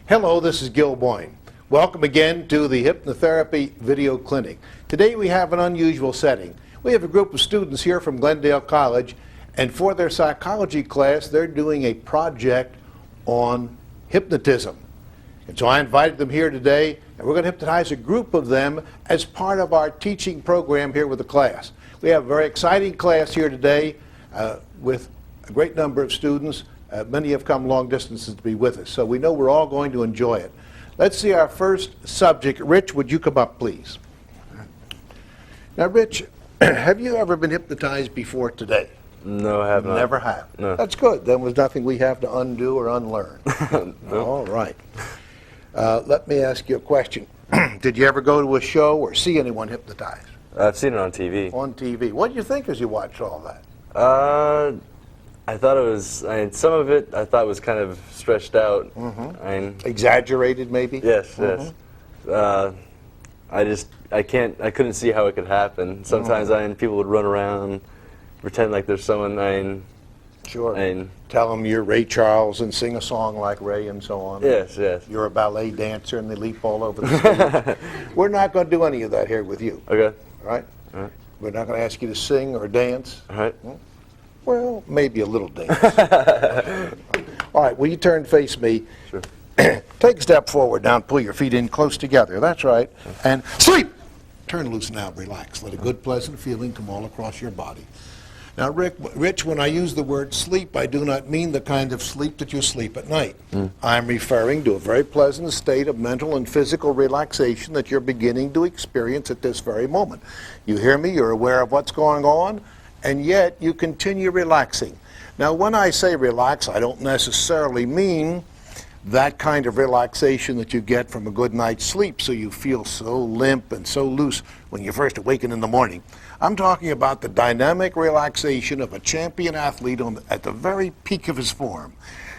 Hello, this is Gil Бойн. Welcome again to the Hypnotherapy Video Clinic. Today we have an unusual setting. We have a group of students here from Glendale College, and for their psychology class they're doing a project on hypnotism. And so I invited them here today, and we're going to hypnotize a group of them as part of our teaching program here with the class. We have a very exciting class here today with a great number of students. Many have come long distances to be with us, so we know we're all going to enjoy it. Let's see our first subject. Rich, would you come up, please? Now, Rich, have you ever been hypnotized before today? No, I have not. Never have? No. That's good. Then there's nothing we have to undo or unlearn. No. All right. Let me ask you a question. Did you ever go to a show or see anyone hypnotized? I've seen it on TV. On TV. What did you think as you watched all that? I thought it was, some of it I thought was kind of stretched out. Exaggerated, maybe? Yes, yes. I couldn't see how it could happen. Sometimes people would run around, pretend like there's someone, Sure. Tell them you're Ray Charles and sing a song like Ray and so on. Yes, yes. You're a ballet dancer and they leap all over the stage. We're not going to do any of that here with you. Okay. All right? All right. We're not going to ask you to sing or dance. All right. Well, maybe a little dance. All right, will you turn and face me? Sure. Take a step forward now and pull your feet in close together. That's right. And sleep! Turn loose now, relax. Let a good, pleasant feeling come all across your body. Now, Rich, when I use the word sleep, I do not mean the kind of sleep that you sleep at night. I'm referring to a very pleasant state of mental and physical relaxation that you're beginning to experience at this very moment. You hear me? You're aware of what's going on, and yet you continue relaxing. Now, when I say relax, I don't necessarily mean that kind of relaxation that you get from a good night's sleep, so you feel so limp and so loose when you first awaken in the morning. I'm talking about the dynamic relaxation of a champion athlete at the very peak of his form.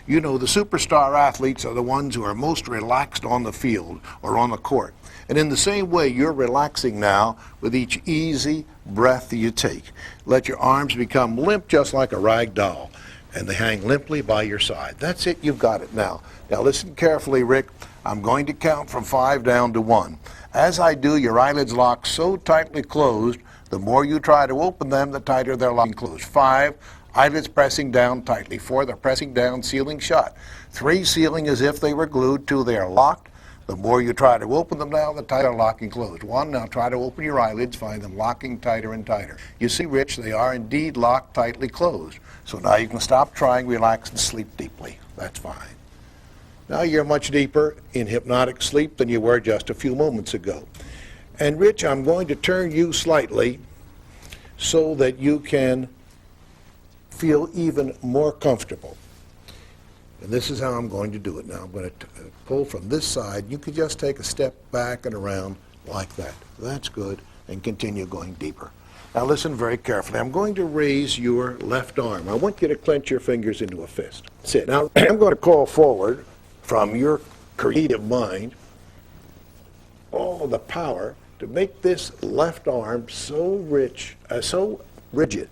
You know, the superstar athletes are the ones who are most relaxed on the field or on the court. And in the same way, you're relaxing now with each easy breath that you take. Let your arms become limp just like a rag doll, and they hang limply by your side. That's it, you've got it now. Now listen carefully, Rick. I'm going to count from 5 down to 1. As I do, your eyelids lock so tightly closed, the more you try to open them, the tighter they're locking closed. 5, eyelids pressing down tightly. 4, they're pressing down, sealing shut. 3, sealing as if they were glued. 2, they are locked. The more you try to open them now, the tighter locking closed. 1, now try to open your eyelids, find them locking tighter and tighter. You see, Rich, they are indeed locked tightly closed. So now you can stop trying, relax, and sleep deeply. That's fine. Now you're much deeper in hypnotic sleep than you were just a few moments ago. And Rich, I'm going to turn you slightly so that you can feel even more comfortable. And this is how I'm going to do it now. I'm going to pull from this side. You can just take a step back and around like that. That's good. And continue going deeper. Now listen very carefully. I'm going to raise your left arm. I want you to clench your fingers into a fist. Sit. Now I'm going to call forward from your creative mind all the power to make this left arm so rich, so rigid,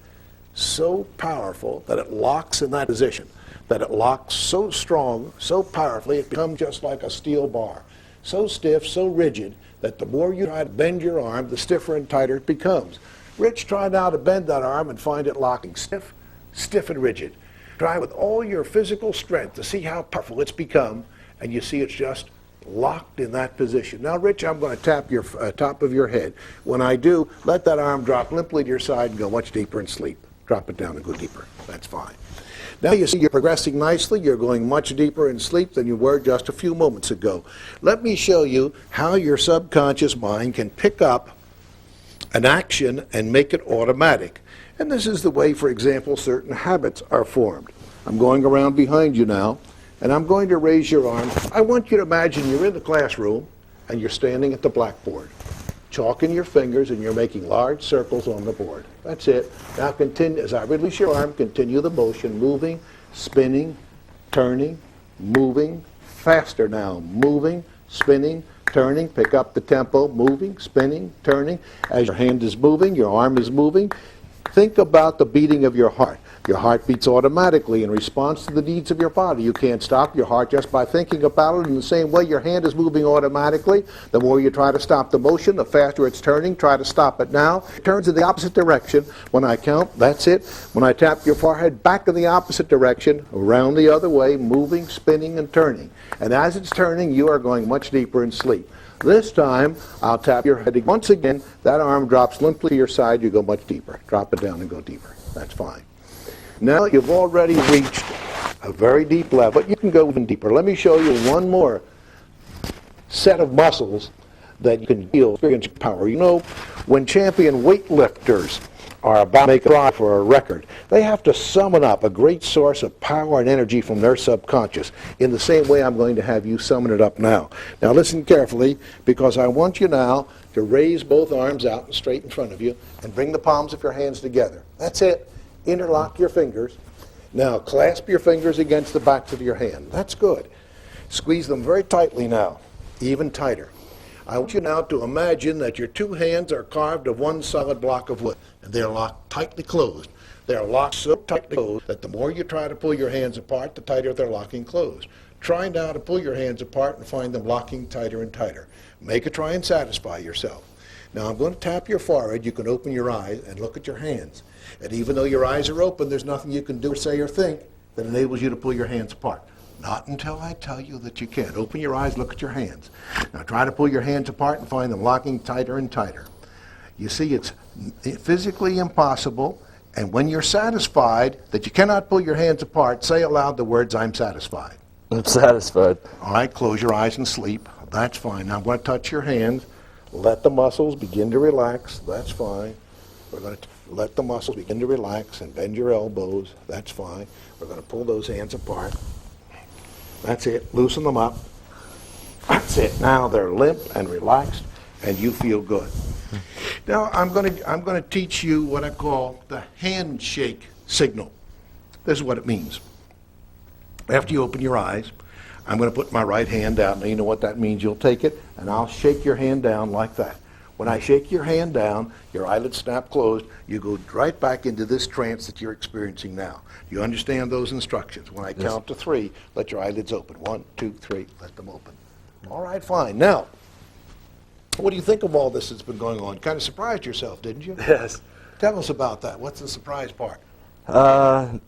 so powerful that it locks in that position. That it locks so strong, so powerfully, it becomes just like a steel bar. So stiff, so rigid, that the more you try to bend your arm, the stiffer and tighter it becomes. Rich, try now to bend that arm and find it locking stiff, stiff and rigid. Try with all your physical strength to see how powerful it's become, and you see it's just locked in that position. Now, Rich, I'm going to tap your top of your head. When I do, let that arm drop limply to your side and go much deeper and sleep. Drop it down and go deeper. That's fine. Now you see you're progressing nicely. You're going much deeper in sleep than you were just a few moments ago. Let me show you how your subconscious mind can pick up an action and make it automatic. And this is the way, for example, certain habits are formed. I'm going around behind you now, and I'm going to raise your arm. I want you to imagine you're in the classroom and you're standing at the blackboard, chalking your fingers, and you're making large circles on the board. That's it. Now continue. As I release your arm, continue the motion, moving, spinning, turning, moving, faster now, moving, spinning, turning, pick up the tempo, moving, spinning, turning. As your hand is moving, your arm is moving. Think about the beating of your heart. Your heart beats automatically in response to the needs of your body. You can't stop your heart just by thinking about it. In the same way, your hand is moving automatically. The more you try to stop the motion, the faster it's turning. Try to stop it now. It turns in the opposite direction. When I count, that's it. When I tap your forehead, back in the opposite direction, around the other way, moving, spinning, and turning. And as it's turning, you are going much deeper in sleep. This time, I'll tap your head once again. That arm drops limply to your side. You go much deeper. Drop it down and go deeper. That's fine. Now you've already reached a very deep level. You can go even deeper. Let me show you one more set of muscles that you can feel experience power. You know, when champion weightlifters are about to make a try for a record, they have to summon up a great source of power and energy from their subconscious. In the same way, I'm going to have you summon it up now. Now listen carefully, because I want you now to raise both arms out and straight in front of you and bring the palms of your hands together. That's it. Interlock your fingers. Now clasp your fingers against the backs of your hand. That's good. Squeeze them very tightly now, even tighter. I want you now to imagine that your two hands are carved of one solid block of wood, and they're locked tightly closed. They're locked so tightly closed that the more you try to pull your hands apart, the tighter they're locking closed. Try now to pull your hands apart and find them locking tighter and tighter. Make a try and satisfy yourself. Now I'm going to tap your forehead. You can open your eyes and look at your hands. And even though your eyes are open, there's nothing you can do or say or think that enables you to pull your hands apart. Not until I tell you that you can. Open your eyes, look at your hands. Now try to pull your hands apart and find them locking tighter and tighter. You see, it's physically impossible, and when you're satisfied that you cannot pull your hands apart, say aloud the words, "I'm satisfied." I'm satisfied. All right, close your eyes and sleep. That's fine. Now I'm going to touch your hands. Let the muscles begin to relax. That's fine. We're going to let the muscles begin to relax and bend your elbows. That's fine. We're going to pull those hands apart. That's it. Loosen them up. That's it. Now they're limp and relaxed, and you feel good. Now I'm going to teach you what I call the handshake signal. This is what it means. After you open your eyes, I'm going to put my right hand out. Now you know what that means. You'll take it, and I'll shake your hand down like that. When I shake your hand down, your eyelids snap closed. You go right back into this trance that you're experiencing now. You understand those instructions. When I count to 3, let your eyelids open. 1, 2, 3, let them open. All right, fine. Now, what do you think of all this that's been going on? You kind of surprised yourself, didn't you? Yes. Tell us about that. What's the surprise part? I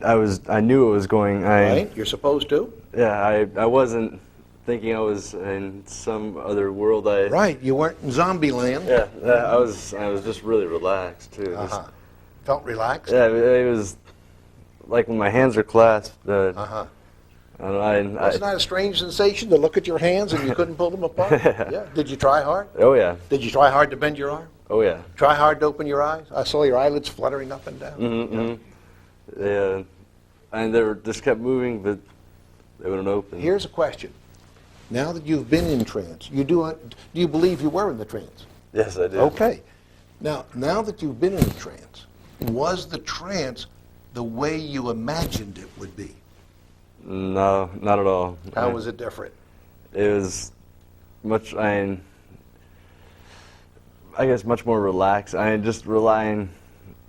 knew it was going. Right? You're supposed to. Yeah, I wasn't thinking I was in some other world. Right, you weren't in zombie land. Yeah, I was just really relaxed too. Felt relaxed? Yeah, it was like when my hands are clasped. Wasn't that a strange sensation to look at your hands and you couldn't pull them apart? Yeah. Did you try hard? Oh yeah. Did you try hard to bend your arm? Oh yeah. Try hard to open your eyes? I saw your eyelids fluttering up and down. Mm-hmm. Yeah, and they just kept moving, but they wouldn't open. Here's a question. Now that you've been in trance, do you believe you were in the trance? Yes, I do. Okay. Now that you've been in the trance, was the trance the way you imagined it would be? No, not at all. How was it different? It was much, I guess, much more relaxed. Just relying.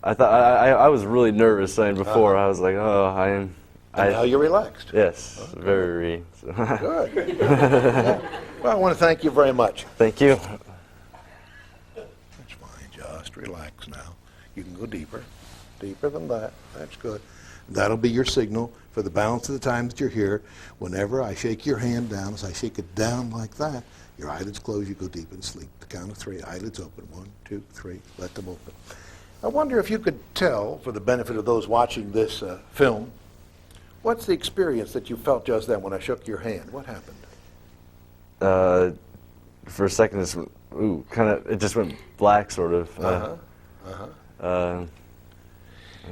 I thought I was really nervous before. I was like, oh, And now you're relaxed. Yes, okay. Very. Good. Yeah. Well, I want to thank you very much. Thank you. That's fine. Just relax now. You can go deeper. Deeper than that. That's good. That'll be your signal for the balance of the time that you're here. Whenever I shake your hand down, as I shake it down like that, your eyelids close, you go deep in sleep. The count of 3, eyelids open. 1, 2, 3, let them open. I wonder if you could tell, for the benefit of those watching this film, what's the experience that you felt just then when I shook your hand? What happened? For a second, it just went black, sort of.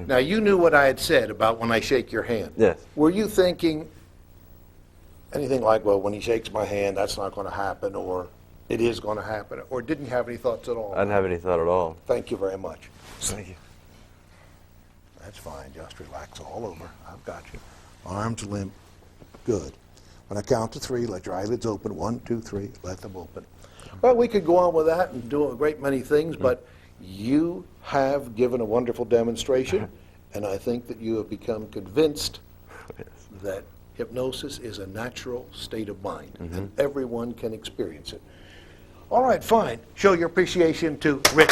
Now, you knew what I had said about when I shake your hand. Yes. Were you thinking anything like, well, when he shakes my hand, that's not going to happen, or it is going to happen, or didn't you have any thoughts at all? I didn't have any thought at all. Thank you very much. Thank you. That's fine. Just relax all over. I've got you. Arms limp. Good. When I count to 3, let your eyelids open. 1, 2, 3, let them open. Well, we could go on with that and do a great many things, but You have given a wonderful demonstration, and I think that you have become convinced that hypnosis is a natural state of mind, and everyone can experience it. All right, fine. Show your appreciation to Rich.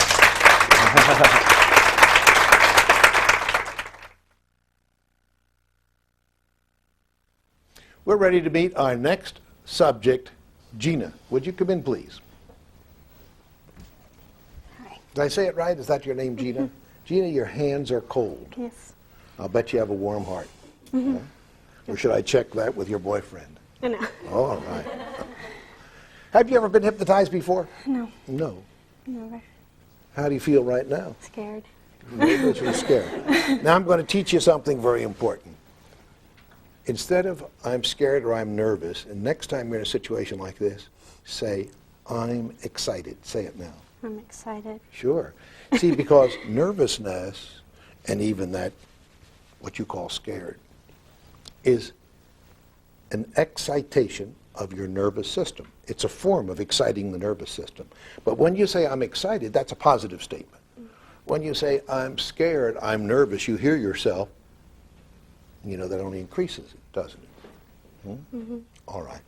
We're ready to meet our next subject, Gina. Would you come in, please? Hi. Did I say it right? Is that your name, Gina? Gina, your hands are cold. Yes. I'll bet you have a warm heart. Yeah? Or should I check that with your boyfriend? I know. All right. Have you ever been hypnotized before? No. No. Never. How do you feel right now? Scared. You're scared. Now I'm going to teach you something very important. Instead of I'm scared or I'm nervous, and next time you're in a situation like this, say, I'm excited. Say it now. I'm excited. Sure. See, because nervousness, and even that, what you call scared, is an excitation of your nervous system. It's a form of exciting the nervous system. But when you say I'm excited, that's a positive statement. When you say I'm scared, I'm nervous, you hear yourself, you know, that only increases it, doesn't it? All right.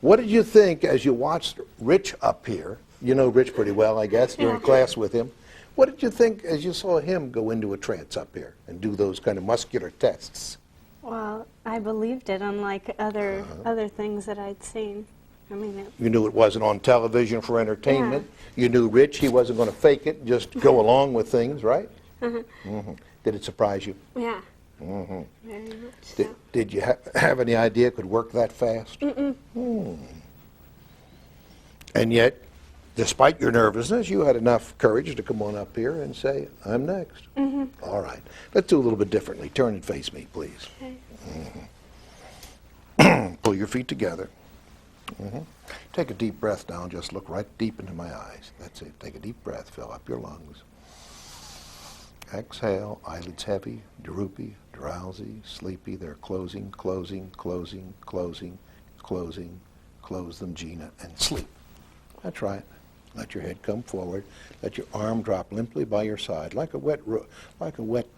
What did you think as you watched Rich up here? You know Rich pretty well, I guess. You're in class with him. What did you think as you saw him go into a trance up here and do those kind of muscular tests? Well, I believed it, unlike other things that I'd seen. I mean, You knew it wasn't on television for entertainment. You knew Rich, he wasn't going to fake it, just go along with things, right? Did it surprise you? yeah. Very much so. Did you have any idea it could work that fast? And yet, despite your nervousness, you had enough courage to come on up here and say, I'm next. All right. Let's do a little bit differently. Turn and face me, please. Okay. Pull your feet together. Take a deep breath now. Just look right deep into my eyes. That's it. Take a deep breath. Fill up your lungs. Exhale. Eyelids heavy, droopy, drowsy, sleepy. They're closing, closing, closing, closing, closing. Close them, Gina, and sleep. That's right. Let your head come forward. Let your arm drop limply by your side, like a wet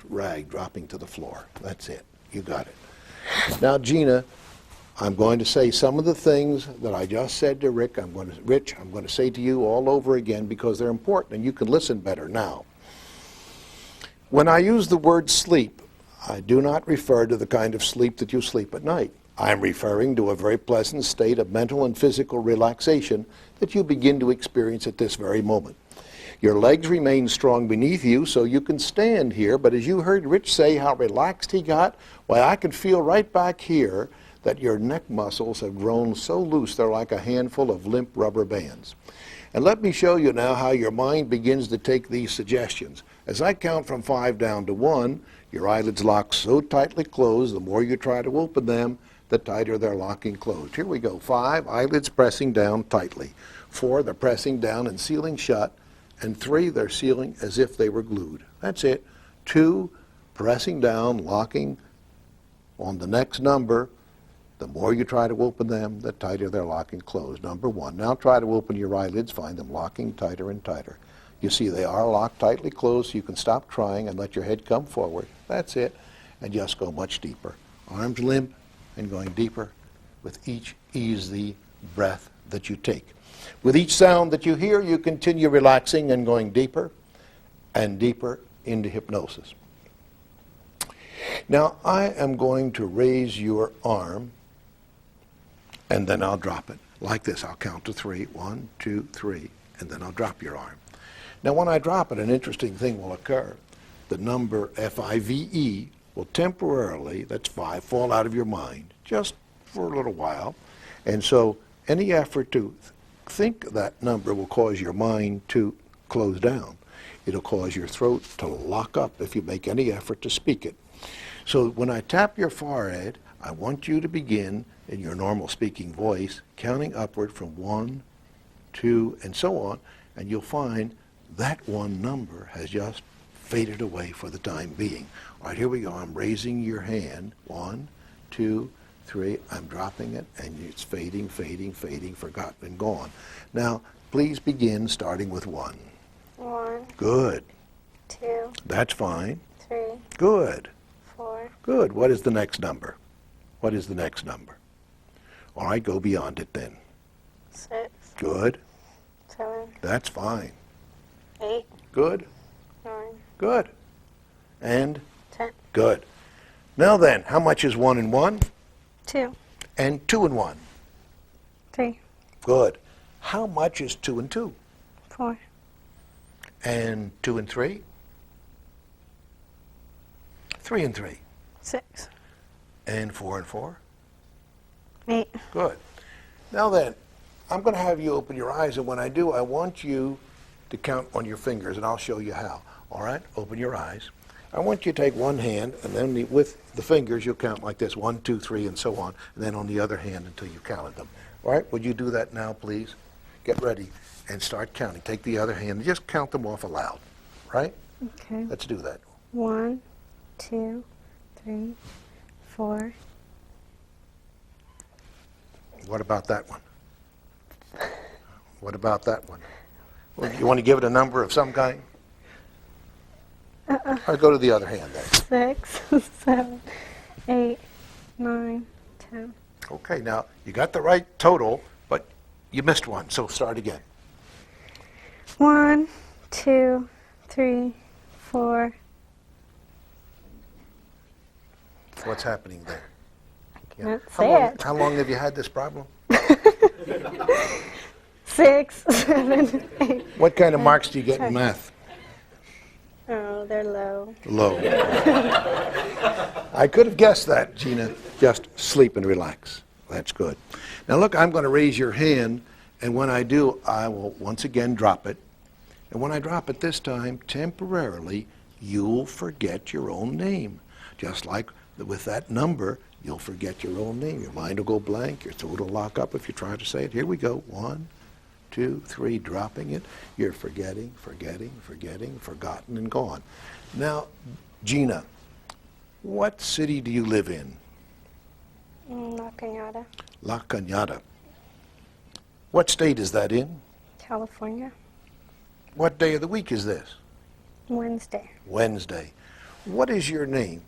rag dropping to the floor. That's it. You got it. Now, Gina, I'm going to say some of the things that I just said to Rich. I'm going to say to you all over again because they're important, and you can listen better now. When I use the word sleep, I do not refer to the kind of sleep that you sleep at night. I'm referring to a very pleasant state of mental and physical relaxation that you begin to experience at this very moment. Your legs remain strong beneath you, so you can stand here, but as you heard Rich say how relaxed he got, why, I can feel right back here that your neck muscles have grown so loose they're like a handful of limp rubber bands. And let me show you now how your mind begins to take these suggestions. As I count from 5 down to 1, your eyelids lock so tightly closed, the more you try to open them, the tighter they're locking closed. Here we go. 5, eyelids pressing down tightly. 4, they're pressing down and sealing shut. And 3, they're sealing as if they were glued. That's it. 2, pressing down, locking on the next number. The more you try to open them, the tighter they're locking closed. Number 1. Now try to open your eyelids, find them locking tighter and tighter. You see they are locked tightly closed, so you can stop trying and let your head come forward. That's it. And just go much deeper. Arms limp and going deeper with each easy breath that you take. With each sound that you hear, you continue relaxing and going deeper and deeper into hypnosis. Now, I am going to raise your arm, and then I'll drop it. Like this, I'll count to 3. 1, 2, 3, and then I'll drop your arm. Now, when I drop it, an interesting thing will occur. The number F-I-V-E will temporarily, that's 5, fall out of your mind, just for a little while. And so any effort to think that number will cause your mind to close down. It'll cause your throat to lock up if you make any effort to speak it. So when I tap your forehead, I want you to begin in your normal speaking voice, counting upward from 1, 2, and so on, and you'll find that one number has just faded away for the time being. All right, here we go. I'm raising your hand. 1, 2, 3. I'm dropping it, and it's fading, fading, fading, forgotten, and gone. Now, please begin starting with 1. 1, Good. 2, That's fine. 3, Good. 4, Good. What is the next number? What is the next number? All right, go beyond it then. 6, Good. 7, That's fine. 8, Good. 9, Good. And 10, good. Now then, how much is 1 and 1? 2, And 2 and 1? 3, Good. How much is 2 and 2? 4, And 2 and 3? 3 and 3. 6, And 4 and 4? 8, Good. Now then, I'm going to have you open your eyes, and when I do, I want you to count on your fingers, and I'll show you how. All right? Open your eyes. I want you to take one hand, and then with the fingers, you'll count like this, 1, 2, 3, and so on, and then on the other hand until you counted them. All right? Would you do that now, please? Get ready and start counting. Take the other hand and just count them off aloud. Right? okay. Let's do that. 1, 2, 3, 4, What about that one? What about that one? Well, you want to give it a number of some kind? Or go to the other hand then. 6, 7, 8, 9, 10. Okay, now you got the right total, but you missed one, so start again. 1, 2, 3, 4. What's happening there? Can't How say long, it. how long have you had this problem? 6, 7, 8. What kind of marks do you get in math? Oh, they're low. Low. I could have guessed that, Gina. Just sleep and relax. That's good. Now look, I'm going to raise your hand, and when I do, I will once again drop it. And when I drop it this time, temporarily, you'll forget your own name. Just like with that number, you'll forget your own name. Your mind will go blank. Your throat will lock up if you try to say it. Here we go. 1, 2, 3, dropping it. You're forgetting, forgotten, and gone. Now, Gina, what city do you live in? La Cañada, La Cañada. What state is that in? California. What day of the week is this? Wednesday. Wednesday. What is your name?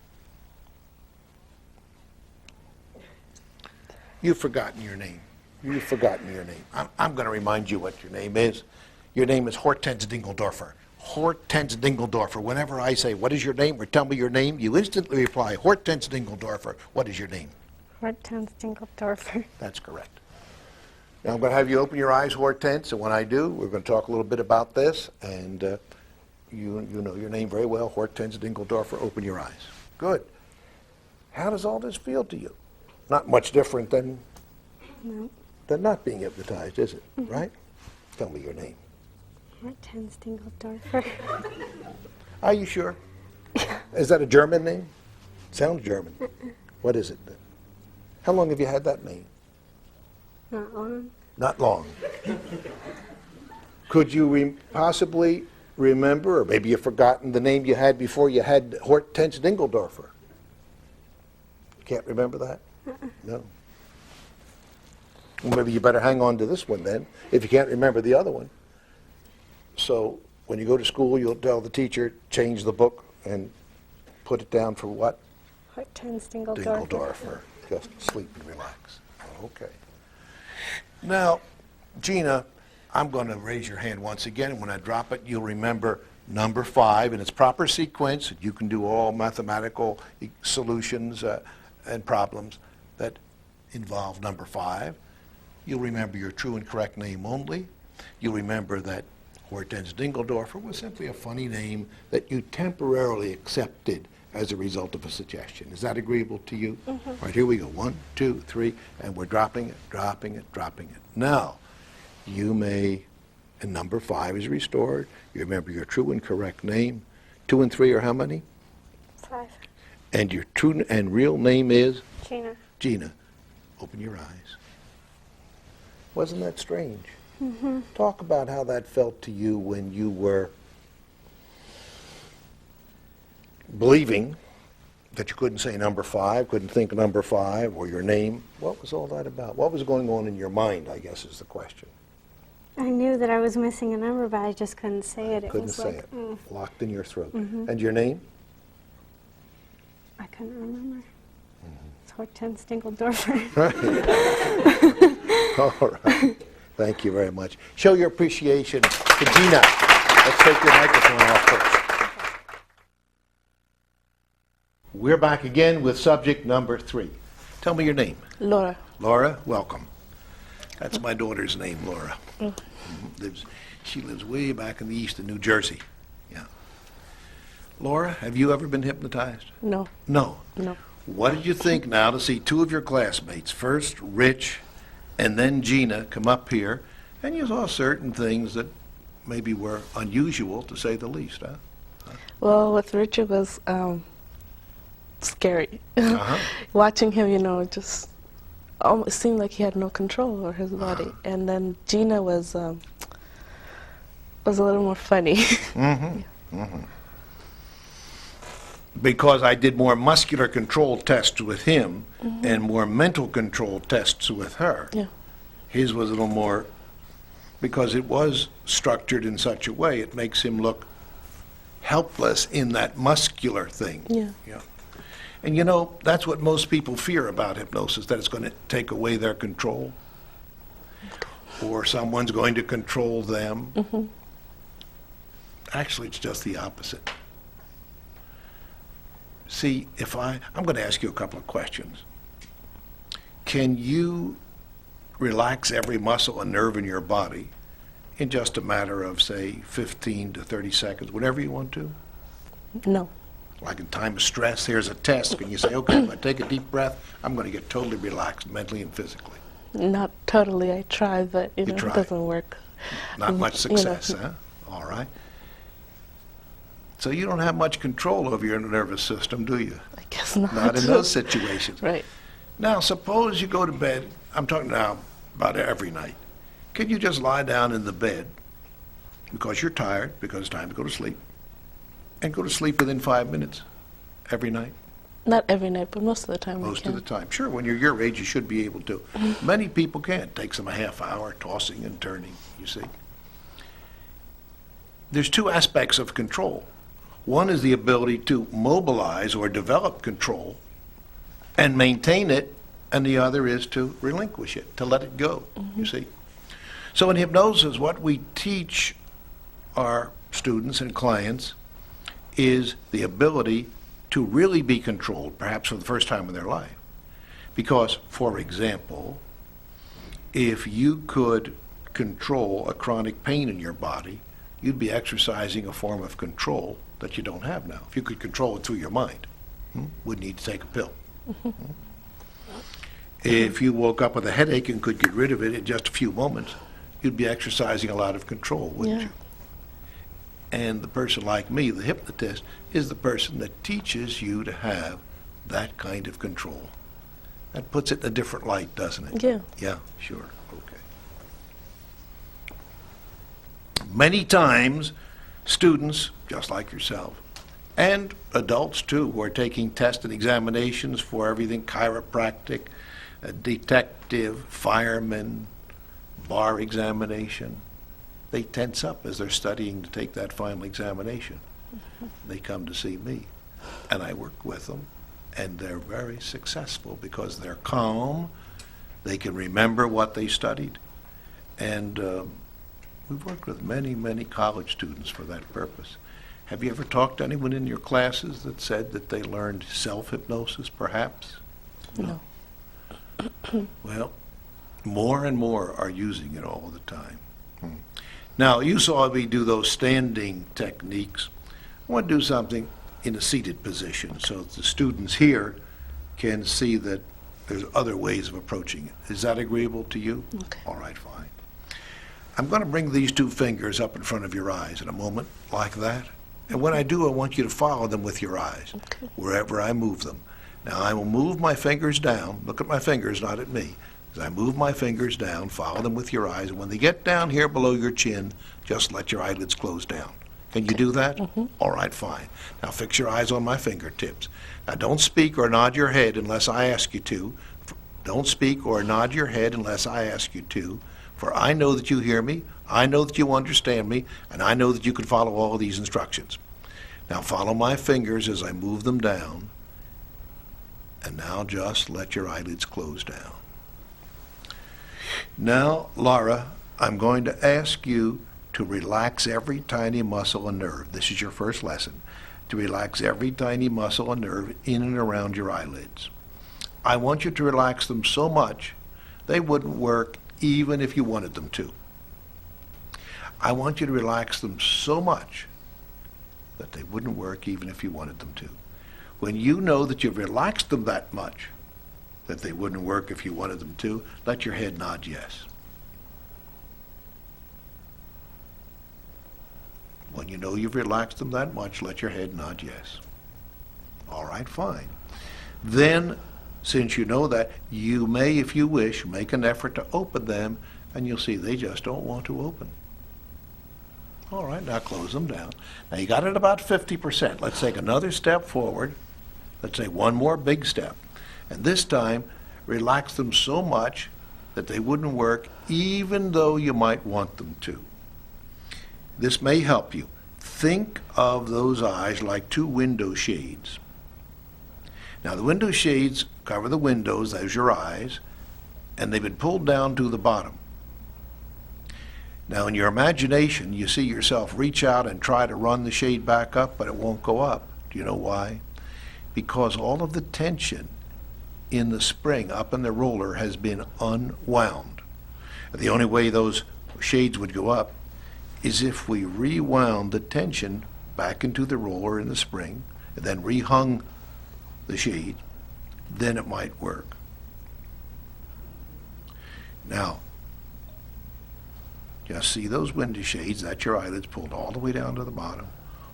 You've forgotten your name. You've forgotten your name. I'm going to remind you what your name is. Your name is Hortense Dingeldorfer. Hortense Dingeldorfer. Whenever I say, what is your name, or tell me your name, you instantly reply, Hortense Dingeldorfer. What is your name? Hortense Dingeldorfer. That's correct. Now I'm going to have you open your eyes, Hortense, and when I do, we're going to talk a little bit about this, and you know your name very well, Hortense Dingeldorfer. Open your eyes. Good. How does all this feel to you? Not much different than not being hypnotized, is it? Right? Tell me your name. Hortense Dingeldorfer. Are you sure? Is that a German name? Sounds German. What is it then? How long have you had that name? Not long. Not long. Could you possibly remember, or maybe you've forgotten the name you had before you had Hortense Dingeldorfer? Can't remember that? No. Well, maybe you better hang on to this one then, if you can't remember the other one. So when you go to school, you'll tell the teacher, change the book and put it down for what? Hortense Dingeldorfer. Dingeldorfer. Just sleep and relax. Okay. Now, Gina, I'm going to raise your hand once again, and when I drop it, you'll remember number 5 in its proper sequence. You can do all mathematical solutions and problems that involve number 5. You'll remember your true and correct name only. You'll remember that Hortense Dingeldorfer was simply a funny name that you temporarily accepted as a result of a suggestion. Is that agreeable to you? All right, here we go. 1, 2, 3, and we're dropping it. Now, you may, and number 5 is restored. You remember your true and correct name. 2 and 3 are how many? 5. And your true and real name is? Gina. Gina. Open your eyes. Wasn't that strange? Talk about how that felt to you when you were believing that you couldn't say number 5, couldn't think of number 5 or your name. What was all that about? What was going on in your mind, I guess, is the question. I knew that I was missing a number, but I just couldn't say it. It Couldn't was say like, it. Locked in your throat. And your name? I couldn't remember. It's Hortense Dinkeldorfer. All right. Thank you very much. Show your appreciation to Gina. Let's take your microphone off first. We're back again with subject number 3. Tell me your name. Laura. Laura, welcome. That's my daughter's name, Laura. She lives way back in the east in New Jersey. Yeah. Laura, have you ever been hypnotized? No. No. No. What did you think now to see 2 of your classmates, first Rich and then Gina, come up here, and you saw certain things that maybe were unusual, to say the least, huh? Well, with Richard was scary. Uh-huh. Watching him, you know, just almost seemed like he had no control over his body. And then Gina was a little more funny. Because I did more muscular control tests with him and more mental control tests with her. Yeah. His was a little more, because it was structured in such a way, it makes him look helpless in that muscular thing. Yeah. Yeah. And you know, that's what most people fear about hypnosis, that it's going to take away their control, or someone's going to control them. Actually, it's just the opposite. See, I'm going to ask you a couple of questions. Can you relax every muscle and nerve in your body in just a matter of, say, 15 to 30 seconds, whenever you want to? No. Like in time of stress, here's a test, and you say, okay, if I take a deep breath, I'm going to get totally relaxed mentally and physically. Not totally. I try, but You know, try. it doesn't work. Not much You know. success, huh? All right. So you don't have much control over your nervous system, do you? I guess not. Not in those situations. Right. Now, suppose you go to bed, I'm talking now about every night. Can you just lie down in the bed because you're tired, because it's time to go to sleep, and go to sleep within 5 minutes every night? Not every night, but most of the time Most we of can. the time. Sure, when you're your age, you should be able to. Many people can't. It takes them a half hour tossing and turning, you see. There's 2 aspects of control. One is the ability to mobilize or develop control and maintain it, and the other is to relinquish it, to let it go, you see. So in hypnosis, what we teach our students and clients is the ability to really be controlled, perhaps for the first time in their life. Because, for example, if you could control a chronic pain in your body, you'd be exercising a form of control that you don't have now. If you could control it through your mind, wouldn't need to take a pill. If you woke up with a headache and could get rid of it in just a few moments, you'd be exercising a lot of control, wouldn't you? And the person like me, the hypnotist, is the person that teaches you to have that kind of control. That puts it in a different light, doesn't it? Yeah. Yeah, sure. Okay. Many times, students, just like yourself, and adults too, who are taking tests and examinations for everything, chiropractic, detective, fireman, bar examination, they tense up as they're studying to take that final examination. They come to see me, and I work with them, and they're very successful because they're calm, they can remember what they studied, and we've worked with many, many college students for that purpose. Have you ever talked to anyone in your classes that said that they learned self-hypnosis, perhaps? No. Well, more and more are using it all the time. Now, you saw me do those standing techniques. I want to do something in a seated position so that the students here can see that there's other ways of approaching it. Is that agreeable to you? Okay. All right, fine. I'm going to bring these 2 fingers up in front of your eyes in a moment, like that. And when I do, I want you to follow them with your eyes, wherever I move them. Now, I will move my fingers down. Look at my fingers, not at me. As I move my fingers down, follow them with your eyes. And when they get down here below your chin, just let your eyelids close down. Can you do that? All right, fine. Now, fix your eyes on my fingertips. Now, don't speak or nod your head unless I ask you to. Don't speak or nod your head unless I ask you to. For I know that you hear me, I know that you understand me, and I know that you can follow all these instructions. Now follow my fingers as I move them down, and now just let your eyelids close down. Now, Laura, I'm going to ask you to relax every tiny muscle and nerve. This is your first lesson. To relax every tiny muscle and nerve in and around your eyelids. I want you to relax them so much they wouldn't work even if you wanted them to. I want you to relax them so much that they wouldn't work even if you wanted them to. When you know that you've relaxed them that much that they wouldn't work if you wanted them to, let your head nod yes. When you know you've relaxed them that much, let your head nod yes. All right, fine. Then, since you know that, you may, if you wish, make an effort to open them, and you'll see they just don't want to open. All right, now close them down. Now you got it about 50%. Let's take another step forward. Let's say one more big step. And this time, relax them so much that they wouldn't work even though you might want them to. This may help you. Think of those eyes like two window shades. Now the window shades cover the windows, those are your eyes, and they've been pulled down to the bottom. Now in your imagination, you see yourself reach out and try to run the shade back up, but it won't go up. Do you know why? Because all of the tension in the spring up in the roller has been unwound. The only way those shades would go up is if we rewound the tension back into the roller in the spring and then rehung the shade, then it might work. Now, just see those window shades, that's your eyelids pulled all the way down to the bottom.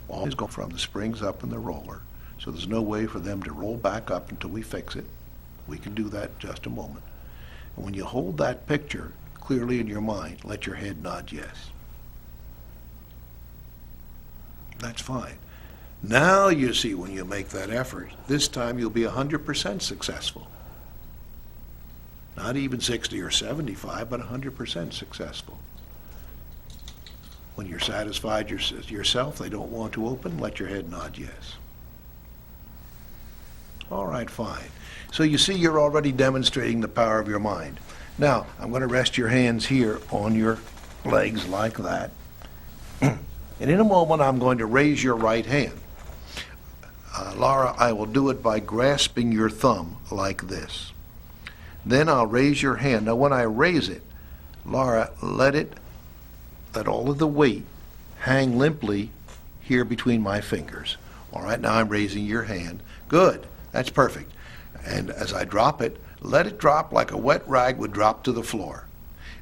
Always go from the springs up in the roller, so there's no way for them to roll back up until we fix it. We can do that in just a moment. And when you hold that picture clearly in your mind, let your head nod yes. That's fine. Now you see when you make that effort, this time you'll be 100% successful. Not even 60 or 75, but 100% successful. When you're satisfied yourself, they don't want to open, let your head nod yes. All right, fine. So you see you're already demonstrating the power of your mind. Now, I'm going to rest your hands here on your legs like that. And in a moment, I'm going to raise your right hand. Laura, I will do it by grasping your thumb like this. Then I'll raise your hand. Now, when I raise it, Laura, let all of the weight hang limply here between my fingers. All right, now I'm raising your hand. Good, that's perfect. And as I drop it, let it drop like a wet rag would drop to the floor.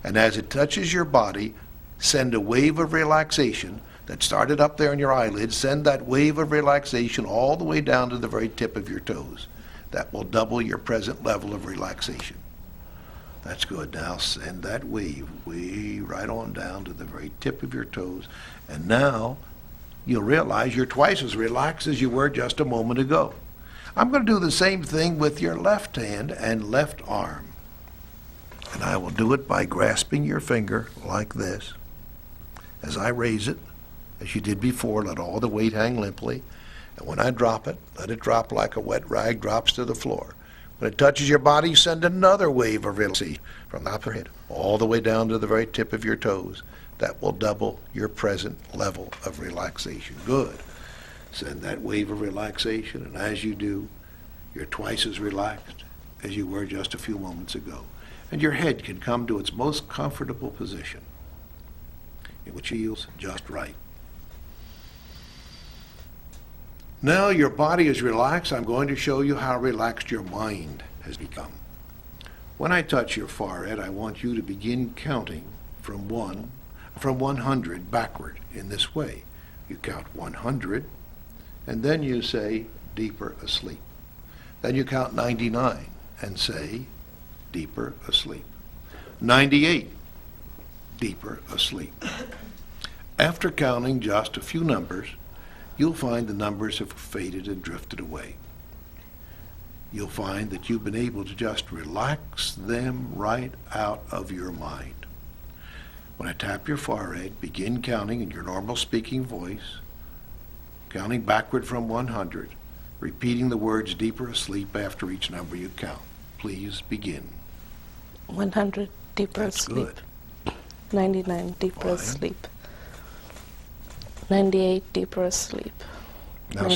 And as it touches your body, send a wave of relaxation that started up there in your eyelids. Send that wave of relaxation all the way down to the very tip of your toes. That will double your present level of relaxation. That's good. Now send that wave way right on down to the very tip of your toes. And now you'll realize you're twice as relaxed as you were just a moment ago. I'm going to do the same thing with your left hand and left arm. And I will do it by grasping your finger like this. As I raise it, as you did before, let all the weight hang limply. And when I drop it, let it drop like a wet rag drops to the floor. When it touches your body, send another wave of relaxation from the upper head all the way down to the very tip of your toes. That will double your present level of relaxation. Good. Send that wave of relaxation, and as you do, you're twice as relaxed as you were just a few moments ago. And your head can come to its most comfortable position, which feels just right. Now your body is relaxed. I'm going to show you how relaxed your mind has become. When I touch your forehead, I want you to begin counting from 100 backward in this way. You count 100, and then you say, deeper asleep. Then you count 99 and say, deeper asleep. 98, deeper asleep. After counting just a few numbers, you'll find the numbers have faded and drifted away. You'll find that you've been able to just relax them right out of your mind. When I tap your forehead, begin counting in your normal speaking voice, counting backward from 100, repeating the words deeper asleep after each number you count. Please begin. 100, deeper That's asleep. good. 99, deeper Fine. asleep. 98, deeper asleep. Now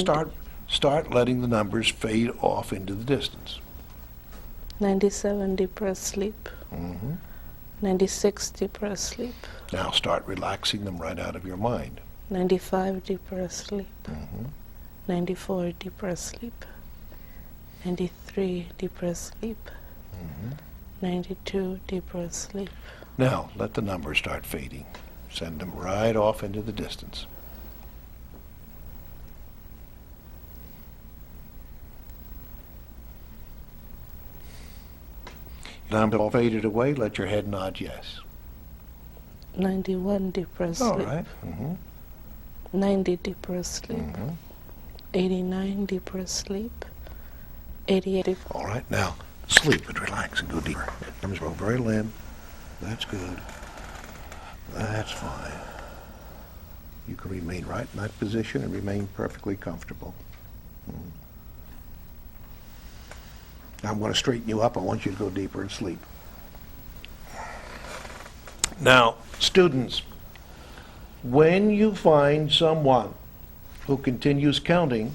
start letting the numbers fade off into the distance. 97, deeper asleep. Mm-hmm. 96, deeper asleep. Now start relaxing them right out of your mind. 95, deeper asleep. Mm-hmm. 94, deeper asleep. 93, deeper asleep. Mm-hmm. 92, deeper asleep. Now let the numbers start fading. Send them right off into the distance. Now they're all faded away. Let your head nod yes. 91, deeper asleep. All right. Mm-hmm. 90, deeper asleep. Mm-hmm. 89, deeper asleep. 88, deeper. All right. Now sleep and relax and go deeper. Arms roll very limp. That's good. That's fine. You can remain right in that position and remain perfectly comfortable. Now I'm going to straighten you up. I want you to go deeper and sleep. Now, students, when you find someone who continues counting,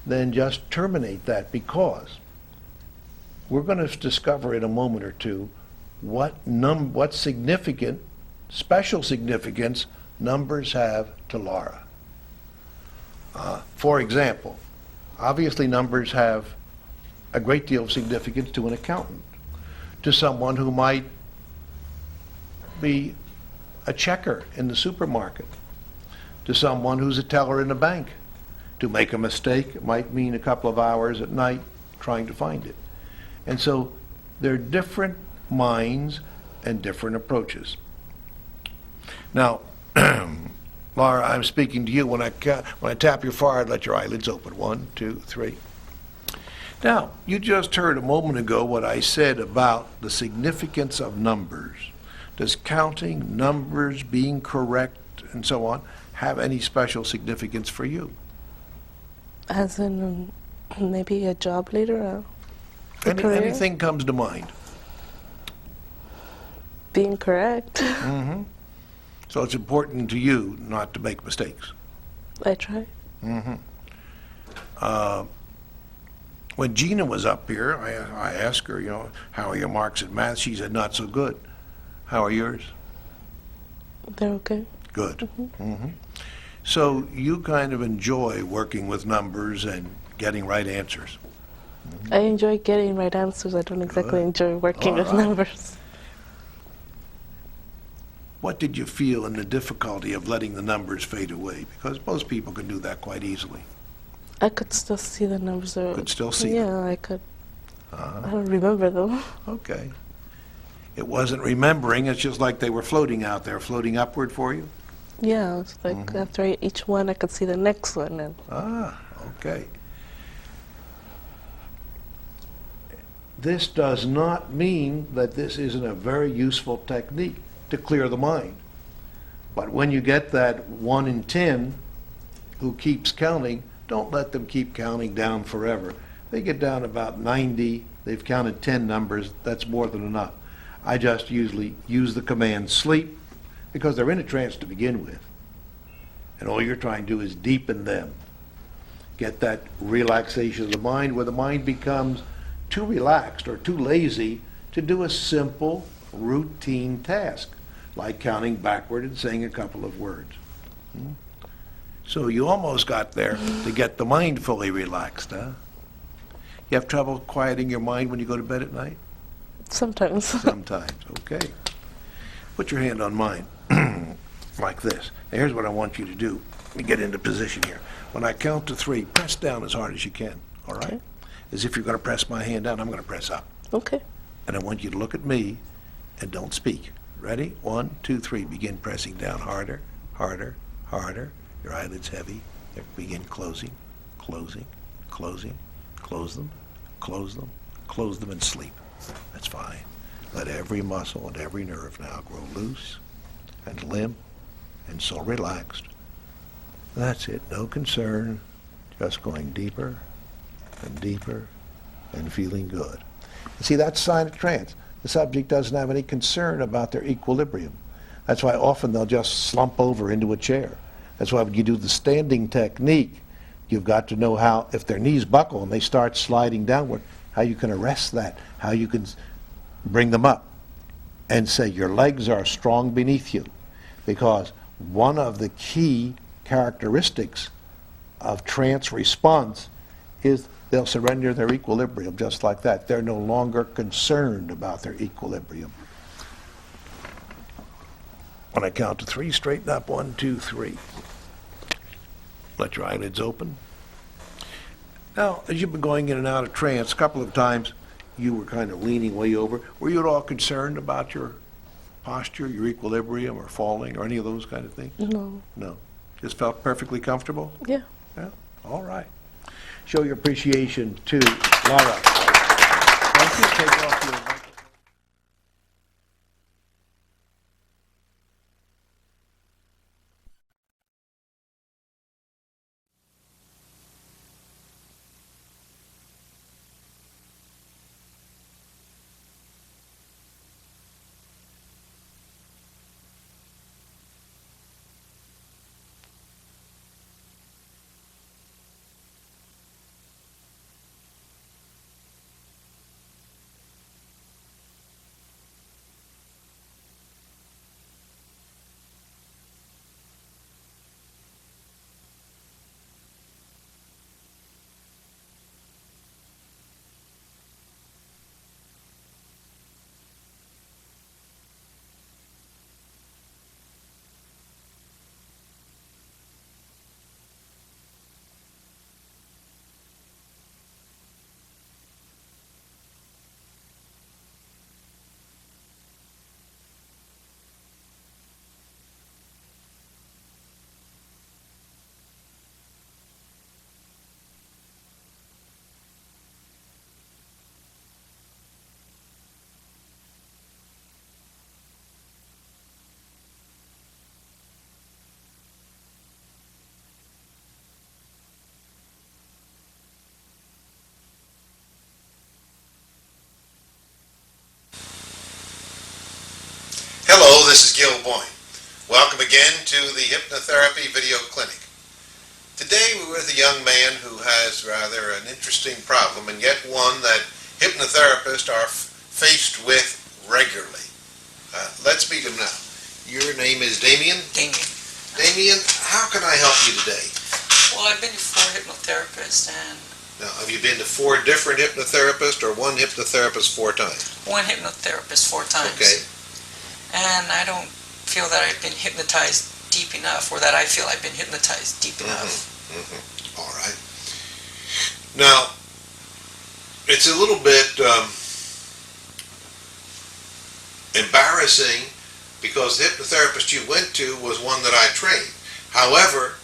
then just terminate that, because we're going to discover in a moment or two what significant, special significance numbers have to Laura. For example, obviously numbers have a great deal of significance to an accountant, to someone who might be a checker in the supermarket, to someone who's a teller in a bank. To make a mistake, it might mean a couple of hours at night trying to find it. And so there are different minds and different approaches. Now, Laura, I'm speaking to you. When I tap your forehead, let your eyelids open. 1, 2, 3. Now, you just heard a moment ago what I said about the significance of numbers. Does counting, numbers, being correct, and so on, have any special significance for you? As in maybe a job later, a career? Anything comes to mind? Being correct. Mm-hmm. So it's important to you not to make mistakes. I try. Mm-hmm. When Gina was up here, I asked her, how are your marks in math? She said, not so good. How are yours? They're okay. Good. Mm-hmm. Mm-hmm. So you kind of enjoy working with numbers and getting right answers. I enjoy getting right answers. I don't exactly enjoy working with numbers. What did you feel in the difficulty of letting the numbers fade away? Because most people can do that quite easily. I could still see the numbers. Could still see them? Yeah, I could. I don't remember them. Okay. It wasn't remembering, it's just like they were floating out there, floating upward for you? Yeah, it's like after each one, I could see the next one. And Okay. This does not mean that this isn't a very useful technique to clear the mind. But when you get that 1 in 10 who keeps counting, don't let them keep counting down forever. They get down about 90, they've counted 10 numbers, that's more than enough. I just usually use the command sleep, because they're in a trance to begin with. And all you're trying to do is deepen them. Get that relaxation of the mind, where the mind becomes too relaxed or too lazy to do a simple routine task, like counting backward and saying a couple of words. So you almost got there to get the mind fully relaxed, huh? You have trouble quieting your mind when you go to bed at night? sometimes. Sometimes, okay. Put your hand on mine, like this. Now, here's what I want you to do. Let me get into position here. When I count to 3, press down as hard as you can, all right? Okay. As if you're going to press my hand down, I'm going to press up. Okay. And I want you to look at me and don't speak. Ready? 1, 2, 3. Begin pressing down harder, harder, harder. Your eyelids heavy. Begin closing, closing, closing. Close them, close them, close them, and sleep. That's fine. Let every muscle and every nerve now grow loose and limp and so relaxed. That's it, no concern, just going deeper and deeper and feeling good. You see, that's a sign of trance. The subject doesn't have any concern about their equilibrium. That's why often they'll just slump over into a chair. That's why when you do the standing technique, you've got to know how, if their knees buckle and they start sliding downward, how you can arrest that, how you can bring them up and say your legs are strong beneath you. Because one of the key characteristics of trance response is they'll surrender their equilibrium just like that. They're no longer concerned about their equilibrium. When I count to 3, straighten up. 1, 2, 3. Let your eyelids open. Now, as you've been going in and out of trance, a couple of times you were kind of leaning way over. Were you at all concerned about your posture, your equilibrium, or falling, or any of those kind of things? No. No. Just felt perfectly comfortable? Yeah. Yeah? All right. Show your appreciation to Laura. Thank you. Take off your microphone. Hello, this is Gil Бойn. Welcome again to the Hypnotherapy Video Clinic. Today we're with a young man who has rather an interesting problem, and yet one that hypnotherapists are faced with regularly. Let's meet him now. Your name is Damien? Damien. Damien, how can I help you today? Well, I've been to 4 hypnotherapists, and Now, have you been to 4 different hypnotherapists or one hypnotherapist 4 times? one hypnotherapist 4 times. Okay. And I don't feel that I've been hypnotized deep enough, or that I feel I've been hypnotized deep enough. All right. Now, it's a little bit embarrassing because the hypnotherapist you went to was one that I trained. However,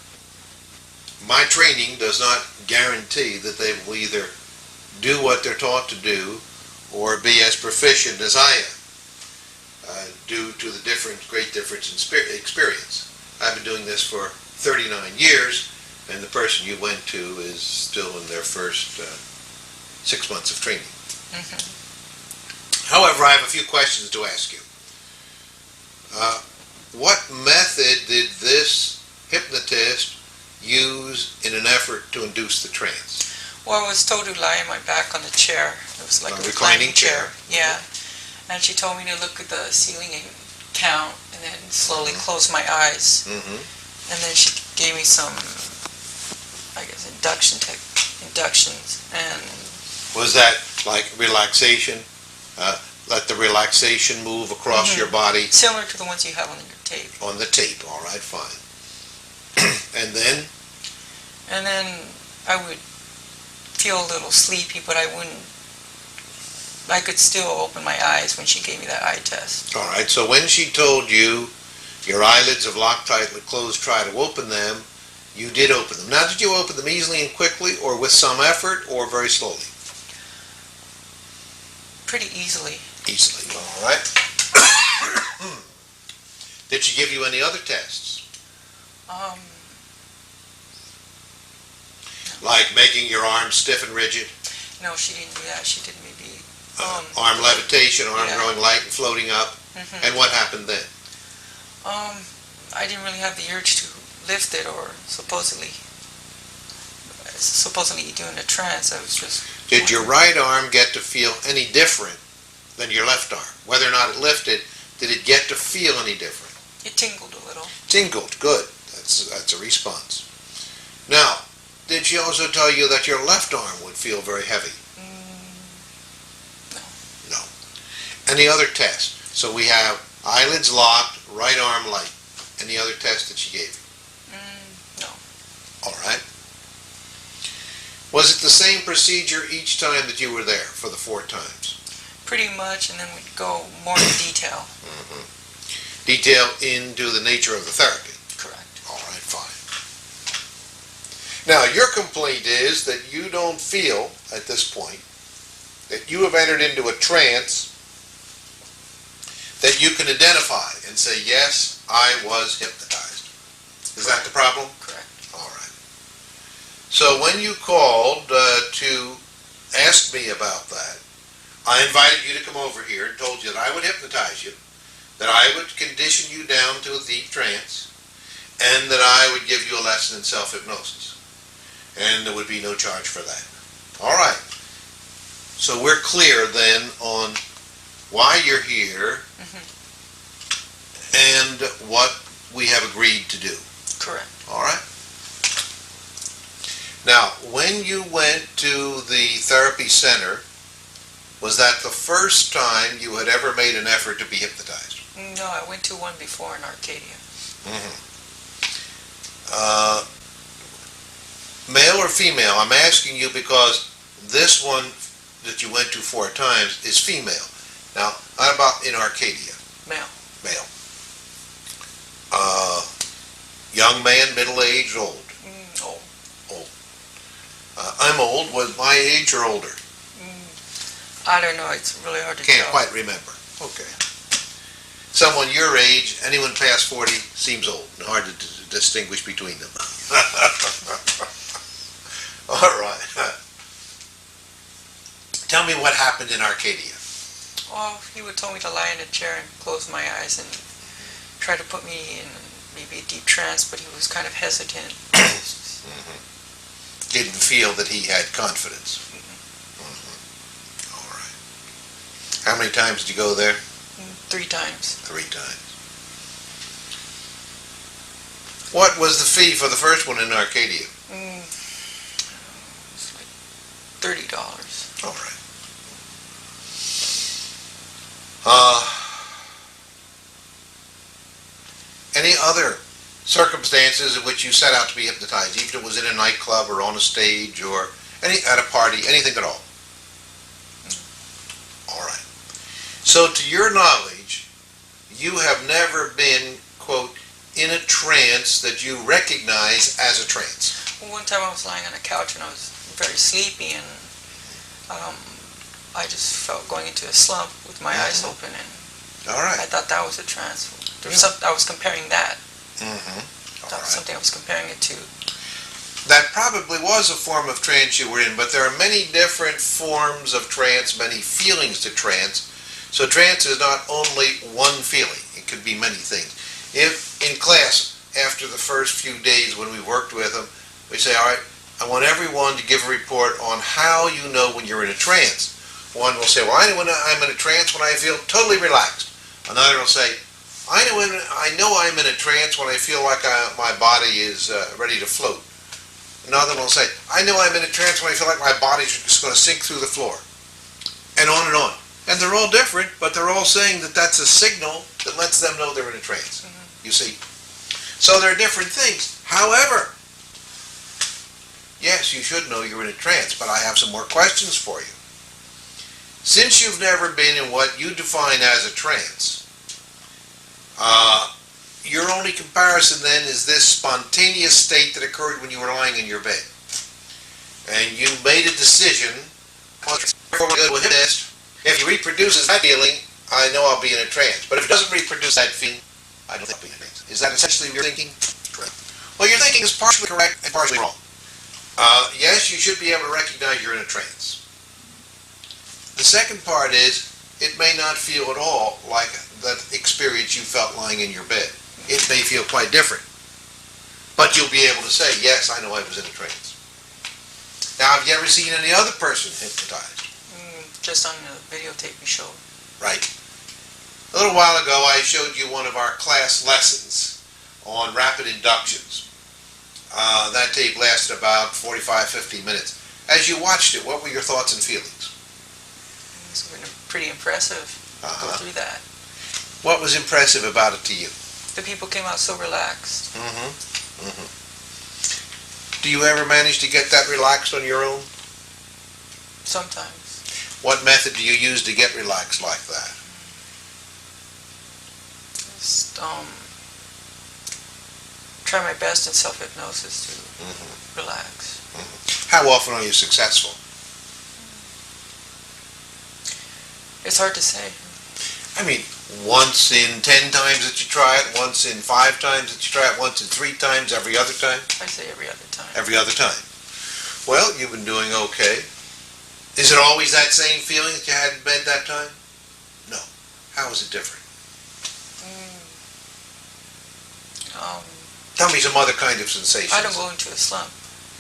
my training does not guarantee that they will either do what they're taught to do or be as proficient as I am, due to the great difference in experience. I've been doing this for 39 years, and the person you went to is still in their first 6 months of training. However, I have a few questions to ask you. What method did this hypnotist use in an effort to induce the trance? Well, I was told to lie on my back on the chair. It was like A a reclining reclining chair. Yeah. And she told me to look at the ceiling and count, and then slowly close my eyes. And then she gave me some, I guess, inductions. And Was that like relaxation? Let the relaxation move across your body similar to the ones you have on your tape. on the tape. All right, fine. And then? And then I would feel a little sleepy, but I could still open my eyes when she gave me that eye test. All right, so when she told you your eyelids have locked tightly closed, try to open them, you did open them. Now, did you open them easily and quickly, or with some effort, or very slowly? Pretty easily. Easily, all right. Did she give you any other tests? Um, Like making your arms stiff and rigid? no, she didn't do that. She did maybe, Arm levitation, arm yeah. growing light and floating up. And what happened then? I didn't really have the urge to lift it, or supposedly doing a trance. I was just... Did your right arm get to feel any different than your left arm? Whether or not it lifted, did it get to feel any different? It tingled a little. Tingled, good. That's a response. Now, did she also tell you that your left arm would feel very heavy? No. Any other test? So we have eyelids locked, right arm light. Any other test that she gave you? No. All right. Was it the same procedure each time that you were there for the 4 times? Pretty much, and then we'd go more in detail. Detail into the nature of the therapy? Correct. All right, fine. Now, your complaint is that you don't feel, at this point, that you have entered into a trance that you can identify and say, yes, I was hypnotized. Is that the problem? Correct. All right. So when you called to ask me about that, I invited you to come over here and told you that I would hypnotize you, that I would condition you down to a deep trance, and that I would give you a lesson in self-hypnosis. And there would be no charge for that. All right. So we're clear then on why you're here and what we have agreed to do. Correct. All right? Now, when you went to the therapy center, was that the first time you had ever made an effort to be hypnotized? No, I went to one before in Arcadia. Male or female? I'm asking you because this one that you went to 4 times is female. Now, how about in Arcadia? Male. Male. Young man, middle-aged, old? Old. Old. I'm old. Was my age or older? I don't know. It's really hard to Can't tell. quite remember. Okay. Someone your age, anyone past 40, seems old and hard to distinguish between them. All right. Tell me what happened in Arcadia. Well, he would tell me to lie in a chair and close my eyes and try to put me in maybe a deep trance, but he was kind of hesitant. Didn't feel that he had confidence. All right. How many times did you go there? 3 times. 3 times. What was the fee for the first one in Arcadia? It's like $30. All right. Any other circumstances in which you set out to be hypnotized, even if it was in a nightclub or on a stage or at a party, anything at all? All right. So to your knowledge, you have never been, quote, in a trance that you recognize as a trance? One time I was lying on a couch and I was very sleepy, and I just felt going into a slump with my eyes open, and All right. I thought that was a trance. There was I was comparing that. All That was right. something I was comparing it to. That probably was a form of trance you were in, but there are many different forms of trance, many feelings to trance. So trance is not only one feeling. It could be many things. If in class, after the first few days when we worked with them, we say, all right, I want everyone to give a report on how you know when you're in a trance. One will say, well, I know when I'm in a trance when I feel totally relaxed. Another will say, I know I'm in a trance when I feel like my body is ready to float. Another will say, I know I'm in a trance when I feel like my body's just going to sink through the floor. And on and on. And they're all different, but they're all saying that that's a signal that lets them know they're in a trance. You see? So there are different things. However, yes, you should know you're in a trance, but I have some more questions for you. Since you've never been in what you define as a trance, your only comparison then is this spontaneous state that occurred when you were lying in your bed. And you made a decision, if he reproduces that feeling, I know I'll be in a trance. But if it doesn't reproduce that feeling, I don't think I'll be in a trance. Is that essentially your thinking? Correct. Well, your thinking is partially correct and partially wrong. Yes, you should be able to recognize you're in a trance. The second part is, it may not feel at all like that experience you felt lying in your bed. It may feel quite different. But you'll be able to say, yes, I know I was in a trance. Now, have you ever seen any other person hypnotized? Just on the videotape you showed. Right. A little while ago, I showed you one of our class lessons on rapid inductions. That tape lasted about 45-50 minutes. As you watched it, what were your thoughts and feelings? It's been pretty impressive to go through that. What was impressive about it to you? The people came out so relaxed. Do you ever manage to get that relaxed on your own? Sometimes. What method do you use to get relaxed like that? Just try my best in self-hypnosis to relax. How often are you successful? It's hard to say. I mean, once in 10 times that you try it, once in 5 times that you try it, once in 3 times, every other time? I say every other time. Every other time. Well, you've been doing okay. Is it always that same feeling that you had in bed that time? No. How is it different? Tell me some other kind of sensations. I don't go into a slump.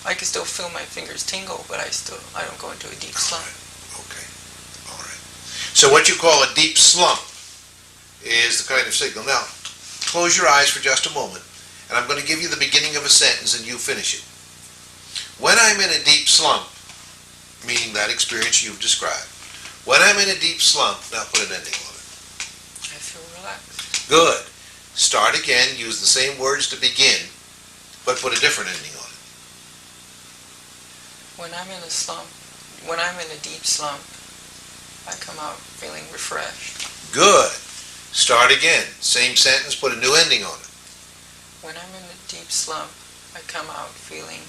I can still feel my fingers tingle, but I don't go into a deep slump. Okay. All right. So what you call a deep slump is the kind of signal. Now, close your eyes for just a moment, and I'm going to give you the beginning of a sentence and you finish it. When I'm in a deep slump, meaning that experience you've described, when I'm in a deep slump, now put an ending on it. I feel relaxed. Good. Start again, use the same words to begin, but put a different ending on it. When I'm in a deep slump, I come out feeling refreshed. Good. Start again. Same sentence, put a new ending on it. When I'm in a deep slump, I come out feeling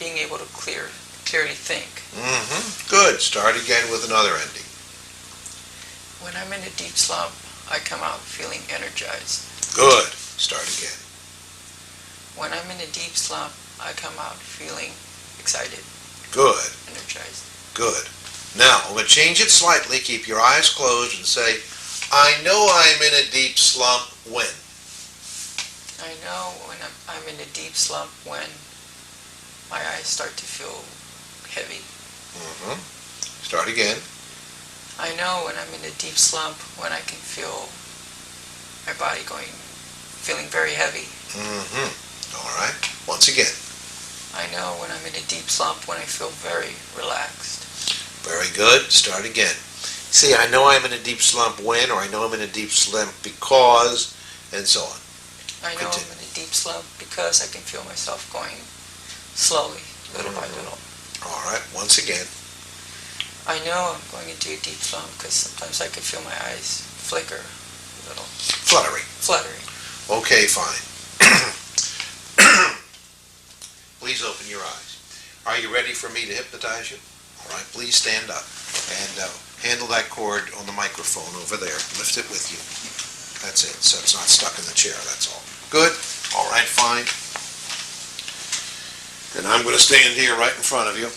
being able to clearly think. Good. Start again with another ending. When I'm in a deep slump, I come out feeling energized. Good. Start again. When I'm in a deep slump, I come out feeling excited. Good. Energized. Good. Now, I'm going to change it slightly. Keep your eyes closed and say, I know I'm in a deep slump when. I know when I'm in a deep slump when my eyes start to feel heavy. Start again. I know when I'm in a deep slump when I can feel my body feeling very heavy. All right. Once again. I know when I'm in a deep slump when I feel very relaxed. Very good. Start again. See, I know I'm in a deep slump when, or I know I'm in a deep slump because, and so on. I know I'm in a deep slump because I can feel myself going slowly, little by little. All right. Once again. I know I'm going into a deep slump because sometimes I can feel my eyes flicker a little. Fluttering. Fluttering. Okay, fine. Please open your eyes. Are you ready for me to hypnotize you? All right, please stand up and handle that cord on the microphone over there. Lift it with you. That's it, so it's not stuck in the chair, that's all. Good? All right, fine. And I'm going to stand here right in front of you.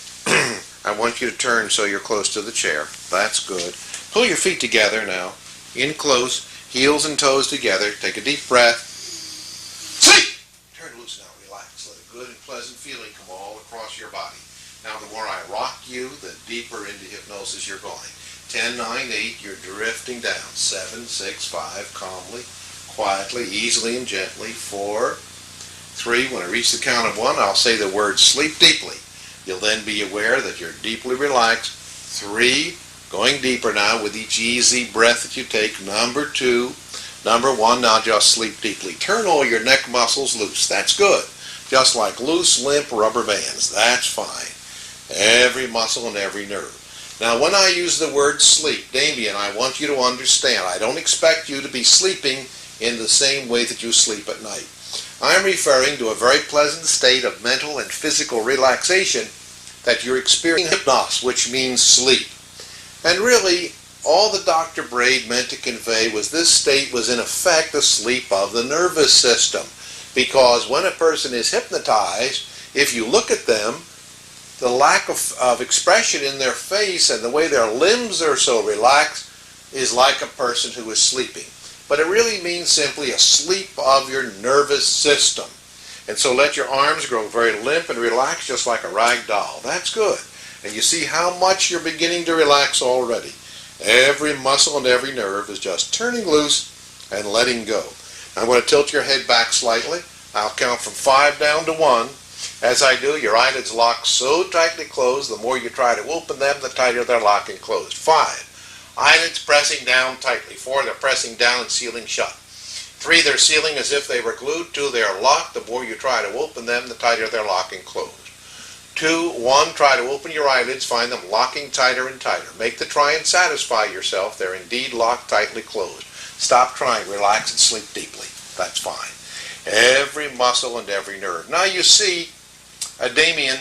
I want you to turn so you're close to the chair. That's good. Pull your feet together now. In close, heels and toes together. Take a deep breath. Sleep! Turn loose now, relax. Let a good and pleasant feeling come all across your body. Now the more I rock you, the deeper into hypnosis you're going. 10, 9, 8, you're drifting down. 7, 6, 5, calmly, quietly, easily and gently. 4, 3, when I reach the count of 1, I'll say the word sleep deeply. You'll then be aware that you're deeply relaxed. 3, going deeper now with each easy breath that you take. Number 2, number 1, now just sleep deeply. Turn all your neck muscles loose. That's good. Just like loose, limp rubber bands. That's fine. Every muscle and every nerve. Now when I use the word sleep, Damien, I want you to understand, I don't expect you to be sleeping in the same way that you sleep at night. I'm referring to a very pleasant state of mental and physical relaxation that you're experiencing hypnos, which means sleep. And really, All that Dr. Braid meant to convey was this state was in effect a sleep of the nervous system. Because when a person is hypnotized, if you look at them, the lack of expression in their face and the way their limbs are so relaxed is like a person who is sleeping. But it really means simply a sleep of your nervous system. And so let your arms grow very limp and relaxed just like a rag doll. That's good. And you see how much you're beginning to relax already. Every muscle and every nerve is just turning loose and letting go. I'm going to tilt your head back slightly. I'll count from 5 down to 1. As I do, your eyelids lock so tightly closed, the more you try to open them, the tighter they're locked and closed. 5. Eyelids pressing down tightly. 4, they're pressing down and sealing shut. 3, they're sealing as if they were glued. 2, they are locked. The more you try to open them, the tighter they're locked and closed. 2, 1, try to open your eyelids. Find them locking tighter and tighter. Make the try and satisfy yourself. They're indeed locked tightly closed. Stop trying. Relax and sleep deeply. That's fine. Every muscle and every nerve. Now you see, Damien,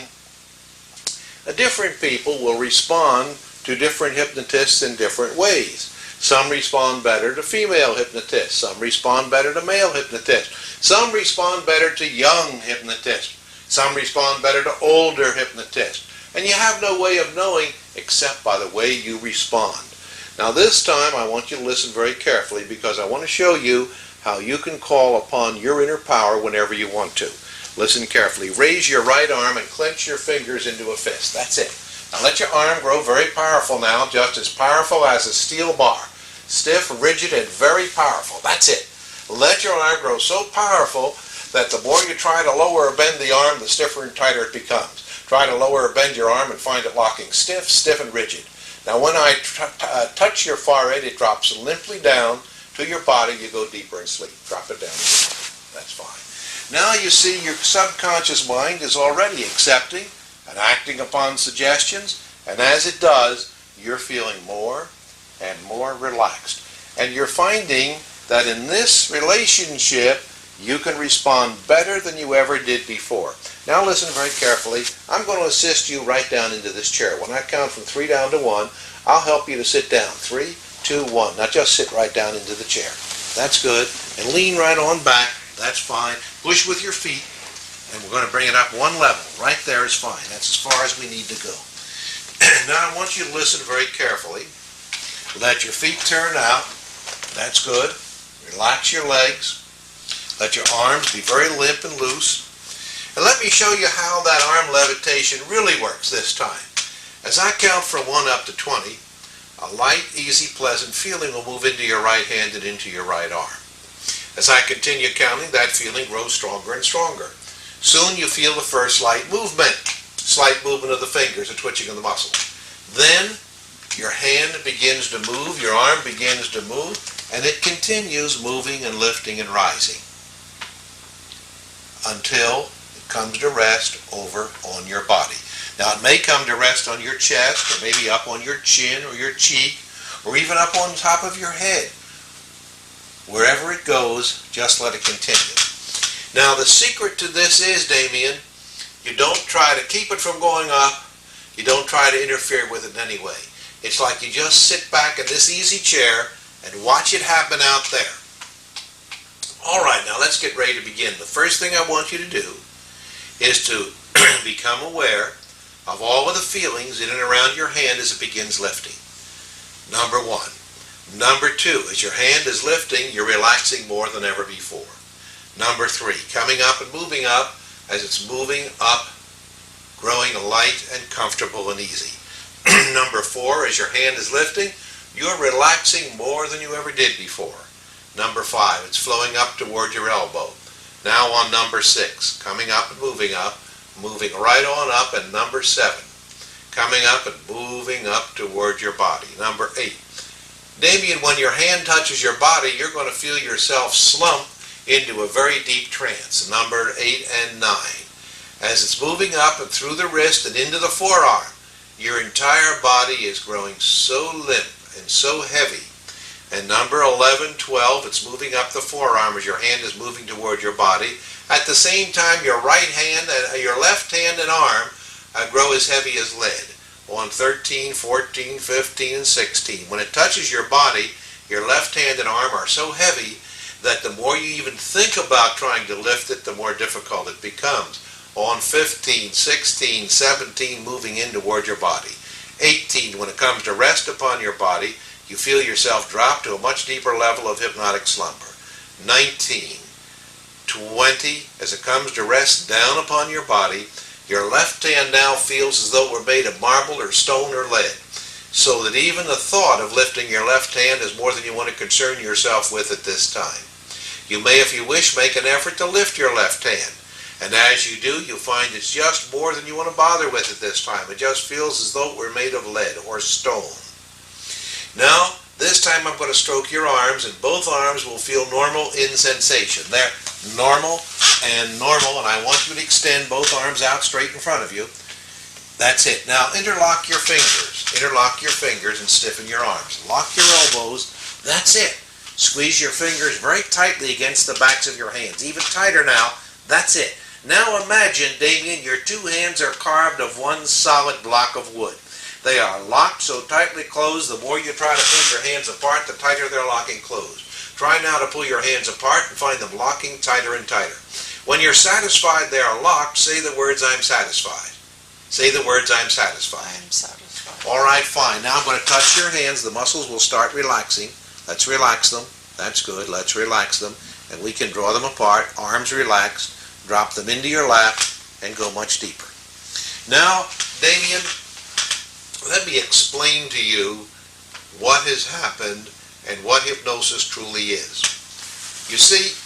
different people will respond to different hypnotists in different ways. Some respond better to female hypnotists. Some respond better to male hypnotists. Some respond better to young hypnotists. Some respond better to older hypnotists. And you have no way of knowing except by the way you respond. Now this time I want you to listen very carefully because I want to show you how you can call upon your inner power whenever you want to. Listen carefully. Raise your right arm and clench your fingers into a fist. That's it. Now let your arm grow very powerful now, just as powerful as a steel bar. Stiff, rigid, and very powerful. That's it. Let your arm grow so powerful that the more you try to lower or bend the arm, the stiffer and tighter it becomes. Try to lower or bend your arm and find it locking stiff, stiff, and rigid. Now when I touch your forehead, it drops limply down to your body. You go deeper in sleep. Drop it down. That's fine. Now you see your subconscious mind is already accepting and acting upon suggestions, and as it does, you're feeling more and more relaxed. And you're finding that in this relationship, you can respond better than you ever did before. Now listen very carefully. I'm going to assist you right down into this chair. When I count from 3 down to 1, I'll help you to sit down. 3, 2, 1. Now just sit right down into the chair. That's good. And lean right on back. That's fine. Push with your feet. And we're going to bring it up one level. Right there is fine. That's as far as we need to go. Now I want you to listen very carefully. Let your feet turn out. That's good. Relax your legs. Let your arms be very limp and loose. And let me show you how that arm levitation really works this time. As I count from 1 up to 20, a light, easy, pleasant feeling will move into your right hand and into your right arm. As I continue counting, that feeling grows stronger and stronger. Soon you feel the first slight movement of the fingers, a twitching of the muscles. Then your hand begins to move, your arm begins to move, and it continues moving and lifting and rising until it comes to rest over on your body. Now it may come to rest on your chest, or maybe up on your chin or your cheek, or even up on top of your head. Wherever it goes, just let it continue. Now the secret to this is, Damien, you don't try to keep it from going up. You don't try to interfere with it in any way. It's like you just sit back in this easy chair and watch it happen out there. All right, now let's get ready to begin. The first thing I want you to do is to become aware of all of the feelings in and around your hand as it begins lifting. Number 1. Number 2, as your hand is lifting, you're relaxing more than ever before. Number 3, coming up and moving up as it's moving up, growing light and comfortable and easy. Number 4, as your hand is lifting, you're relaxing more than you ever did before. Number 5, it's flowing up toward your elbow. Now on number 6, coming up and moving right on up, and number 7, coming up and moving up toward your body. Number 8. Damien, when your hand touches your body, you're going to feel yourself slump into a very deep trance. Number 8 and 9. As it's moving up and through the wrist and into the forearm, your entire body is growing so limp and so heavy. And number 11, 12, it's moving up the forearm as your hand is moving toward your body. At the same time, your right hand, your left hand and arm grow as heavy as lead. on 13, 14, 15, and 16. When it touches your body, your left hand and arm are so heavy that the more you even think about trying to lift it, the more difficult it becomes. On 15, 16, 17, moving in toward your body. 18, when it comes to rest upon your body, you feel yourself drop to a much deeper level of hypnotic slumber. 19, 20, as it comes to rest down upon your body, your left hand now feels as though it were made of marble or stone or lead, so that even the thought of lifting your left hand is more than you want to concern yourself with at this time. You may, if you wish, make an effort to lift your left hand, and as you do, you find it's just more than you want to bother with at this time. It just feels as though it were made of lead or stone. Now, this time I'm going to stroke your arms, and both arms will feel normal in sensation. They're normal, and I want you to extend both arms out straight in front of you. That's it. Now, interlock your fingers. Interlock your fingers and stiffen your arms. Lock your elbows. That's it. Squeeze your fingers very tightly against the backs of your hands. Even tighter now. That's it. Now imagine, Damien, your two hands are carved of one solid block of wood. They are locked so tightly closed, the more you try to pull your hands apart, the tighter they're locking closed. Try now to pull your hands apart and find them locking tighter and tighter. When you're satisfied they are locked, say the words, "I'm satisfied." Say the words, "I'm satisfied." I'm satisfied. All right, fine. Now I'm going to touch your hands. The muscles will start relaxing. Let's relax them. That's good. Let's relax them. And we can draw them apart. Arms relaxed. Drop them into your lap and go much deeper. Now, Damien, let me explain to you what has happened and what hypnosis truly is. You see,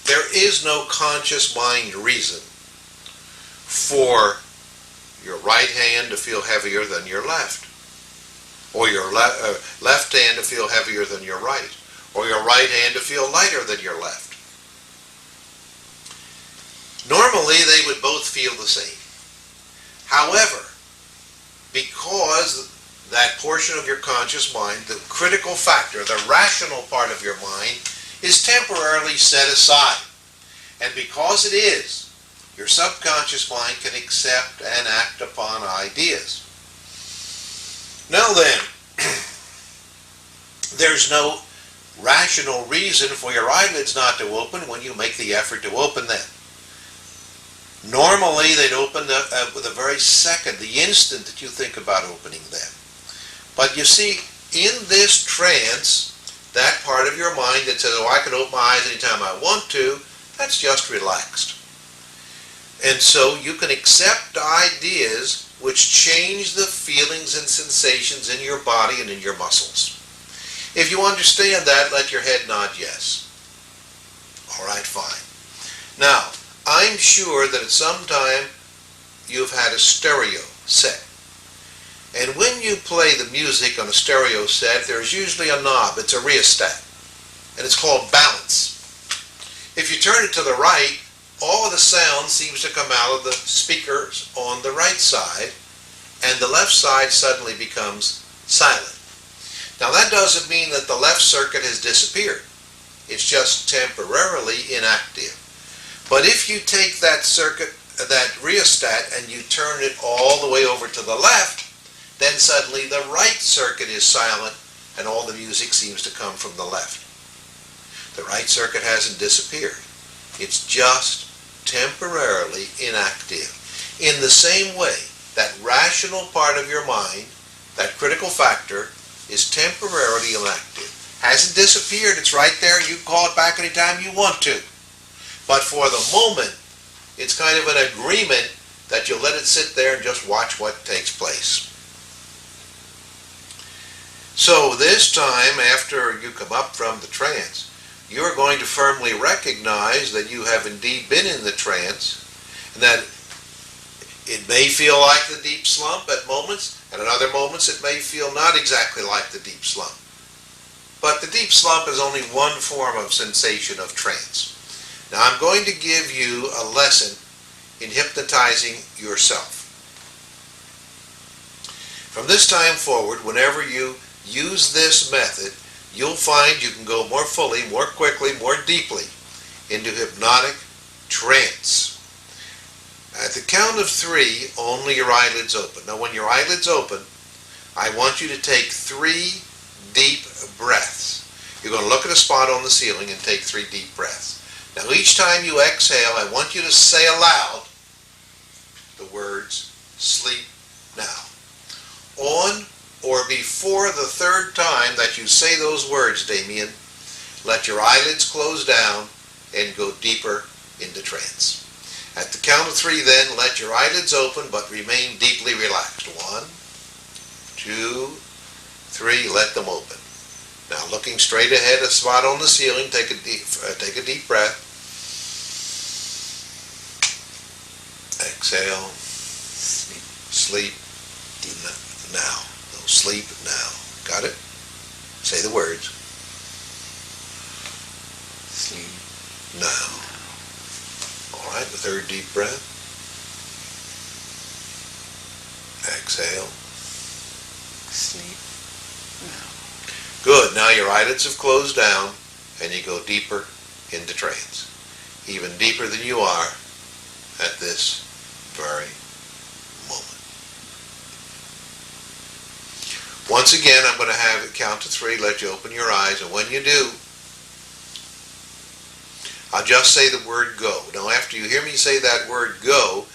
there is no conscious mind reason for your right hand to feel heavier than your left, or your left hand to feel heavier than your right, or your right hand to feel lighter than your left. Normally, they would both feel the same. However, because that portion of your conscious mind, the critical factor, the rational part of your mind, is temporarily set aside. And because it is, your subconscious mind can accept and act upon ideas. Now then, there's no rational reason for your eyelids not to open when you make the effort to open them. Normally, they'd open the very second, the instant that you think about opening them. But you see, in this trance, that part of your mind that says, "Oh, I can open my eyes anytime I want to," that's just relaxed. And so you can accept ideas which change the feelings and sensations in your body and in your muscles. If you understand that, let your head nod yes. All right, fine. Now, I'm sure that at some time you've had a stereo set. And when you play the music on a stereo set, there's usually a knob. It's a rheostat. And it's called balance. If you turn it to the right, all of the sound seems to come out of the speakers on the right side, and the left side suddenly becomes silent. Now that doesn't mean that the left circuit has disappeared. It's just temporarily inactive. But if you take that circuit, that rheostat, and you turn it all the way over to the left, then suddenly the right circuit is silent and all the music seems to come from the left. The right circuit hasn't disappeared. It's just temporarily inactive. In the same way, that rational part of your mind, that critical factor, is temporarily inactive. Hasn't disappeared, it's right there, you can call it back anytime you want to. But for the moment, it's kind of an agreement that you'll let it sit there and just watch what takes place. So this time, after you come up from the trance, you're going to firmly recognize that you have indeed been in the trance, and that it may feel like the deep slump at moments, and at other moments it may feel not exactly like the deep slump. But the deep slump is only one form of sensation of trance. Now I'm going to give you a lesson in hypnotizing yourself. From this time forward, whenever you use this method, you'll find you can go more fully, more quickly, more deeply into hypnotic trance. At the count of 3, only your eyelids open. Now when your eyelids open, I want you to take 3 deep breaths. You're going to look at a spot on the ceiling and take 3 deep breaths. Now each time you exhale, I want you to say aloud the words, sleep now. On or before the 3rd time that you say those words, Damien, let your eyelids close down and go deeper into trance. At the count of 3 then, let your eyelids open but remain deeply relaxed. 1, 2, 3, let them open. Now looking straight ahead, a spot on the ceiling, take a deep breath. Exhale. Sleep now. No, sleep now. Got it? Say the words. Sleep now. All right, the 3rd deep breath. Exhale. Sleep now. Good. Now your eyelids have closed down and you go deeper into trance. Even deeper than you are at this very moment. Once again, I'm going to have it count to 3, let you open your eyes, and when you do, I'll just say the word go. Now after you hear me say that word go,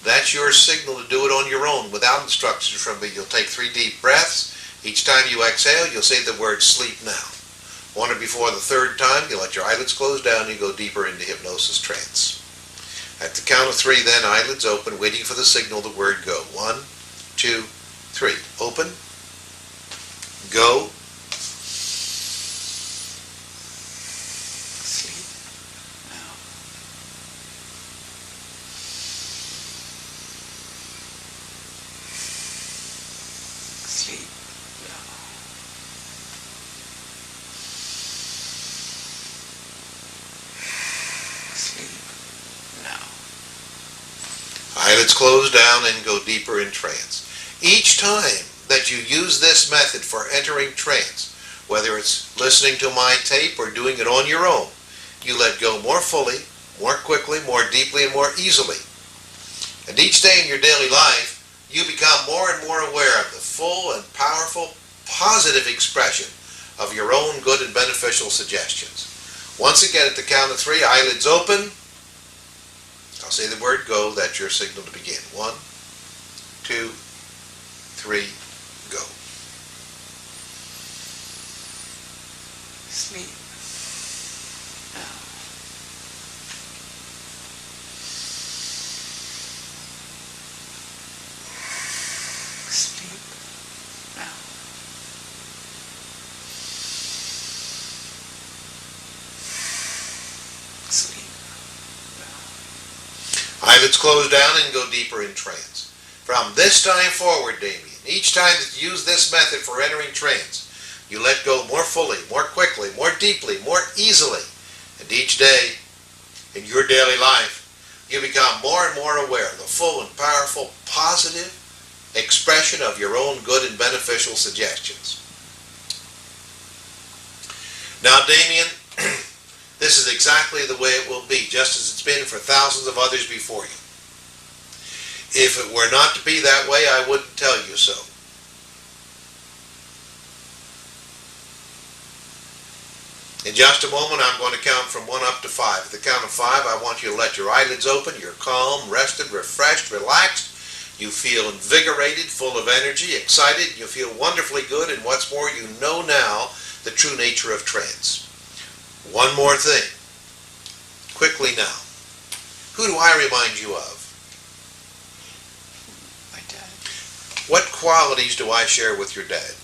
that's your signal to do it on your own without instructions from me. You'll take 3 deep breaths. Each time you exhale, you'll say the word sleep now. 1 or before the 3rd time, you let your eyelids close down and you go deeper into hypnosis trance. At the count of 3 then, eyelids open, waiting for the signal, the word go. 1, 2, 3. Open. Go. Sleep now. Sleep now. Sleep now. Eyelids close down and go deeper in trance. Each time that you use this method for entering trance, whether it's listening to my tape or doing it on your own, you let go more fully, more quickly, more deeply, and more easily. And each day in your daily life, you become more and more aware of the full and powerful, positive expression of your own good and beneficial suggestions. Once again, at the count of 3, eyelids open. I'll say the word go. That's your signal to begin. 1, 2, 3, go. Sleep now. Sleep now. Sleep now. Eyelids close down and go deeper in trance. From this time forward, Damien, each time that you use this method for entering trance, you let go more fully, more quickly, more deeply, more easily. And each day in your daily life, you become more and more aware of the full and powerful, positive expression of your own good and beneficial suggestions. Now, Damien, this is exactly the way it will be, just as it's been for thousands of others before you. If it were not to be that way, I wouldn't tell you so. In just a moment, I'm going to count from 1 up to 5. At the count of 5, I want you to let your eyelids open. You're calm, rested, refreshed, relaxed. You feel invigorated, full of energy, excited. You feel wonderfully good, and what's more, you know now the true nature of trance. One more thing. Quickly now. Who do I remind you of? My dad. What qualities do I share with your dad?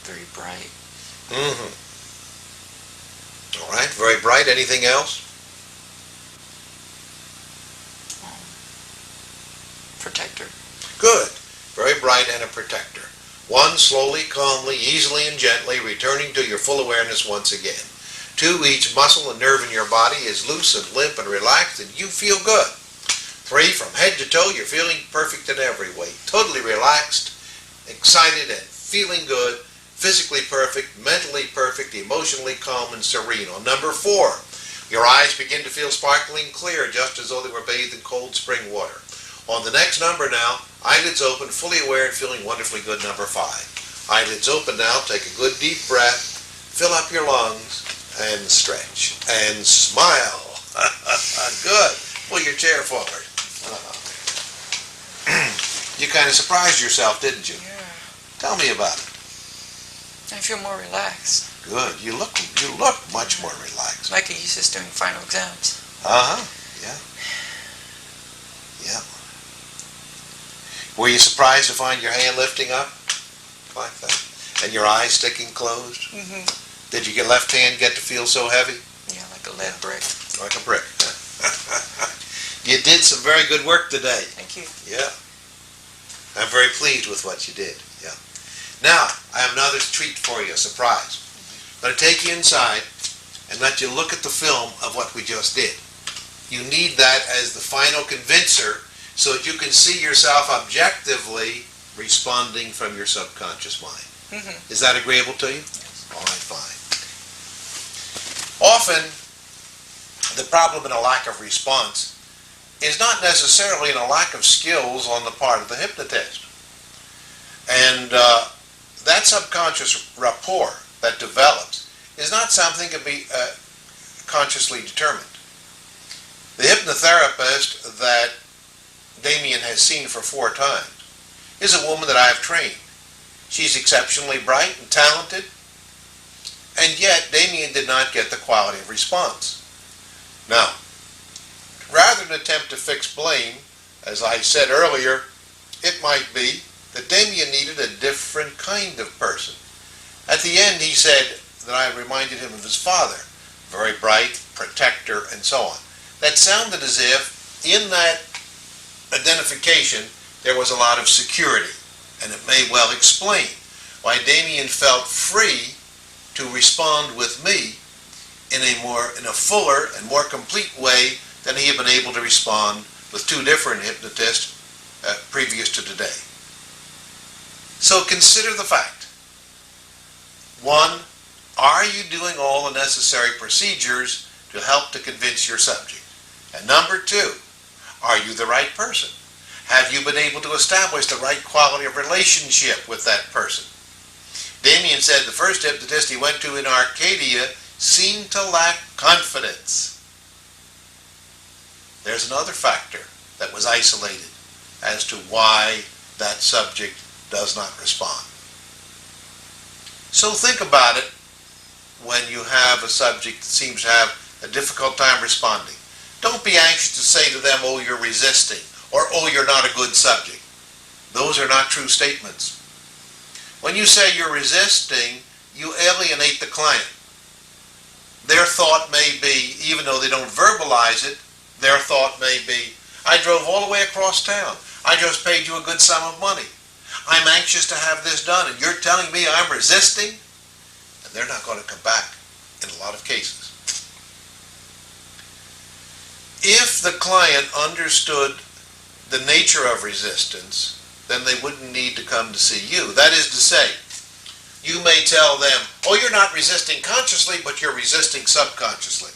Very bright. Mm-hmm. All right, very bright. Anything else? Protector. Good. Very bright and a protector. 1, slowly, calmly, easily, and gently, returning to your full awareness once again. 2, each muscle and nerve in your body is loose and limp and relaxed, and you feel good. 3, from head to toe, you're feeling perfect in every way. Totally relaxed, excited, and feeling good. Physically perfect, mentally perfect, emotionally calm and serene. On number 4, Your eyes begin to feel sparkling clear, just as though they were bathed in cold spring water. On the next number now, eyelids open, fully aware and feeling wonderfully good, number 5. Eyelids open now, take a good deep breath, fill up your lungs, and stretch. And smile. Good. Pull your chair forward. You kind of surprised yourself, didn't you? Yeah. Tell me about it. I feel more relaxed. Good. You look much more relaxed. Like I used to doing final exams. Uh-huh. Yeah. Yeah. Were you surprised to find your hand lifting up like that? And your eyes sticking closed? Mm-hmm. Did your left hand get to feel so heavy? Yeah, like a lead brick. Like a brick. You did some very good work today. Thank you. Yeah. I'm very pleased with what you did. Yeah. Now, I have another treat for you, a surprise. I'm going to take you inside and let you look at the film of what we just did. You need that as the final convincer so that you can see yourself objectively responding from your subconscious mind. Mm-hmm. Is that agreeable to you? Yes. All right, fine. Often, the problem in a lack of response is not necessarily in a lack of skills on the part of the hypnotist. And that subconscious rapport that develops is not something to be consciously determined. The hypnotherapist that Damien has seen for 4 times is a woman that I have trained. She's exceptionally bright and talented, and yet Damien did not get the quality of response. Now, rather than attempt to fix blame, as I said earlier, it might be that Damien needed a different kind of person. At the end, he said that I reminded him of his father, very bright, protector, and so on. That sounded as if, in that identification, there was a lot of security, and it may well explain why Damien felt free to respond with me in a fuller and more complete way than he had been able to respond with 2 different hypnotists previous to today. So consider the fact. 1, are you doing all the necessary procedures to help to convince your subject? And number 2, are you the right person? Have you been able to establish the right quality of relationship with that person? Damien said the first hypnotist he went to in Arcadia seemed to lack confidence. There's another factor that was isolated as to why that subject does not respond. So think about it when you have a subject that seems to have a difficult time responding. Don't be anxious to say to them, oh, you're resisting, or oh, you're not a good subject. Those are not true statements. When you say you're resisting, you alienate the client. Their thought may be, even though they don't verbalize it, their thought may be, I drove all the way across town. I just paid you a good sum of money. I'm anxious to have this done, and you're telling me I'm resisting? And they're not going to come back in a lot of cases. If the client understood the nature of resistance, then they wouldn't need to come to see you. That is to say, you may tell them, oh, you're not resisting consciously, but you're resisting subconsciously.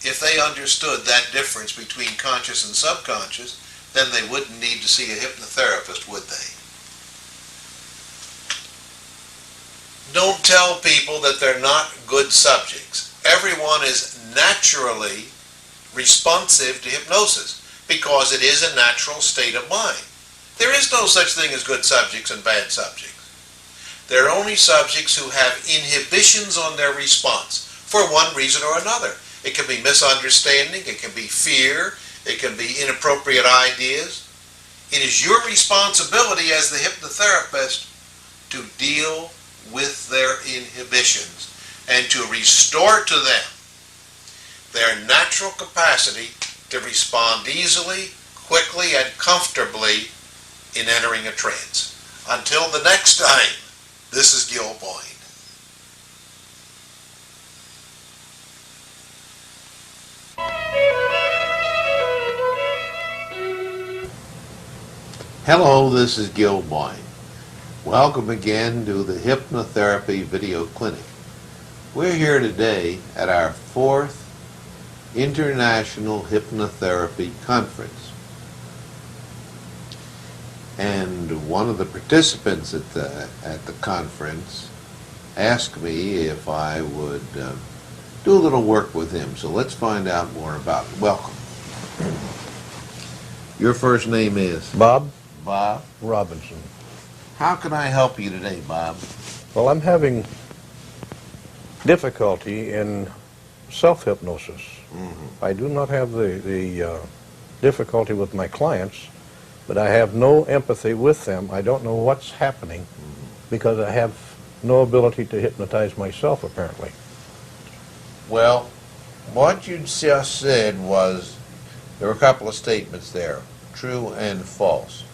If they understood that difference between conscious and subconscious, then they wouldn't need to see a hypnotherapist, would they? Don't tell people that they're not good subjects. Everyone is naturally responsive to hypnosis because it is a natural state of mind. There is no such thing as good subjects and bad subjects. There are only subjects who have inhibitions on their response for one reason or another. It can be misunderstanding, it can be fear, it can be inappropriate ideas. It is your responsibility as the hypnotherapist to deal with their inhibitions and to restore to them their natural capacity to respond easily, quickly, and comfortably in entering a trance. Until the next time, this is Gil Бойn. Hello, this is Gil Бойn. Welcome again to the Hypnotherapy Video Clinic. We're here today at our 4th International Hypnotherapy Conference. And one of the participants at the conference asked me if I would do a little work with him. So let's find out more about it. Welcome. Your first name is? Bob Bob. Robinson. How can I help you today, Bob? Well, I'm having difficulty in self-hypnosis. I do not have the difficulty with my clients, but I have no empathy with them. I don't know what's happening because I have no ability to hypnotize myself, apparently. Well, what you just said was, there were a couple of statements there, true and false.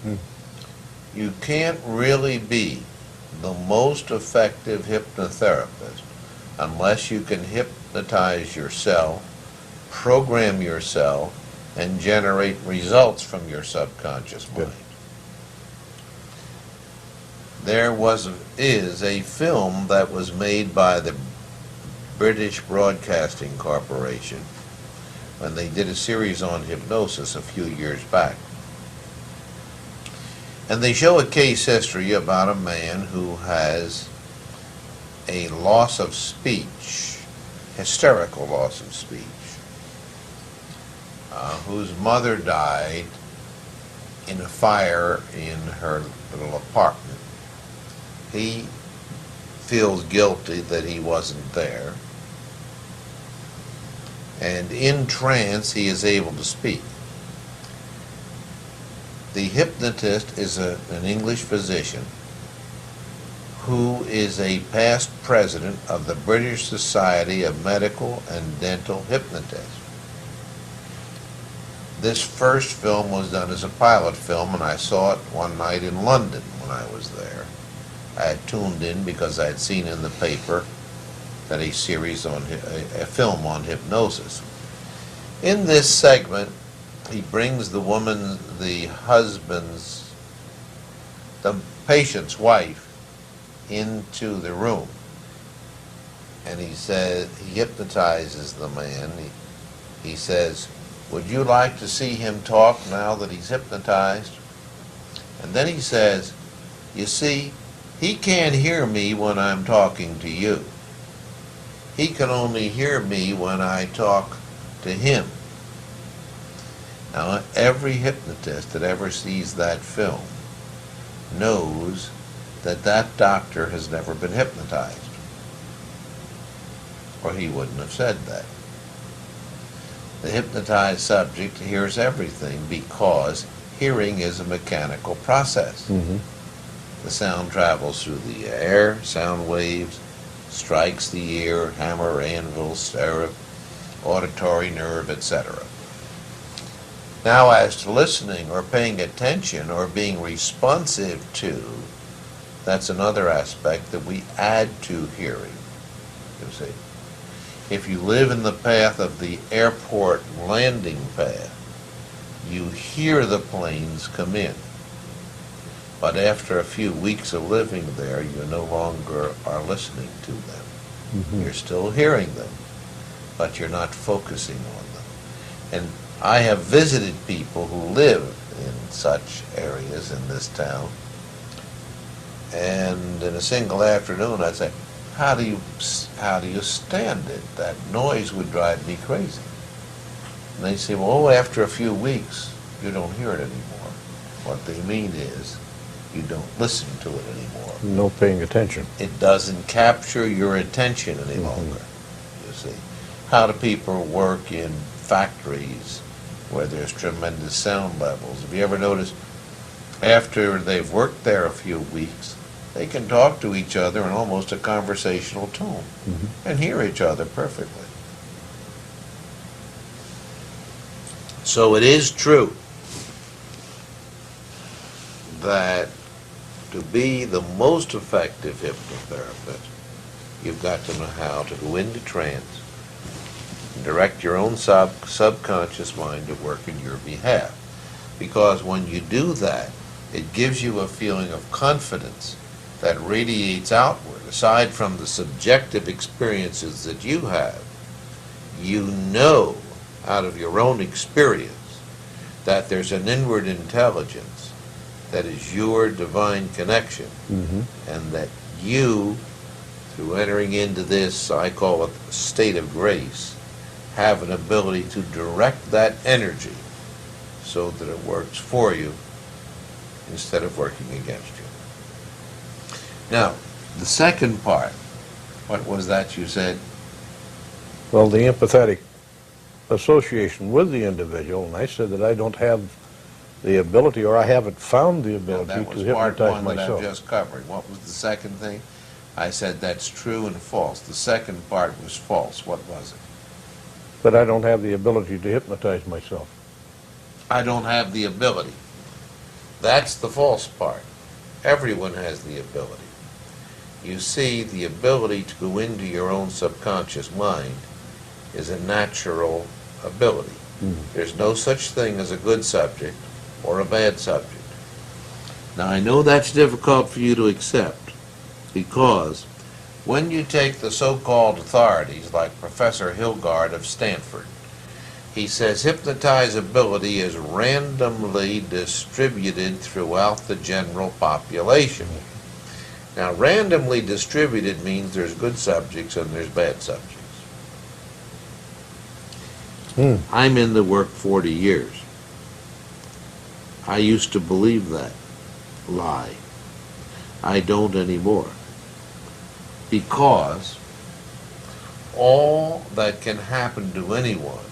You can't really be the most effective hypnotherapist unless you can hypnotize yourself, program yourself, and generate results from your subconscious mind. Good. There is a film that was made by the British Broadcasting Corporation when they did a series on hypnosis a few years back. And they show a case history about a man who has a loss of speech, hysterical loss of speech, whose mother died in a fire in her little apartment. He feels guilty that he wasn't there, and in trance he is able to speak. The hypnotist is an English physician who is a past president of the British Society of Medical and Dental Hypnotists. This first film was done as a pilot film, and I saw it one night in London when I was there. I had tuned in because I had seen in the paper that a film on hypnosis. In this segment, he brings the patient's wife into the room, and he hypnotizes the man. He says, "Would you like to see him talk now that he's hypnotized?" And then he says, "You see, he can't hear me when I'm talking to you. He can only hear me when I talk to him." Now, every hypnotist that ever sees that film knows that that doctor has never been hypnotized, or he wouldn't have said that. The hypnotized subject hears everything because hearing is a mechanical process. The sound travels through the air, sound waves, strikes the ear, hammer, anvil, stereo, auditory nerve, etc. Now, as to listening or paying attention or being responsive to, that's another aspect that we add to hearing, you see. If you live in the path of the airport landing pad, you hear the planes come in. But after a few weeks of living there, you no longer are listening to them. You're still hearing them, but you're not focusing on them. And I have visited people who live in such areas in this town, and in a single afternoon I'd say, how do you stand it? That noise would drive me crazy. And they say, well, after a few weeks, you don't hear it anymore. What they mean is, you don't listen to it anymore. No paying attention. It doesn't capture your attention any longer, you see. How do people work in factories where there's tremendous sound levels? Have you ever noticed, after they've worked there a few weeks, they can talk to each other in almost a conversational tone and hear each other perfectly. So it is true that to be the most effective hypnotherapist, you've got to know how to go into trance and direct your own subconscious mind to work in your behalf. Because when you do that, it gives you a feeling of confidence that radiates outward. Aside from the subjective experiences that you have, you know out of your own experience that there's an inward intelligence that is your divine connection, and that you, through entering into this, I call it state of grace, have an ability to direct that energy so that it works for you instead of working against you. Now, the second part, what was that you said? Well, the empathetic association with the individual, and I said that I don't have the ability, or I haven't found the Now, ability that to was part hypnotize one that I'm myself. just covering. What was the second thing? I said that's true and false. The second part was false. What was it? But I don't have the ability to hypnotize myself. I don't have the ability. That's the false part. Everyone has the ability. You see, the ability to go into your own subconscious mind is a natural ability. There's no such thing as a good subject or a bad subject. Now, I know that's difficult for you to accept, because when you take the so-called authorities like Professor Hilgard of Stanford, he says hypnotizability is randomly distributed throughout the general population. Now, randomly distributed means there's good subjects and there's bad subjects. I'm in the work 40 years. I used to believe that lie. I don't anymore. Because all that can happen to anyone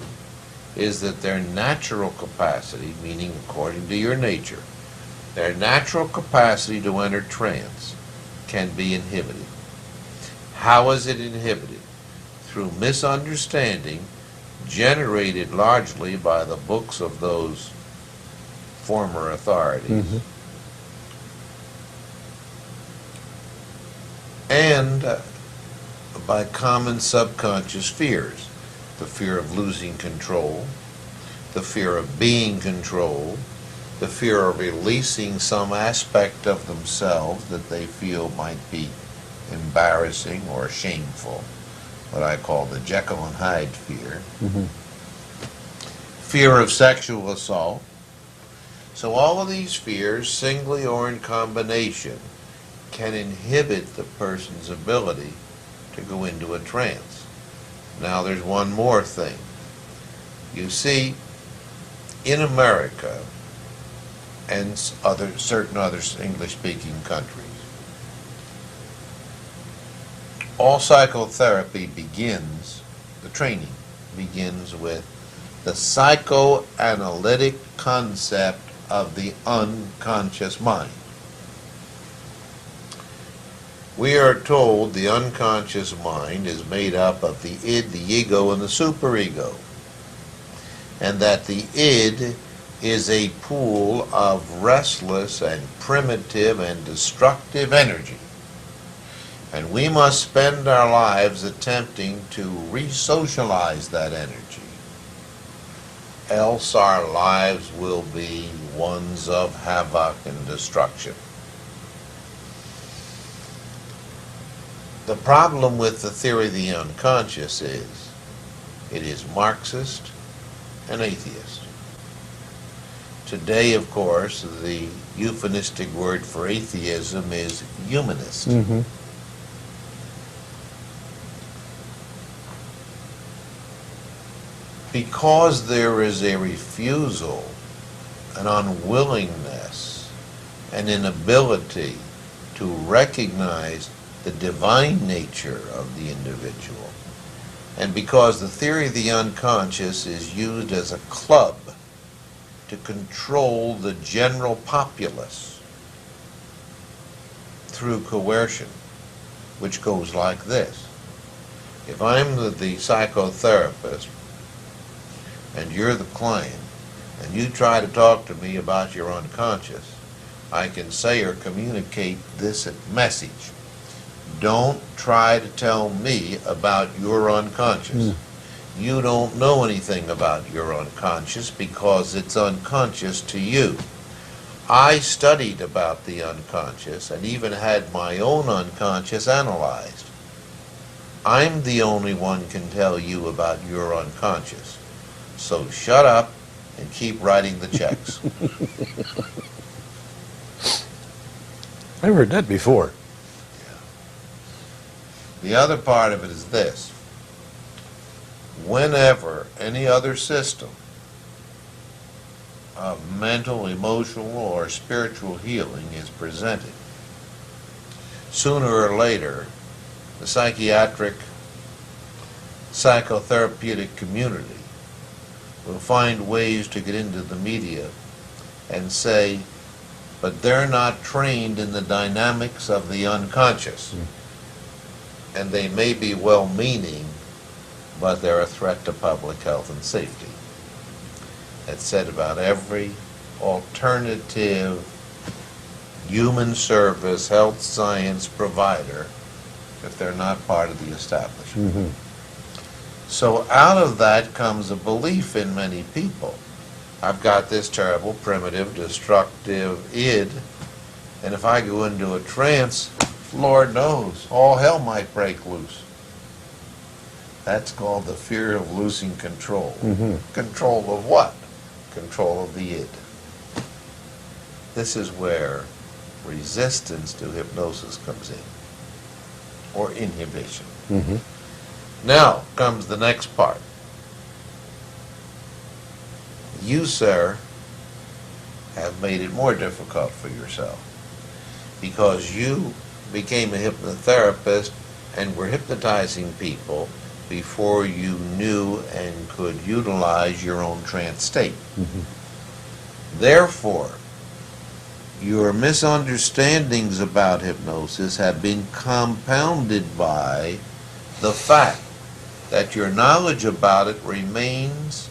is that their natural capacity, meaning according to your nature, their natural capacity to enter trance can be inhibited. How is it inhibited? Through misunderstanding generated largely by the books of those former authorities. And by common subconscious fears. The fear of losing control, the fear of being controlled, the fear of releasing some aspect of themselves that they feel might be embarrassing or shameful, what I call the Jekyll and Hyde fear. Fear of sexual assault. So all of these fears, singly or in combination, can inhibit the person's ability to go into a trance. Now there's one more thing. You see, in America and certain other English-speaking countries, all psychotherapy begins, the training begins with the psychoanalytic concept of the unconscious mind. We are told the unconscious mind is made up of the id, the ego, and the superego, and that the id is a pool of restless and primitive and destructive energy. And we must spend our lives attempting to re-socialize that energy, else our lives will be ones of havoc and destruction. The problem with the theory of the unconscious is it is Marxist and atheist. Today, of course, the euphemistic word for atheism is humanist. Because there is a refusal, an unwillingness, an inability to recognize the divine nature of the individual, and because the theory of the unconscious is used as a club to control the general populace through coercion, which goes like this. If I'm the psychotherapist and you're the client, and you try to talk to me about your unconscious, I can say or communicate this message. Don't try to tell me about your unconscious. You don't know anything about your unconscious because it's unconscious to you. I studied about the unconscious and even had my own unconscious analyzed. I'm the only one can tell you about your unconscious. So shut up and keep writing the checks. I've heard that before. The other part of it is this. Whenever any other system of mental, emotional, or spiritual healing is presented, sooner or later, the psychiatric, psychotherapeutic community will find ways to get into the media and say, but they're not trained in the dynamics of the unconscious. And they may be well-meaning, but they're a threat to public health and safety. That's said about every alternative human service, health science provider, if they're not part of the establishment. So out of that comes a belief in many people. I've got this terrible, primitive, destructive id, and if I go into a trance, Lord knows, all hell might break loose. That's called the fear of losing control. Control of what? Control of the id. This is where resistance to hypnosis comes in, or inhibition. Now comes the next part. You, sir, have made it more difficult for yourself because you became a hypnotherapist and were hypnotizing people before you knew and could utilize your own trance state. Therefore, your misunderstandings about hypnosis have been compounded by the fact that your knowledge about it remains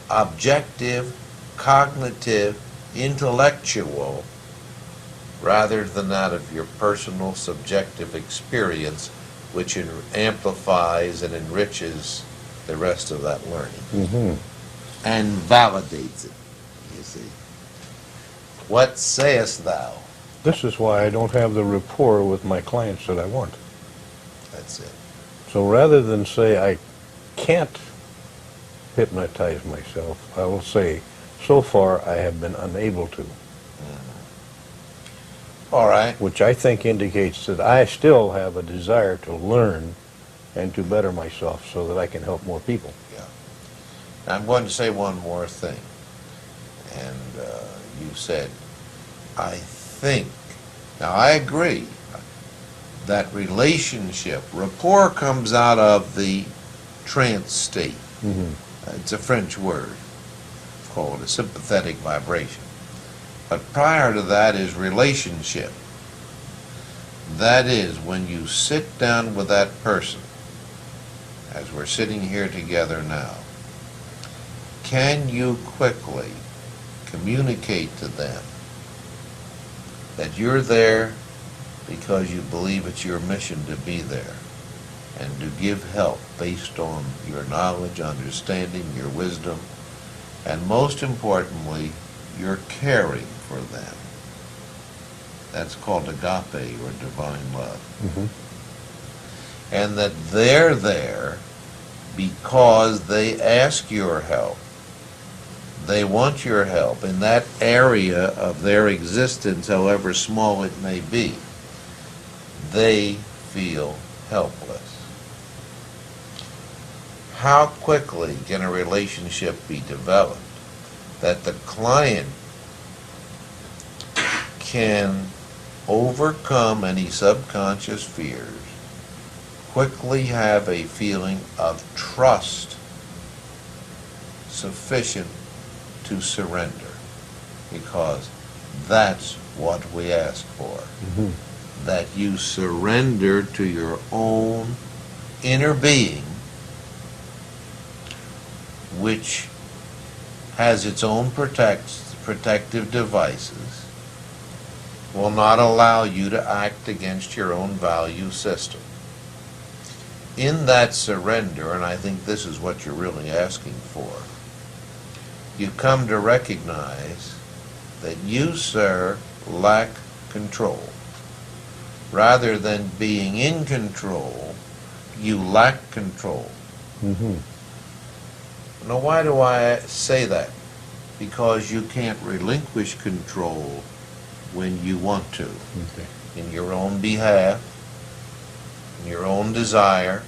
objective, cognitive, intellectual, rather than that of your personal subjective experience, which amplifies and enriches the rest of that learning and validates it, you see. What sayest thou? This is why I don't have the rapport with my clients that I want. That's it. So rather than say I can't hypnotize myself, I will say, so far I have been unable to. All right. Which I think indicates that I still have a desire to learn and to better myself so that I can help more people. Yeah. Now, I'm going to say one more thing. And you said, I think. Now, I agree that relationship, rapport comes out of the trance state. It's a French word. Call it a sympathetic vibration. But prior to that is relationship. That is when you sit down with that person, as we're sitting here together now, can you quickly communicate to them that you're there because you believe it's your mission to be there and to give help based on your knowledge, understanding, your wisdom, and most importantly, your caring for them. That's called agape, or divine love. And that they're there because they ask your help. They want your help in that area of their existence, however small it may be. They feel helpless. How quickly can a relationship be developed that the client can overcome any subconscious fears, quickly have a feeling of trust sufficient to surrender, because that's what we ask for. That you surrender to your own inner being, which has its own protective devices, will not allow you to act against your own value system. In that surrender, and I think this is what you're really asking for, you come to recognize that you, sir, lack control. Rather than being in control, you lack control. Now, why do I say that? Because you can't relinquish control when you want to, Okay. in your own behalf, in your own desire,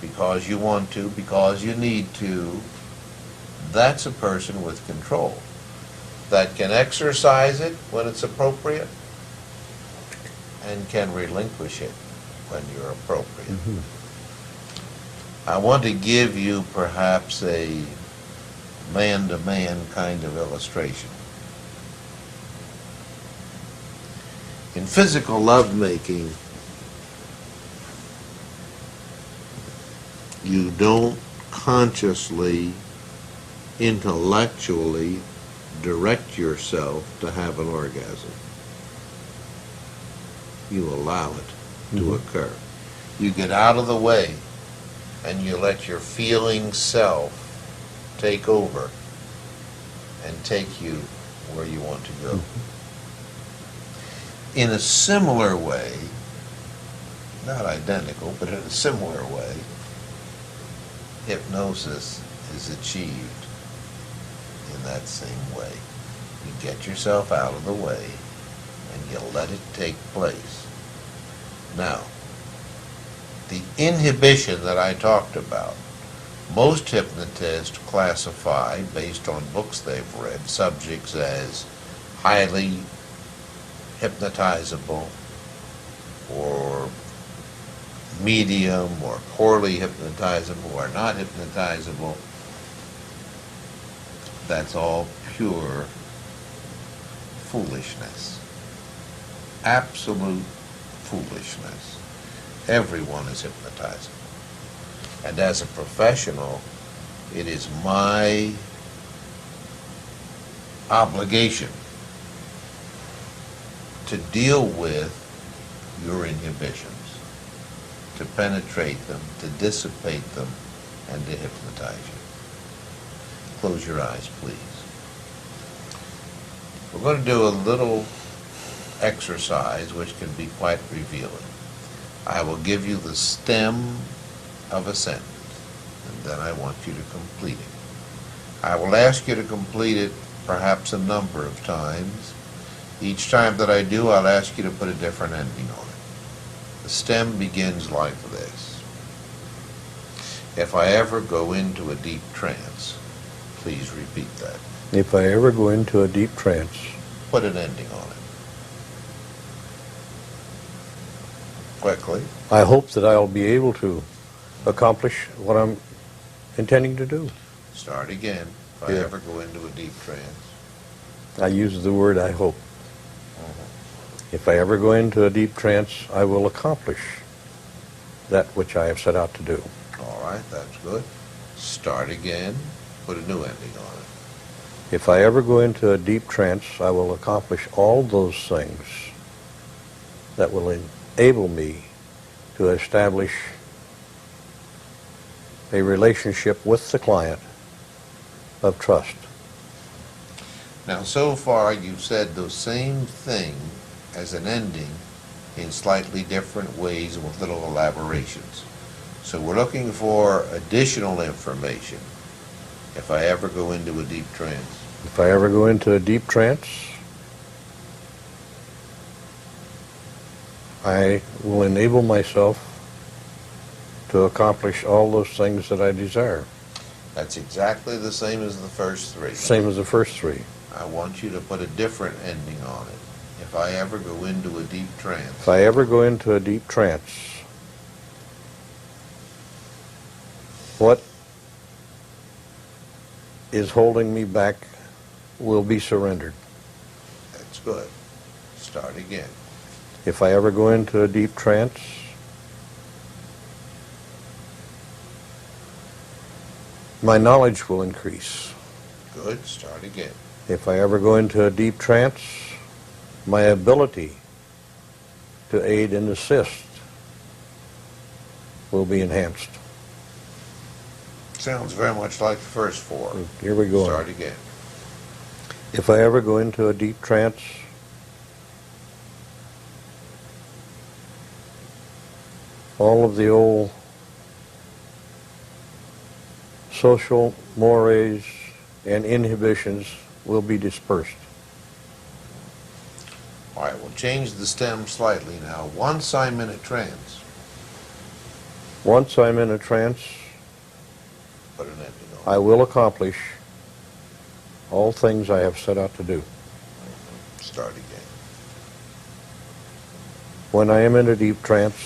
because you want to, because you need to. That's a person with control that can exercise it when it's appropriate and can relinquish it when you're appropriate. I want to give you perhaps a man-to-man kind of illustration. In physical lovemaking, you don't consciously, intellectually direct yourself to have an orgasm. You allow it to occur. You get out of the way and you let your feeling self take over and take you where you want to go. In a similar way, not identical, but in a similar way, hypnosis is achieved in that same way. You get yourself out of the way and you let it take place. Now, the inhibition that I talked about, most hypnotists classify, based on books they've read, subjects as highly hypnotizable or medium or poorly hypnotizable or not hypnotizable. That's all pure foolishness. Absolute foolishness. Everyone is hypnotizable. And as a professional, it is my obligation to deal with your inhibitions, to penetrate them, to dissipate them, and to hypnotize you. Close your eyes, please. We're going to do a little exercise which can be quite revealing. I will give you the stem of a sentence, and then I want you to complete it. I will ask you to complete it perhaps a number of times. Each time that I do, I'll ask you to put a different ending on it. The stem begins like this. If I ever go into a deep trance, please repeat that. If I ever go into a deep trance, Put an ending on it. Quickly. I hope that I'll be able to accomplish what I'm intending to do. Start again. If I Yeah. ever go into a deep trance. I use the word I hope. If I ever go into a deep trance, I will accomplish that which I have set out to do. All right, that's good. Start again. Put a new ending on it. If I ever go into a deep trance, I will accomplish all those things that will enable me to establish a relationship with the client of trust. Now, so far, you've said the same thing as an ending in slightly different ways and with little elaborations. So we're looking for additional information. If I ever go into a deep trance. If I ever go into a deep trance, I will enable myself to accomplish all those things that I desire. That's exactly the same as the first three. Same as the first three. I want you to put a different ending on it. If I ever go into a deep trance. If I ever go into a deep trance, what is holding me back will be surrendered. That's good. Start again. If I ever go into a deep trance, my knowledge will increase. Good. Start again. If I ever go into a deep trance, my ability to aid and assist will be enhanced. Sounds very much like the first four. Here we go. Start again. If I ever go into a deep trance, all of the old social mores and inhibitions will be dispersed. All right, we'll change the stem slightly now. Once I'm in a trance, Once I'm in a trance, put an ending on it. I will accomplish all things I have set out to do. Start again. When I am in a deep trance,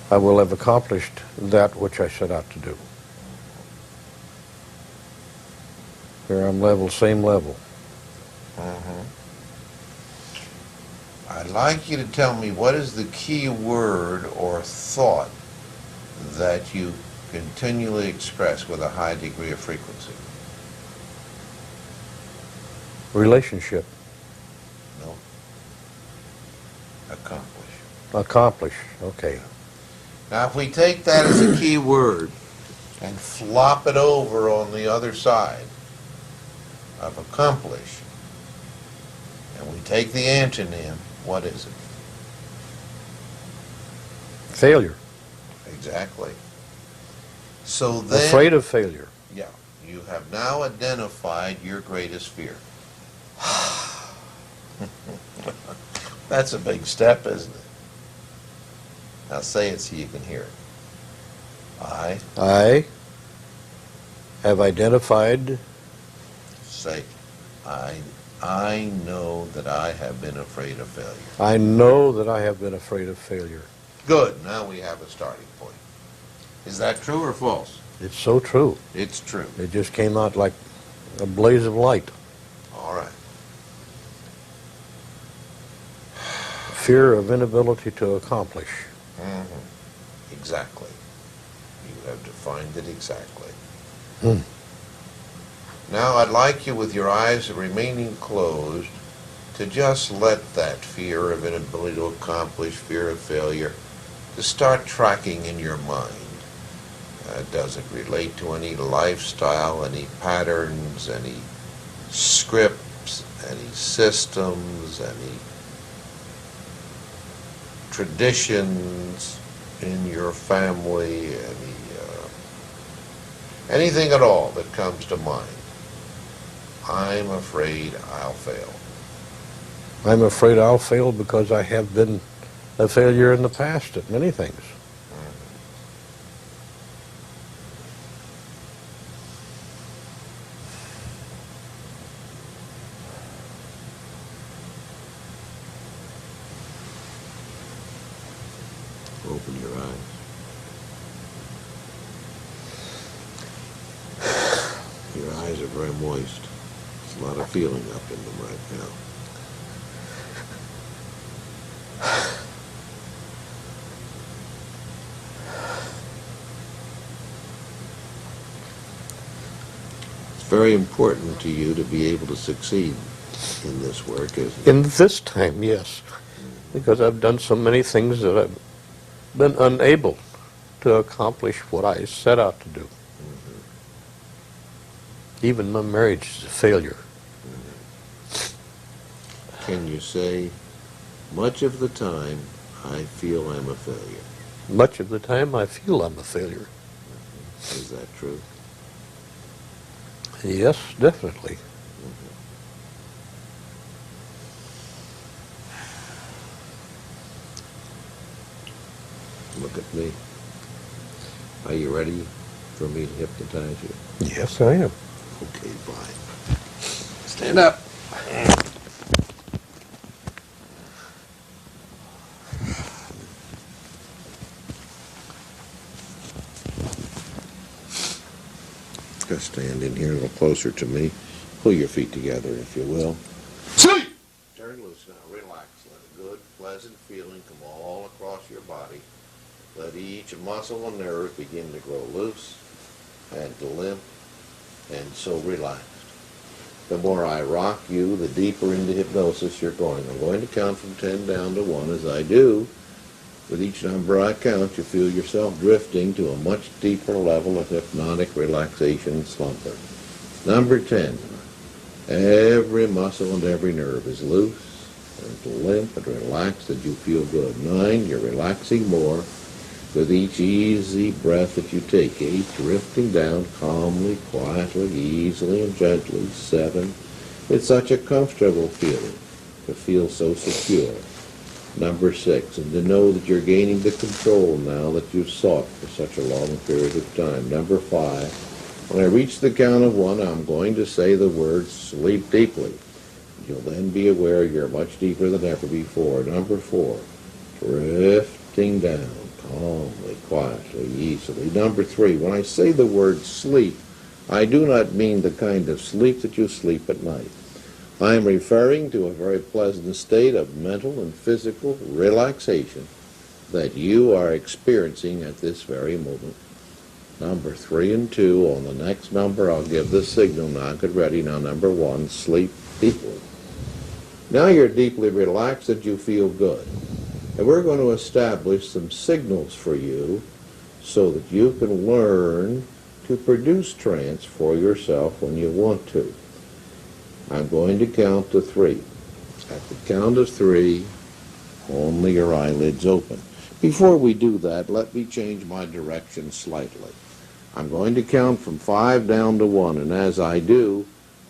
I will have accomplished that which I set out to do. Here I'm level, same level. I'd like you to tell me what is the key word or thought that you continually express with a high degree of frequency. Relationship, No? Accomplish. accomplish, okay. Now, if we take that as a key word and flop it over on the other side of accomplish, and we take the antonym, what is it? Failure, Exactly. So then, afraid of failure. yeah, you have now identified your greatest fear. That's a big step, isn't it? Now say it so you can hear it. I have identified, Say, I know that I have been afraid of failure. I know that I have been afraid of failure. Good, now we have a starting point. Is that true or false? It's so true. It's true. It just came out like a blaze of light. All right. Fear of inability to accomplish. Exactly. You have defined it exactly. Hmm. Now I'd like you, with your eyes remaining closed, to just let that fear of inability to accomplish, fear of failure, to start tracking in your mind. Does it relate to any lifestyle, any patterns, any scripts, any systems, any traditions in your family, anything at all that comes to mind? I'm afraid I'll fail. I'm afraid I'll fail because I have been a failure in the past at many things. Open your eyes. Your eyes are very moist. There's a lot of feeling up in them right now. It's very important to you to be able to succeed in this work, isn't it? In this time, yes, because I've done so many things that I've been unable to accomplish what I set out to do. Even my marriage is a failure. Can you say, much of the time I feel I'm a failure? Much of the time I feel I'm a failure. Is that true? Yes, definitely. Look at me. Are you ready for me to hypnotize you? Yes, I am. Okay, fine. Stand up. Just stand in here a little closer to me. Pull your feet together, if you will. Sleep! Turn loose now. Relax. Let a good, pleasant feeling come all across your body. Let each muscle and nerve begin to grow loose and to limp and so relaxed. The more I rock you, the deeper into hypnosis you're going. I'm going to count from 10 down to 1. As I do, with each number I count, you feel yourself drifting to a much deeper level of hypnotic relaxation and slumber. Number 10. Every muscle and every nerve is loose and limp and relaxed that you feel good. 9, you're relaxing more with each easy breath that you take. 8, drifting down calmly, quietly, easily, and gently. 7, it's such a comfortable feeling to feel so secure. Number 6, and to know that you're gaining the control now that you've sought for such a long period of time. Number 5, when I reach the count of 1, I'm going to say the word sleep deeply. You'll then be aware you're much deeper than ever before. Number 4, drifting down, calmly, quietly, easily. Number 3, when I say the word sleep, I do not mean the kind of sleep that you sleep at night. I am referring to a very pleasant state of mental and physical relaxation that you are experiencing at this very moment. Number 3 and 2, on the next number I'll give the signal. Now get ready. Now number 1, sleep deeply. Now you're deeply relaxed and you feel good. And we're going to establish some signals for you so that you can learn to produce trance for yourself when you want to. I'm going to count to 3. At the count of 3, only your eyelids open. Before we do that, let me change my direction slightly. I'm going to count from 5 down to 1, and as I do,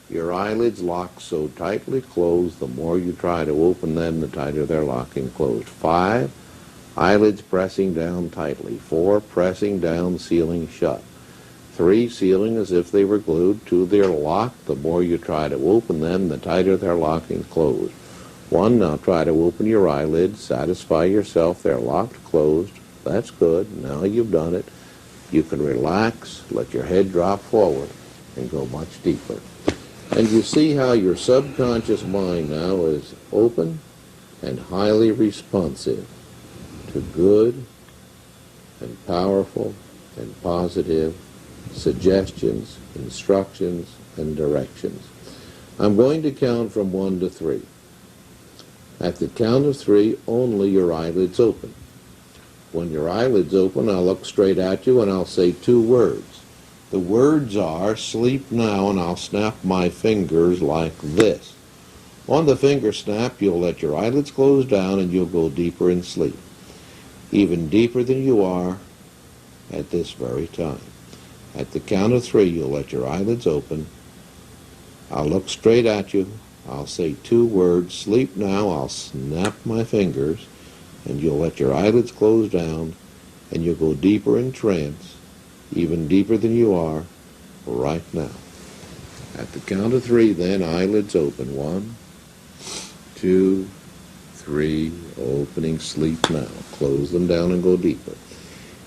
your eyelids lock so tightly closed, the more you try to open them, the tighter they're locking closed. 5, eyelids pressing down tightly. 4, pressing down, sealing shut. 3, sealing as if they were glued. 2, they're locked. The more you try to open them, the tighter they're locking closed. 1, now try to open your eyelids. Satisfy yourself they're locked closed. That's good. Now you've done it. You can relax, let your head drop forward, and go much deeper. And you see how your subconscious mind now is open and highly responsive to good and powerful and positive suggestions, instructions, and directions. I'm going to count from 1 to 3. At the count of 3, only your eyelids open. When your eyelids open, I'll look straight at you and I'll say 2 words. The words are sleep now, and I'll snap my fingers like this. On the finger snap, you'll let your eyelids close down and you'll go deeper in sleep. Even deeper than you are at this very time. At the count of 3, you'll let your eyelids open. I'll look straight at you. I'll say 2 words, sleep now. I'll snap my fingers, and you'll let your eyelids close down, and you'll go deeper in trance, even deeper than you are right now. At the count of 3, then, eyelids open. 1, 2, 3, opening, sleep now. Close them down and go deeper.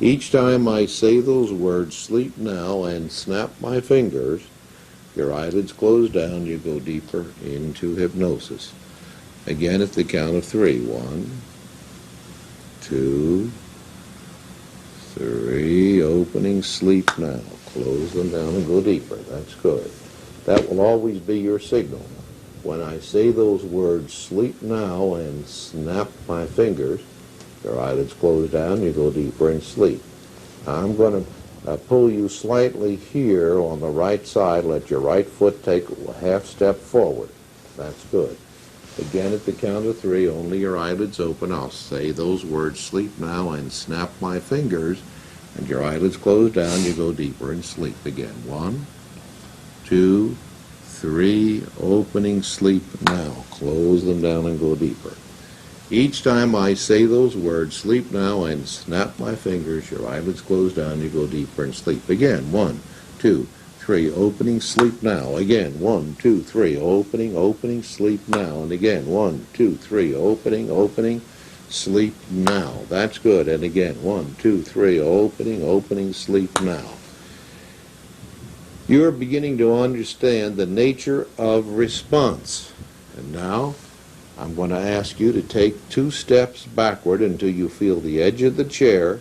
Each time I say those words, sleep now, and snap my fingers, your eyelids close down, you go deeper into hypnosis. Again at the count of 3. 1, 2, 3, opening, sleep now. Close them down and go deeper. That's good. That will always be your signal. When I say those words, sleep now, and snap my fingers, your eyelids close down, you go deeper in sleep. I'm going to pull you slightly here on the right side. Let your right foot take a half step forward. That's good. Again at the count of 3, only your eyelids open. I'll say those words, sleep now, and snap my fingers, and your eyelids close down, you go deeper in sleep again. 1, 2, 3, opening, sleep now. Close them down and go deeper. Each time I say those words, sleep now, and snap my fingers, your eyelids close down, you go deeper in sleep. Again, 1, 2, 3, opening, sleep now. Again, 1, 2, 3, opening, sleep now. And again, 1, 2, 3, opening, sleep now. That's good. And again, 1, 2, 3, opening, sleep now. You're beginning to understand the nature of response. And now, I'm going to ask you to take 2 steps backward until you feel the edge of the chair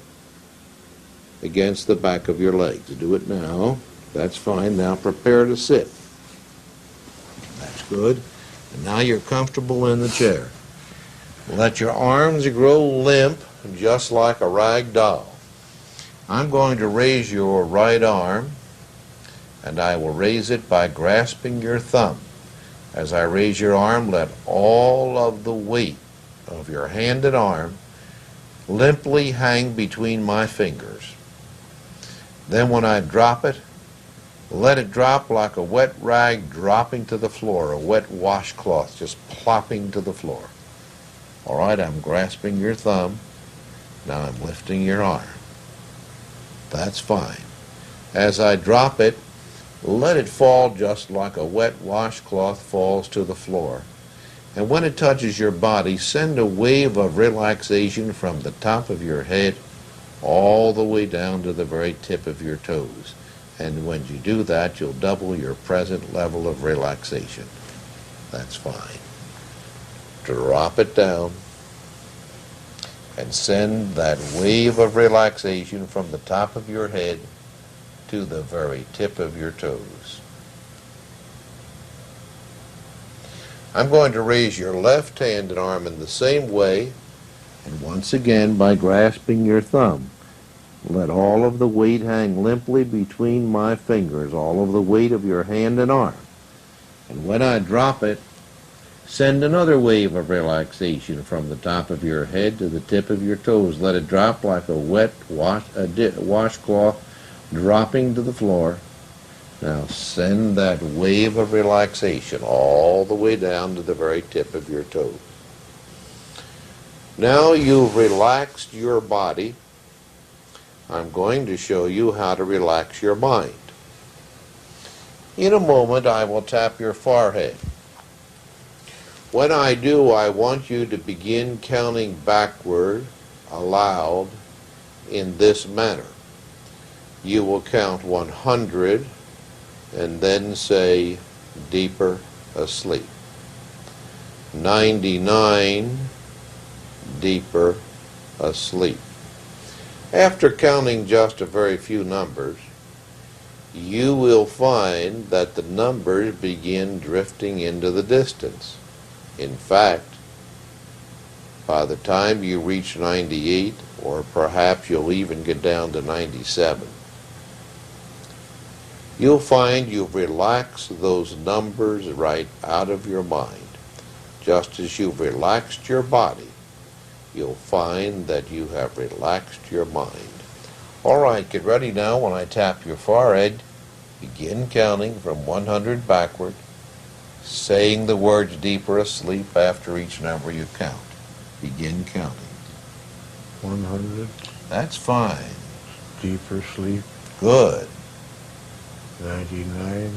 against the back of your legs. Do it now. That's fine. Now prepare to sit. That's good. And now you're comfortable in the chair. Let your arms grow limp, just like a rag doll. I'm going to raise your right arm, and I will raise it by grasping your thumb. As I raise your arm, let all of the weight of your hand and arm limply hang between my fingers. Then when I drop it, let it drop like a wet rag dropping to the floor, a wet washcloth just plopping to the floor. All right, I'm grasping your thumb. Now I'm lifting your arm. That's fine. As I drop it, let it fall just like a wet washcloth falls to the floor. And when it touches your body, send a wave of relaxation from the top of your head all the way down to the very tip of your toes. And when you do that, you'll double your present level of relaxation. That's fine. Drop it down and send that wave of relaxation from the top of your head to the very tip of your toes. I'm going to raise your left hand and arm in the same way, and once again by grasping your thumb. Let all of the weight hang limply between my fingers, all of the weight of your hand and arm. And when I drop it, send another wave of relaxation from the top of your head to the tip of your toes. Let it drop like a wet washcloth dropping to the floor. Now send that wave of relaxation all the way down to the very tip of your toes. Now you've relaxed your body. I'm going to show you how to relax your mind. In a moment, I will tap your forehead. When I do, I want you to begin counting backward aloud in this manner. You will count 100 and then say, deeper asleep. 99, deeper asleep. After counting just a very few numbers, you will find that the numbers begin drifting into the distance. In fact, by the time you reach 98, or perhaps you'll even get down to 97, you'll find you've relaxed those numbers right out of your mind. Just as you've relaxed your body, you'll find that you have relaxed your mind. All right, get ready now. When I tap your forehead, begin counting from 100 backward, saying the words deeper asleep after each number you count. Begin counting. 100, That's fine. deeper sleep. Good. 99,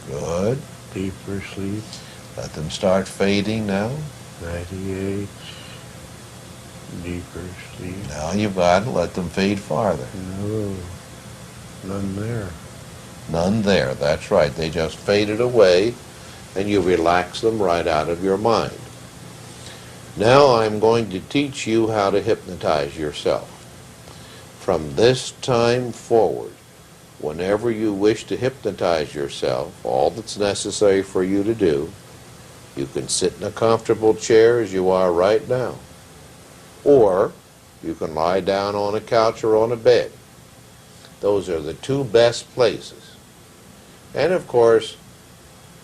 Good. deeper sleep. Let them start fading now. 98, deeper sleep. Now you've got to let them fade farther. No, none there. None there. That's right. They just faded away, and you relax them right out of your mind. Now I'm going to teach you how to hypnotize yourself. From this time forward, whenever you wish to hypnotize yourself, all that's necessary for you to do, you can sit in a comfortable chair as you are right now. Or you can lie down on a couch or on a bed. Those are the two best places. And of course,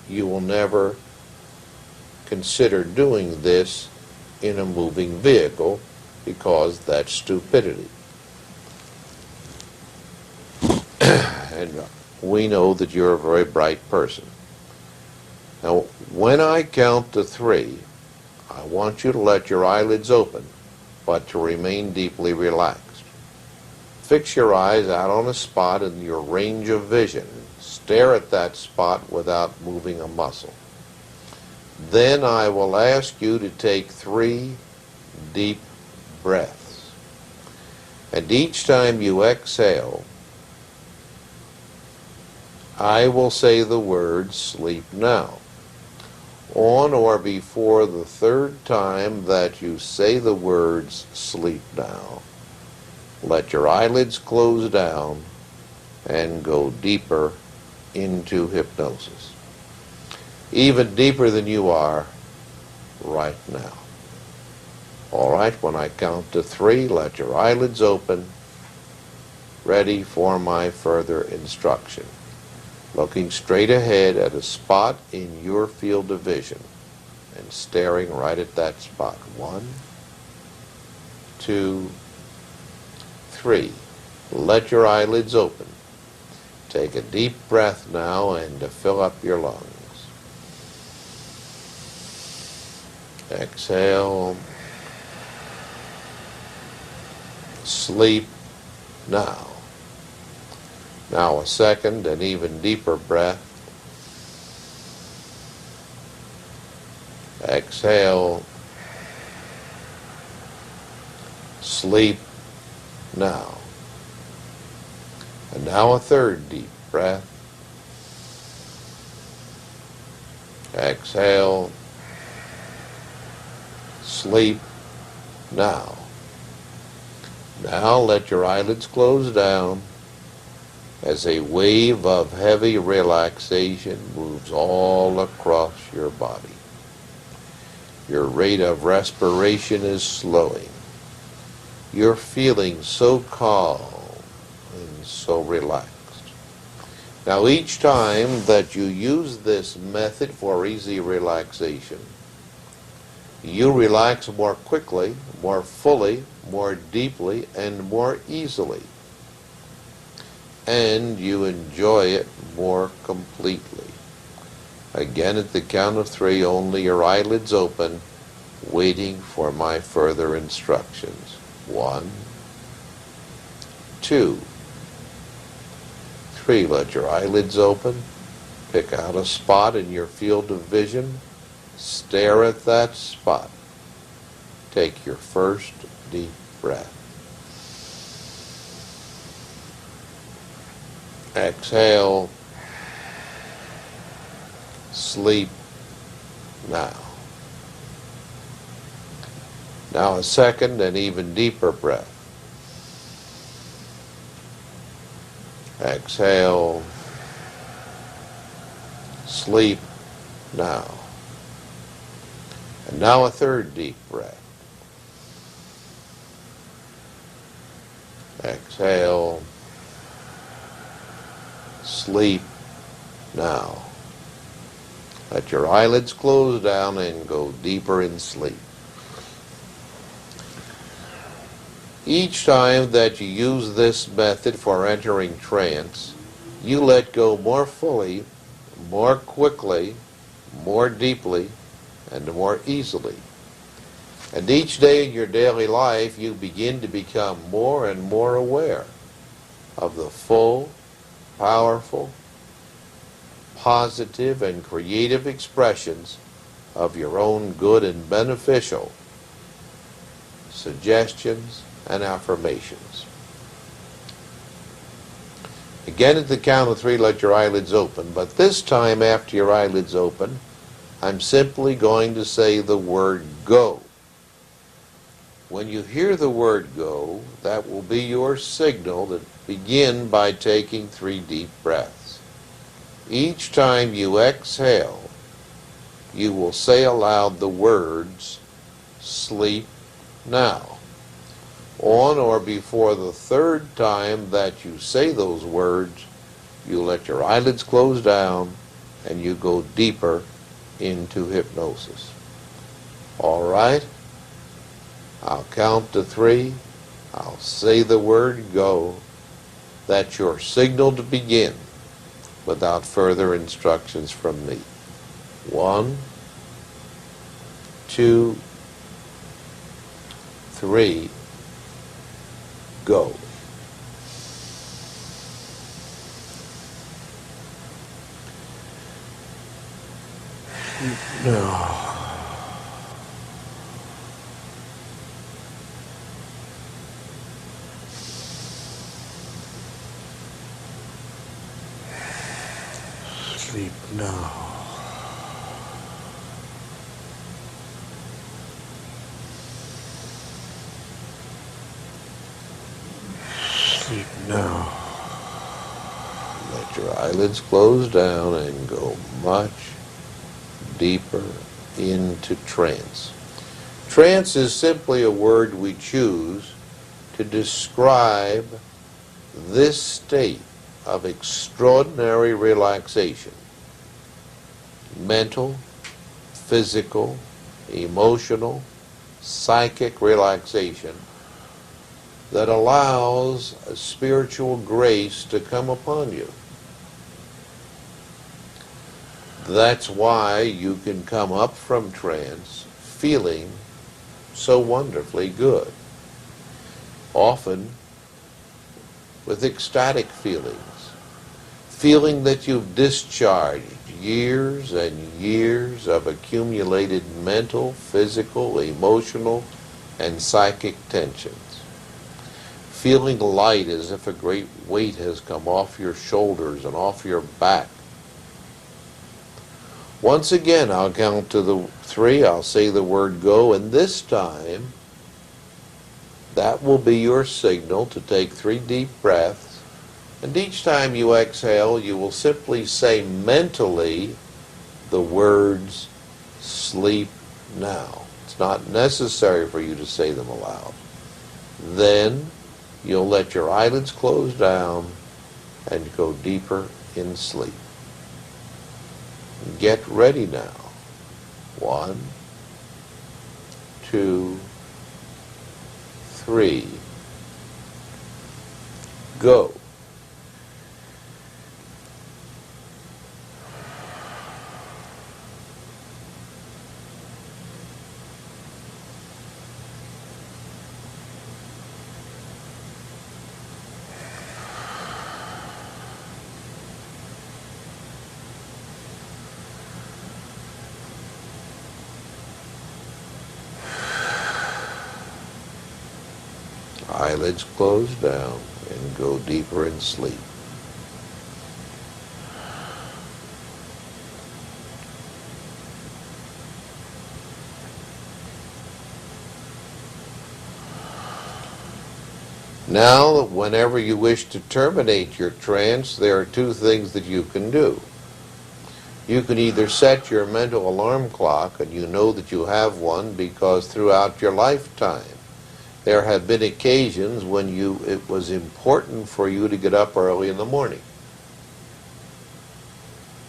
you will never consider doing this in a moving vehicle because that's stupidity. And we know that you're a very bright person. Now, when I count to 3, I want you to let your eyelids open, but to remain deeply relaxed. Fix your eyes out on a spot in your range of vision. Stare at that spot without moving a muscle. Then I will ask you to take 3 deep breaths. And each time you exhale, I will say the words, sleep now. On or before the 3rd time that you say the words, sleep now, let your eyelids close down and go deeper into hypnosis. Even deeper than you are right now. All right, when I count to 3, let your eyelids open, ready for my further instruction. looking straight ahead at a spot in your field of vision and staring right at that spot. 1, 2, 3. Let your eyelids open. Take a deep breath now and fill up your lungs. Exhale. Sleep now. Now a second and even deeper breath. Exhale. Sleep now. And now a third deep breath. Exhale. Sleep now. Now let your eyelids close down as a wave of heavy relaxation moves all across your body. Your rate of respiration is slowing. You're feeling so calm and so relaxed. Now each time that you use this method for easy relaxation, you relax more quickly, more fully, more deeply, and more easily. And you enjoy it more completely. Again, at the count of 3, only your eyelids open, waiting for my further instructions. 1, 2, 3. Let your eyelids open. Pick out a spot in your field of vision. Stare at that spot. Take your first deep breath. Exhale. Sleep now. Now a second and even deeper breath. Exhale. Sleep now. And now a third deep breath. Exhale. Sleep now. Let your eyelids close down and go deeper in sleep. Each time that you use this method for entering trance, you let go more fully, more quickly, more deeply, and more easily. And each day in your daily life, you begin to become more and more aware of the full, powerful, positive, and creative expressions of your own good and beneficial suggestions and affirmations. Again, at the count of 3, let your eyelids open, but this time after your eyelids open, I'm simply going to say the word go. When you hear the word go, that will be your signal to begin by taking 3 deep breaths. Each time you exhale, you will say aloud the words, sleep now. On or before the 3rd time that you say those words, you let your eyelids close down and you go deeper into hypnosis. All right? I'll count to 3. I'll say the word go. That's your signal to begin without further instructions from me. 1, 2, 3, go. No. Sleep now. Sleep now. Let your eyelids close down and go much deeper into trance. Trance is simply a word we choose to describe this state of extraordinary relaxation. Mental, physical, emotional, psychic relaxation that allows a spiritual grace to come upon you. That's why you can come up from trance feeling so wonderfully good, often with ecstatic feelings, feeling that you've discharged years and years of accumulated mental, physical, emotional, and psychic tensions, feeling light as if a great weight has come off your shoulders and off your back. Once again, I'll count to the 3, I'll say the word go, and this time, that will be your signal to take 3 deep breaths, and each time you exhale, you will simply say mentally the words, sleep now. It's not necessary for you to say them aloud. Then, you'll let your eyelids close down and go deeper in sleep. Get ready now. 1, 2, 3. Go. Eyelids close down and go deeper in sleep. Now, whenever you wish to terminate your trance, there are 2 things that you can do. You can either set your mental alarm clock, and you know that you have one because throughout your lifetime there have been occasions when it was important for you to get up early in the morning.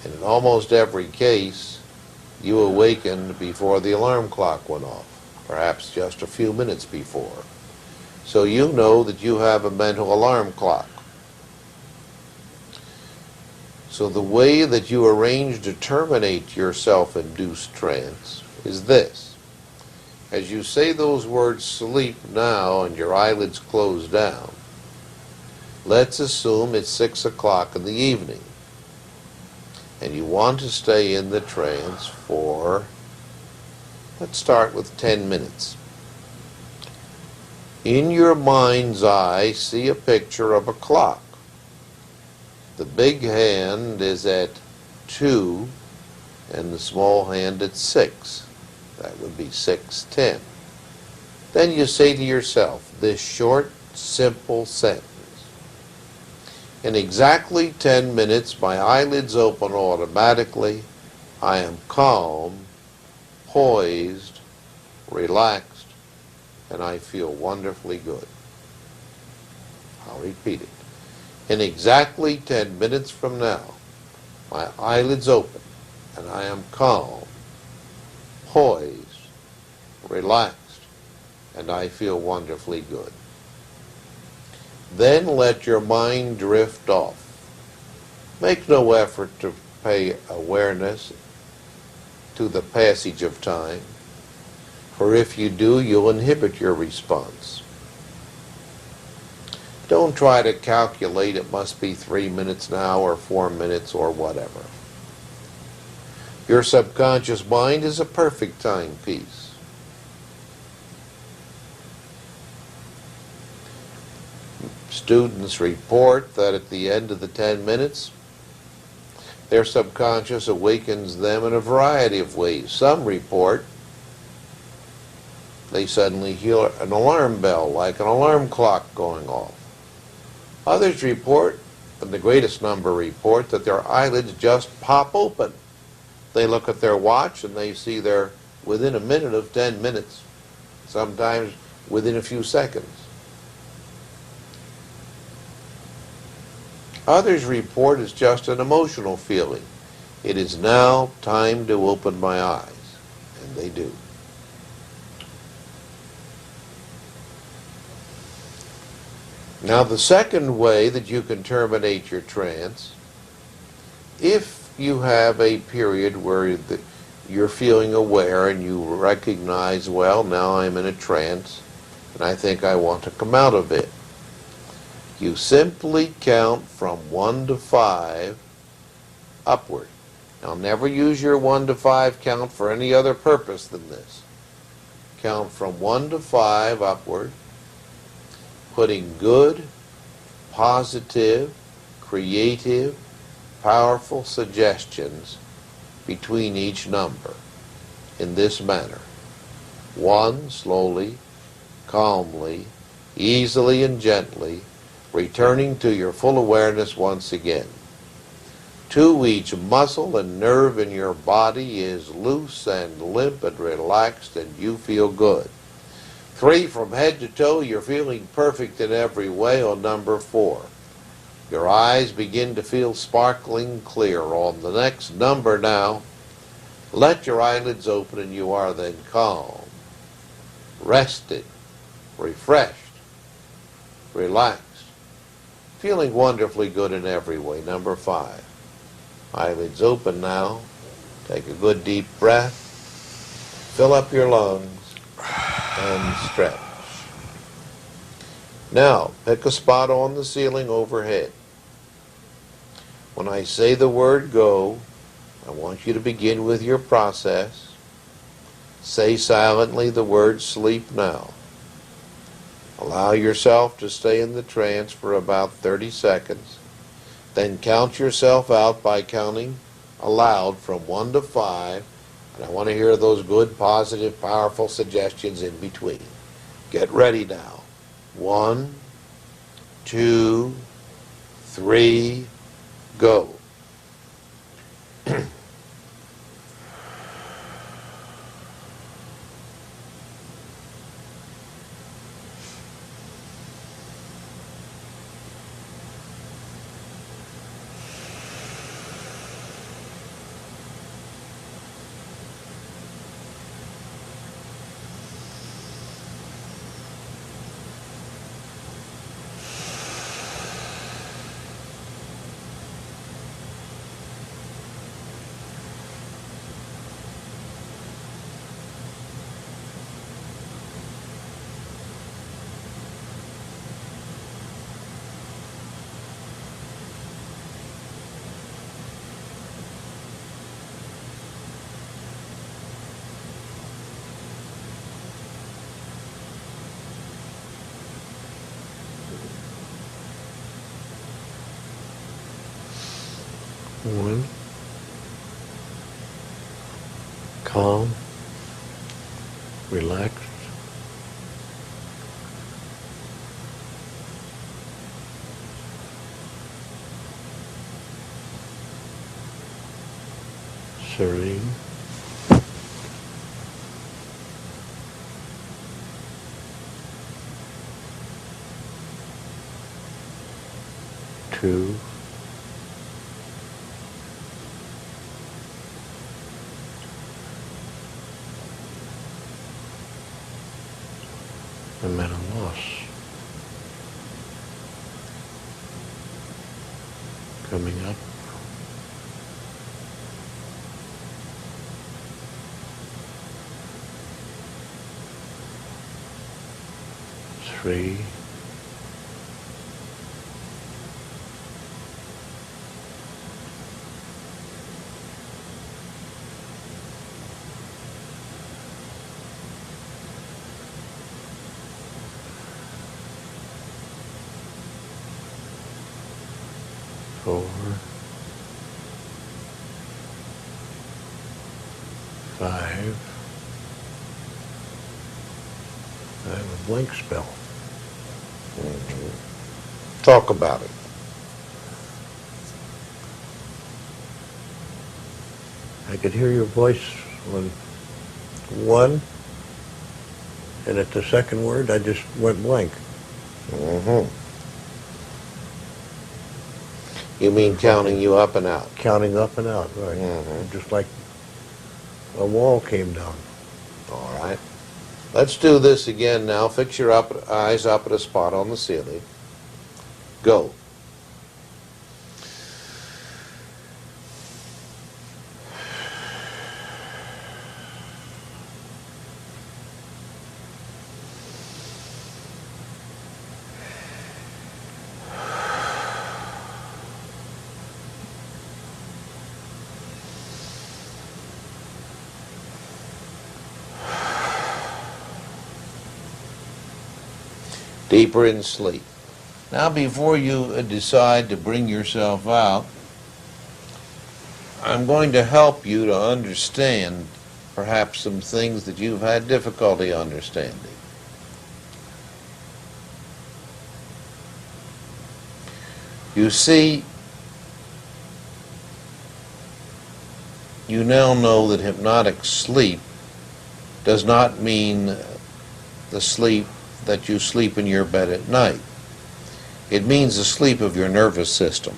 And in almost every case, you awakened before the alarm clock went off, perhaps just a few minutes before. So you know that you have a mental alarm clock. So the way that you arrange to terminate your self-induced trance is this. As you say those words, sleep now, and your eyelids close down, let's assume it's 6 o'clock in the evening, and you want to stay in the trance for, let's start with 10 minutes. In your mind's eye, see a picture of a clock. The big hand is at 2, and the small hand at 6. That would be 6:10. Then you say to yourself this short, simple sentence. In exactly 10 minutes, my eyelids open automatically. I am calm, poised, relaxed, and I feel wonderfully good. I'll repeat it. In exactly 10 minutes from now, my eyelids open, and I am calm, poised, relaxed, and I feel wonderfully good. Then let your mind drift off. Make no effort to pay awareness to the passage of time, for if you do, you'll inhibit your response. Don't try to calculate it must be 3 minutes now or 4 minutes or whatever. Your subconscious mind is a perfect timepiece. Students report that at the end of the 10 minutes, their subconscious awakens them in a variety of ways. Some report they suddenly hear an alarm bell, like an alarm clock going off. Others report, and the greatest number report, that their eyelids just pop open. They look at their watch and they see they're within a minute of 10 minutes, sometimes within a few seconds. Others report it's just an emotional feeling. It is now time to open my eyes. And they do. Now, the second way that you can terminate your trance, if you have a period where you're feeling aware and you recognize, well, now I'm in a trance and I think I want to come out of it, you simply count from 1 to 5 upward. Now, never use your 1 to 5 count for any other purpose than this. Count from 1 to 5 upward, putting good, positive, creative, powerful suggestions between each number in this manner. 1, slowly, calmly, easily and gently, returning to your full awareness once again. 2, each muscle and nerve in your body is loose and limp and relaxed and you feel good. 3, from head to toe, you're feeling perfect in every way on number 4. Your eyes begin to feel sparkling clear. On the next number now, let your eyelids open and you are then calm, rested, refreshed, relaxed, feeling wonderfully good in every way. Number 5. Eyelids open now. Take a good deep breath. Fill up your lungs and stretch. Now, pick a spot on the ceiling overhead. When I say the word go, I want you to begin with your process. Say silently the word sleep now. Allow yourself to stay in the trance for about 30 seconds. Then count yourself out by counting aloud from 1 to 5. And I want to hear those good, positive, powerful suggestions in between. Get ready now. 1, 2, 3, go. One, calm, relaxed, serene, 2, I'm at a loss. Coming up. 3. 4, 5. I have a blank spell. Talk about it. I could hear your voice on 1, and at the second word, I just went blank. You mean counting you up and out? Counting up and out, right. Mhm. Just like a wall came down. All right. Let's do this again now. Fix your eyes up at a spot on the ceiling. Go. Deeper in sleep. Now, before you decide to bring yourself out, I'm going to help you to understand perhaps some things that you've had difficulty understanding. You see, you now know that hypnotic sleep does not mean the sleep that you sleep in your bed at night. It means the sleep of your nervous system.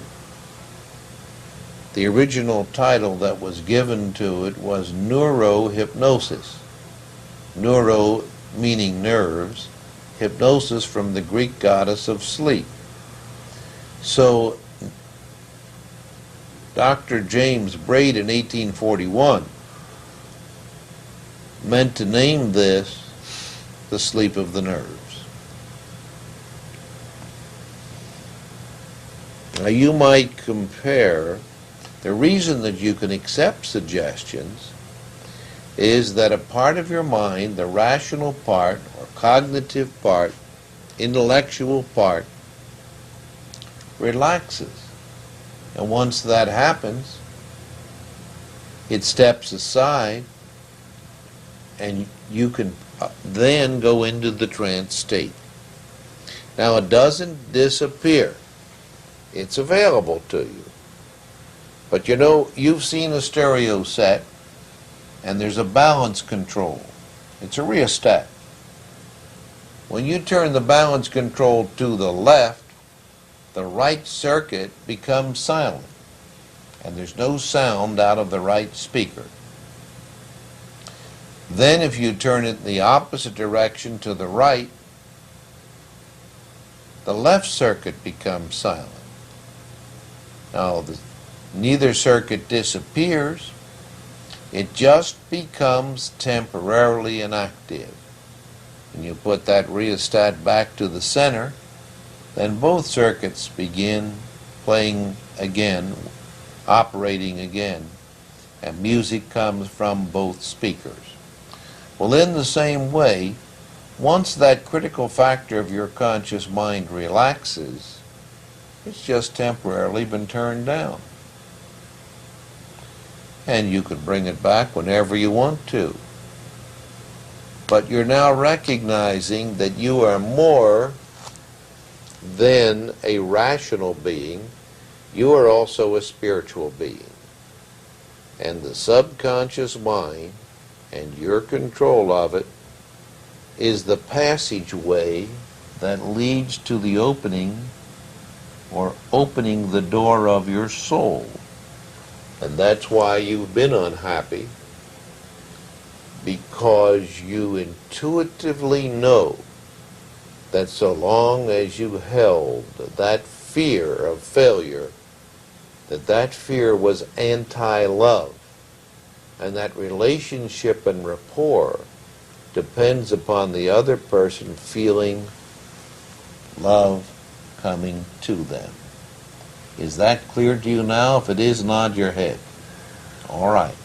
The original title that was given to it was neurohypnosis. Neuro meaning nerves, hypnosis from the Greek goddess of sleep. So Dr. James Braid in 1841 meant to name this the sleep of the nerves. Now you might compare, the reason that you can accept suggestions is that a part of your mind, the rational part or cognitive part, intellectual part, relaxes. And once that happens, it steps aside and you can then go into the trance state. Now it doesn't disappear. It's available to you. But you know, you've seen a stereo set and there's a balance control. It's a rheostat. When you turn the balance control to the left, the right circuit becomes silent and there's no sound out of the right speaker. Then if you turn it in the opposite direction to the right, the left circuit becomes silent. Now, neither circuit disappears, it just becomes temporarily inactive. When you put that rheostat back to the center, then both circuits begin playing again, operating again, and music comes from both speakers. Well, in the same way, once that critical factor of your conscious mind relaxes, it's just temporarily been turned down. And you can bring it back whenever you want to. But you're now recognizing that you are more than a rational being. You are also a spiritual being. And the subconscious mind and your control of it is the passageway that leads to the opening or opening the door of your soul. And that's why you've been unhappy, because you intuitively know that so long as you held that fear of failure, that fear was anti-love, and that relationship and rapport depends upon the other person feeling love coming to them. Is that clear to you now? If it is, nod your head. All right.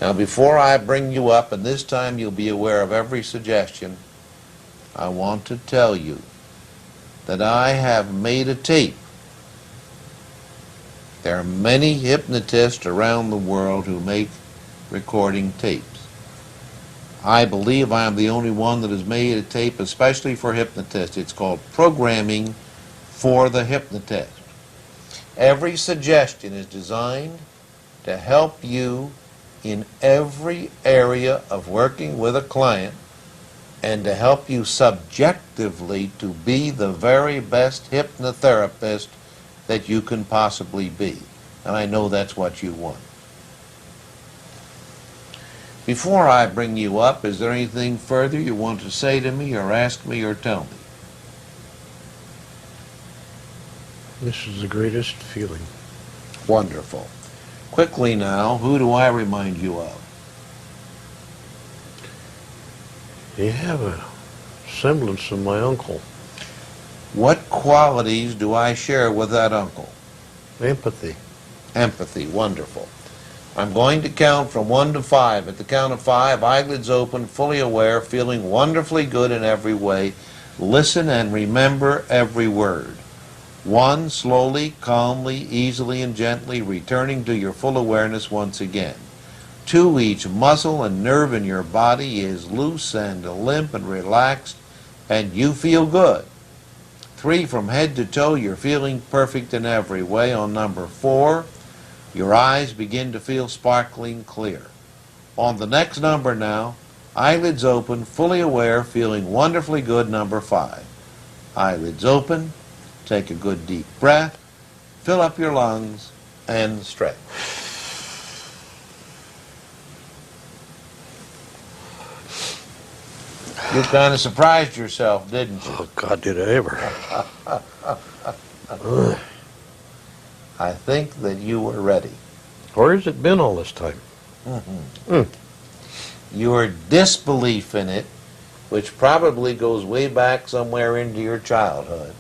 Now, before I bring you up, and this time you'll be aware of every suggestion, I want to tell you that I have made a tape. There are many hypnotists around the world who make recording tapes. I believe I am the only one that has made a tape especially for hypnotists. It's called Programming for the Hypnotist. Every suggestion is designed to help you in every area of working with a client and to help you subjectively to be the very best hypnotherapist that you can possibly be. And I know that's what you want. Before I bring you up, is there anything further you want to say to me or ask me or tell me? This is the greatest feeling. Wonderful. Quickly now, who do I remind you of? You have a semblance of my uncle. What qualities do I share with that uncle? Empathy. Empathy, wonderful. I'm going to count from 1 to 5. At the count of 5, eyelids open, fully aware, feeling wonderfully good in every way. Listen and remember every word. 1, slowly, calmly, easily, and gently, returning to your full awareness once again. 2, each muscle and nerve in your body is loose and limp and relaxed, and you feel good. 3, from head to toe, you're feeling perfect in every way. On number 4, your eyes begin to feel sparkling clear. On the next number now, eyelids open, fully aware, feeling wonderfully good, number 5. Eyelids open, take a good deep breath, fill up your lungs, and stretch. You kind of surprised yourself, didn't you? Oh, God, did I ever. I think that you were ready. Where has it been all this time? Your disbelief in it, which probably goes way back somewhere into your childhood,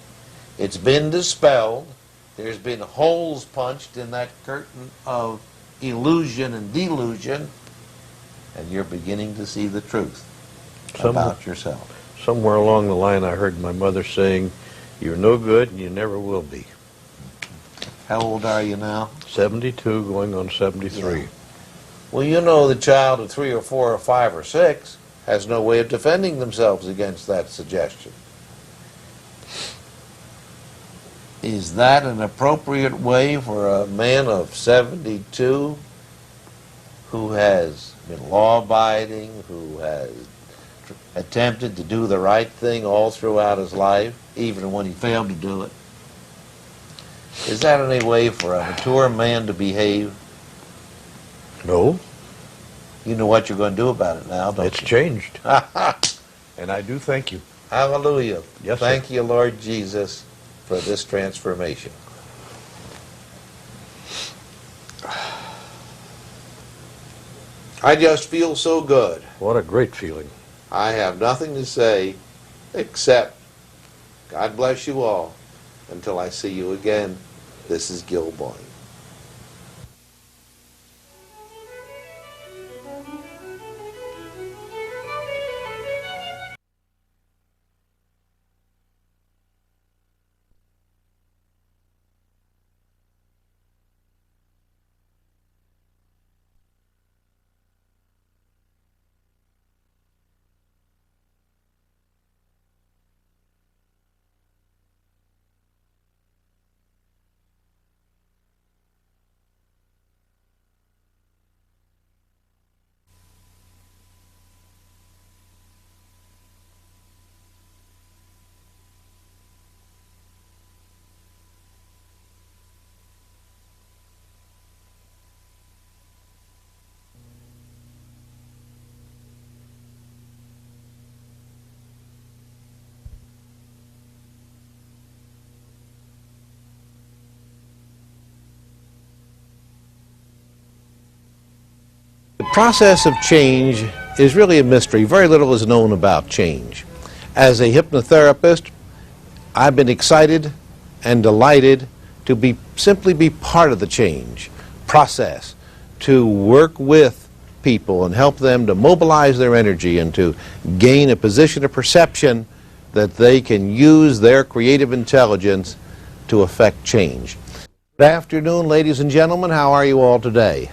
it's been dispelled. There's been holes punched in that curtain of illusion and delusion, and you're beginning to see the truth about yourself. Somewhere along the line I heard my mother saying, "You're no good and you never will be." How old are you now? 72 going on 73. Yeah. Well, you know the child of 3 or 4 or 5 or 6 has no way of defending themselves against that suggestion. Is that an appropriate way for a man of 72 who has been law-abiding, who has attempted to do the right thing all throughout his life, even when he failed to do it? Is that any way for a mature man to behave? No, You know what you're going to do about it now, don't it's you? changed. And I do thank you. Hallelujah. Yes, sir. Thank you, Lord Jesus, for this transformation. I just feel so good. What a great feeling. I have nothing to say except God bless you all. Until I see you again, this is Gil Бойn. The process of change is really a mystery. Very little is known about change. As a hypnotherapist, I've been excited and delighted to simply be part of the change process, to work with people and help them to mobilize their energy and to gain a position of perception that they can use their creative intelligence to affect change. Good afternoon, ladies and gentlemen. How are you all today?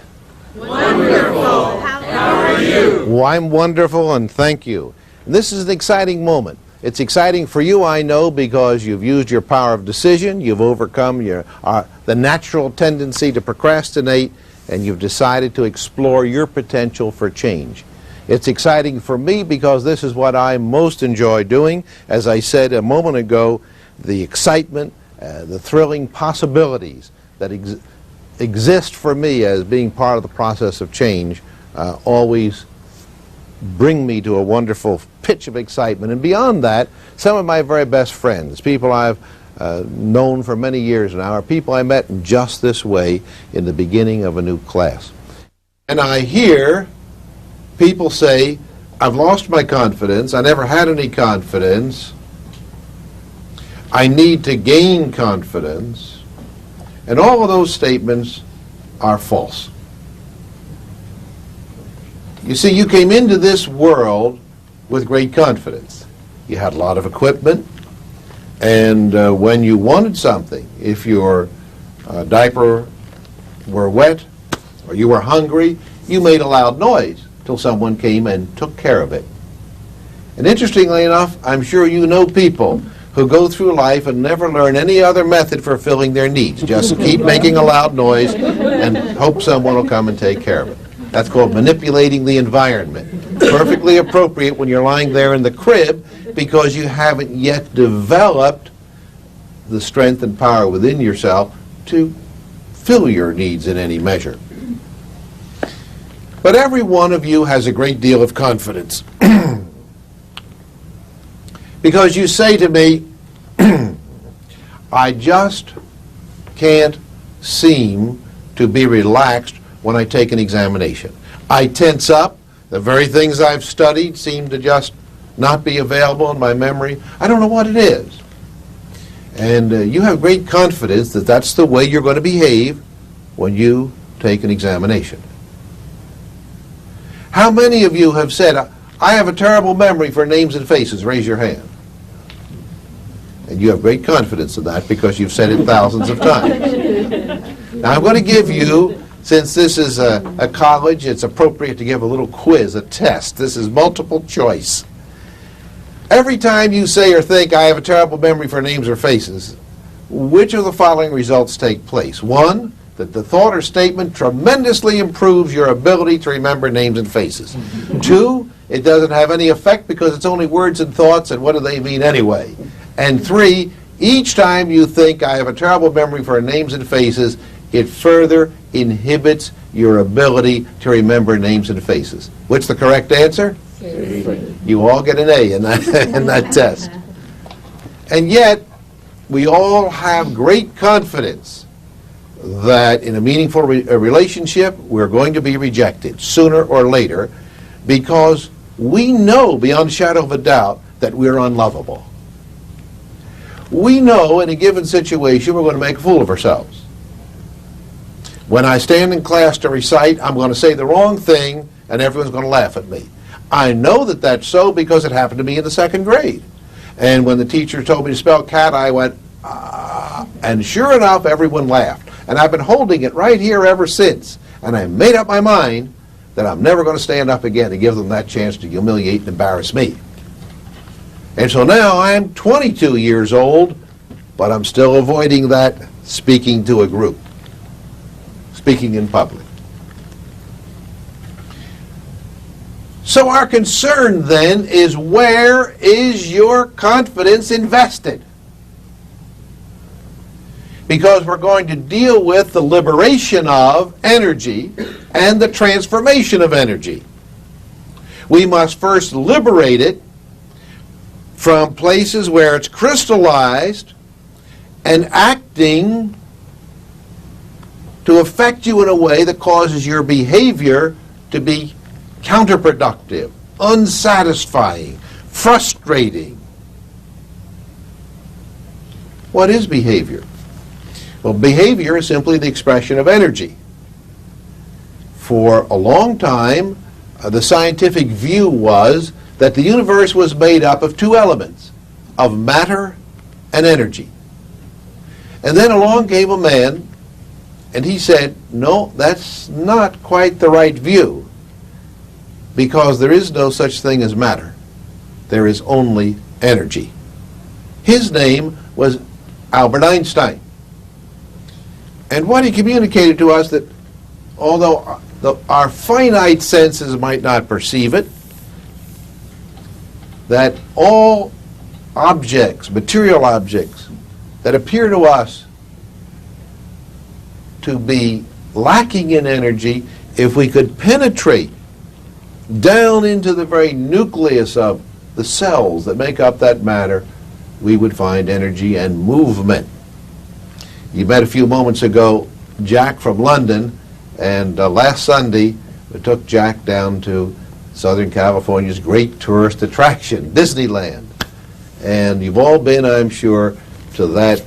Wonderful. How are you? Well, I'm wonderful, and thank you. And this is an exciting moment. It's exciting for you, I know, because you've used your power of decision, you've overcome the natural tendency to procrastinate, and you've decided to explore your potential for change. It's exciting for me because this is what I most enjoy doing. As I said a moment ago, the excitement, the thrilling possibilities that exist for me as being part of the process of change always bring me to a wonderful pitch of excitement. And beyond that, some of my very best friends, people I've known for many years now, are people I met in just this way in the beginning of a new class. And I hear people say, I've lost my confidence, I never had any confidence, I need to gain confidence, and all of those statements are false. You see, you came into this world with great confidence. You had a lot of equipment, and when you wanted something, if your diaper were wet or you were hungry, you made a loud noise till someone came and took care of it. And interestingly enough, I'm sure you know people who go through life and never learn any other method for filling their needs. Just keep making a loud noise and hope someone will come and take care of it. That's called manipulating the environment. Perfectly appropriate when you're lying there in the crib because you haven't yet developed the strength and power within yourself to fill your needs in any measure. But every one of you has a great deal of confidence. Because you say to me, I just can't seem to be relaxed when I take an examination. I tense up. The very things I've studied seem to just not be available in my memory. I don't know what it is. And you have great confidence that that's the way you're going to behave when you take an examination. How many of you have said, I have a terrible memory for names and faces? Raise your hand. And you have great confidence in that because you've said it thousands of times. Now I'm going to give you, since this is a college, it's appropriate to give a little quiz, a test. This is multiple choice. Every time you say or think, I have a terrible memory for names or faces, which of the following results take place? One, that the thought or statement tremendously improves your ability to remember names and faces. Two, it doesn't have any effect because it's only words and thoughts, and what do they mean anyway? And three, each time you think, I have a terrible memory for names and faces, it further inhibits your ability to remember names and faces. What's the correct answer? You all get an A in that test. And yet, we all have great confidence that in a meaningful relationship, we're going to be rejected sooner or later because we know beyond a shadow of a doubt that we're unlovable. We know in a given situation we're going to make a fool of ourselves. When I stand in class to recite, I'm going to say the wrong thing and everyone's going to laugh at me. I know that that's so because it happened to me in the second grade. And when the teacher told me to spell cat, I went, ah, and sure enough, everyone laughed. And I've been holding it right here ever since. And I made up my mind that I'm never going to stand up again and give them that chance to humiliate and embarrass me. And so now I'm 22 years old, but I'm still avoiding that speaking to a group, speaking in public. So our concern then is, where is your confidence invested? Because we're going to deal with the liberation of energy and the transformation of energy. We must first liberate it from places where it's crystallized and acting to affect you in a way that causes your behavior to be counterproductive, unsatisfying, frustrating. What is behavior? Well, behavior is simply the expression of energy. For a long time, the scientific view was that the universe was made up of two elements, of matter and energy. And then along came a man, and he said, no, that's not quite the right view, because there is no such thing as matter. There is only energy. His name was Albert Einstein. And what he communicated to us, that although our finite senses might not perceive it, that all objects, material objects, that appear to us to be lacking in energy, if we could penetrate down into the very nucleus of the cells that make up that matter, we would find energy and movement. You met a few moments ago Jack from London, and last Sunday we took Jack down to Southern California's great tourist attraction, Disneyland. And you've all been, I'm sure, to that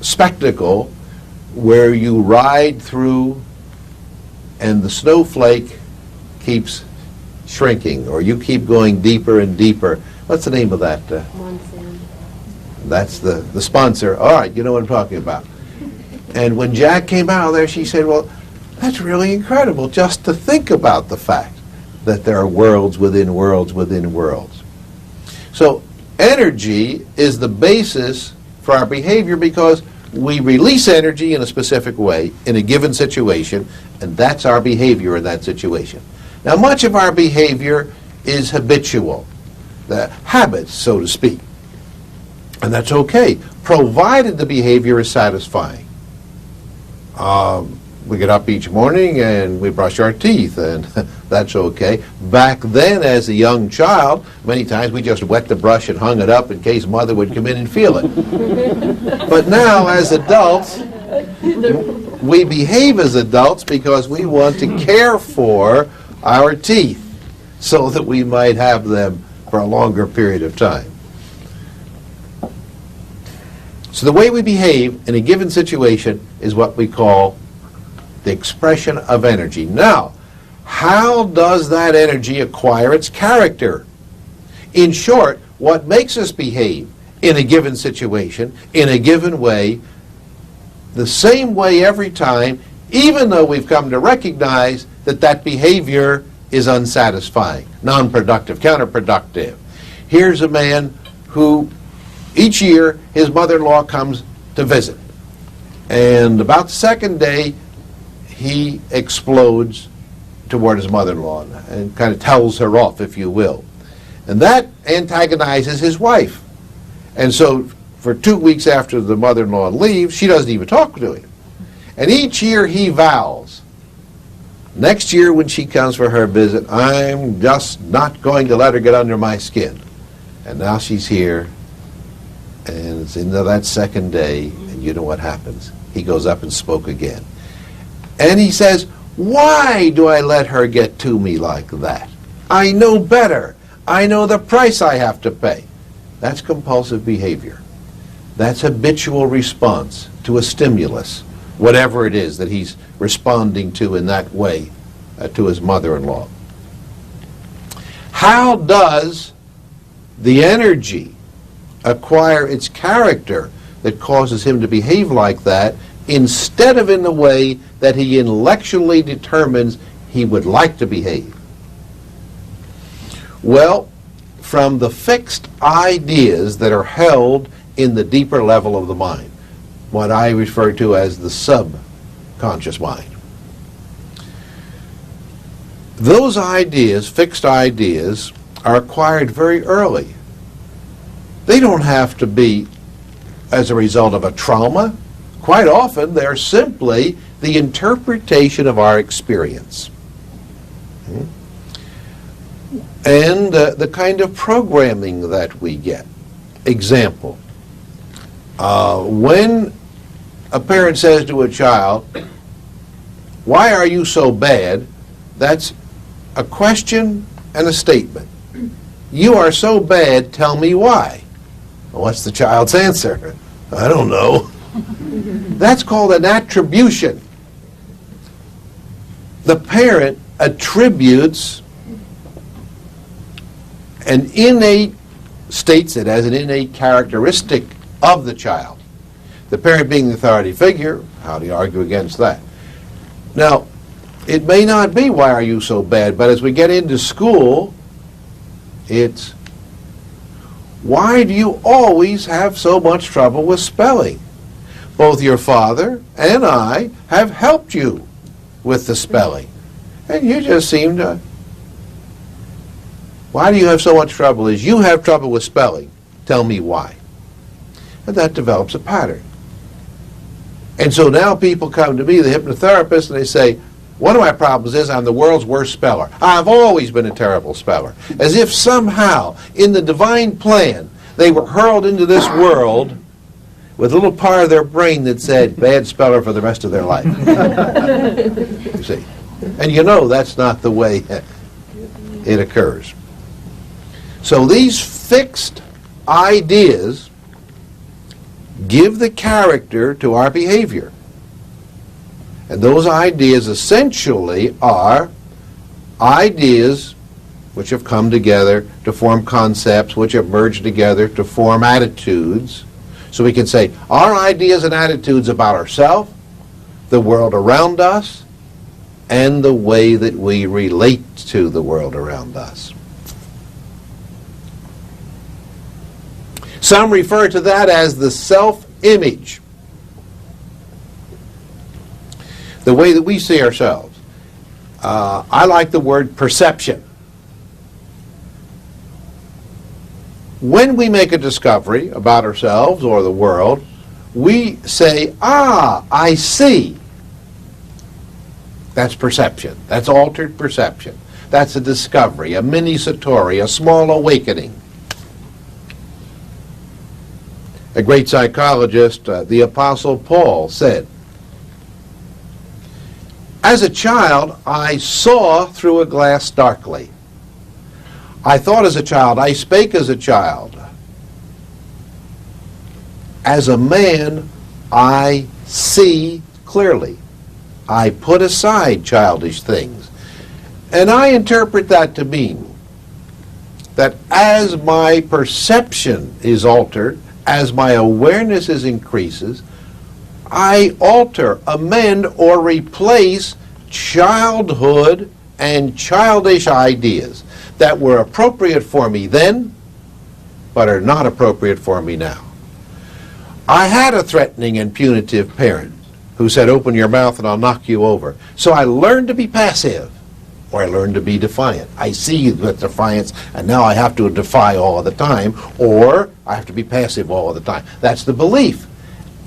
spectacle where you ride through and the snowflake keeps shrinking, or you keep going deeper and deeper. What's the name of that? That's the sponsor. All right, you know what I'm talking about. And when Jack came out of there, she said, well, that's really incredible just to think about the fact that there are worlds within worlds within worlds. So energy is the basis for our behavior because we release energy in a specific way in a given situation, and that's our behavior in that situation. Now, much of our behavior is habitual, the habits, so to speak. And that's okay, provided the behavior is satisfying. We get up each morning and we brush our teeth, and that's okay. Back then, as a young child, many times we just wet the brush and hung it up in case Mother would come in and feel it. But now, as adults, we behave as adults because we want to care for our teeth so that we might have them for a longer period of time. So the way we behave in a given situation is what we call the expression of energy. Now, how does that energy acquire its character? In short, what makes us behave in a given situation, in a given way, the same way every time, even though we've come to recognize that that behavior is unsatisfying, non-productive, counterproductive. Here's a man who each year his mother-in-law comes to visit, and about the second day he explodes toward his mother-in-law and kind of tells her off, if you will, and that antagonizes his wife. And so for 2 weeks after the mother-in-law leaves, she doesn't even talk to him, and each year he vows, next year when she comes for her visit, I'm just not going to let her get under my skin. And now she's here, and it's into that second day, and you know what happens. He goes up and spoke again. And he says, why do I let her get to me like that? I know better. I know the price I have to pay. That's compulsive behavior. That's habitual response to a stimulus, whatever it is that he's responding to in that way to his mother-in-law. How does the energy acquire its character that causes him to behave like that instead of in the way that he intellectually determines he would like to behave? Well, from the fixed ideas that are held in the deeper level of the mind, what I refer to as the subconscious mind. Those ideas, fixed ideas, are acquired very early. They don't have to be as a result of a trauma. Quite often, they're simply the interpretation of our experience. And the kind of programming that we get. Example, when a parent says to a child, why are you so bad? That's a question and a statement. You are so bad, tell me why. Well, what's the child's answer? I don't know. That's called an attribution. The parent attributes an innate, states it as an innate characteristic of the child. The parent being the authority figure, how do you argue against that? Now, it may not be, why are you so bad? But as we get into school, it's, why do you always have so much trouble with spelling? Both your father and I have helped you with the spelling. And you just seem to Why do you have so much trouble? Is you have trouble with spelling. Tell me why. And that develops a pattern. And so now people come to me, the hypnotherapist, and they say, one of my problems is I'm the world's worst speller. I've always been a terrible speller. As if somehow, in the divine plan, they were hurled into this world with a little part of their brain that said, bad speller for the rest of their life. You see. And you know that's not the way it occurs. So these fixed ideas give the character to our behavior. And those ideas essentially are ideas which have come together to form concepts, which have merged together to form attitudes. So we can say our ideas and attitudes about ourselves, the world around us, and the way that we relate to the world around us. Some refer to that as the self-image. The way that we see ourselves. I like the word perception. When we make a discovery about ourselves or the world, we say, ah, I see. That's perception. That's altered perception. That's a discovery, a mini satori, a small awakening. A great psychologist, the Apostle Paul, said, as a child, I saw through a glass darkly. I thought as a child, I spake as a child. As a man, I see clearly. I put aside childish things. And I interpret that to mean that as my perception is altered, as my awareness increases, I alter, amend, or replace childhood and childish ideas that were appropriate for me then, but are not appropriate for me now. I had a threatening and punitive parent who said, open your mouth and I'll knock you over. So I learned to be passive, or I learned to be defiant. I see with defiance, and now I have to defy all the time, or I have to be passive all the time. That's the belief.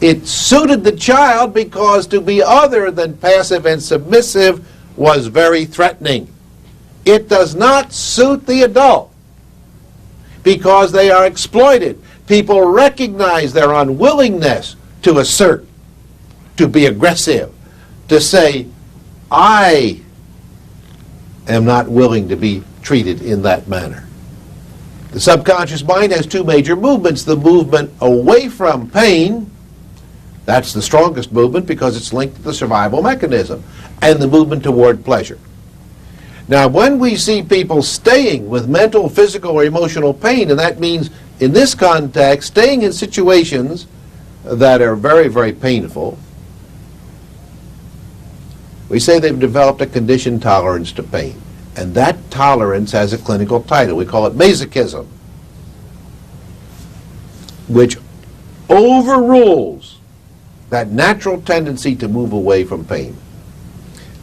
It suited the child because to be other than passive and submissive was very threatening. It does not suit the adult because they are exploited. People recognize their unwillingness to assert, to be aggressive, to say, I am not willing to be treated in that manner. The subconscious mind has two major movements. The movement away from pain, that's the strongest movement because it's linked to the survival mechanism, and the movement toward pleasure. Now, when we see people staying with mental, physical, or emotional pain, and that means, in this context, staying in situations that are very, very painful, we say they've developed a conditioned tolerance to pain. And that tolerance has a clinical title. We call it masochism, which overrules that natural tendency to move away from pain.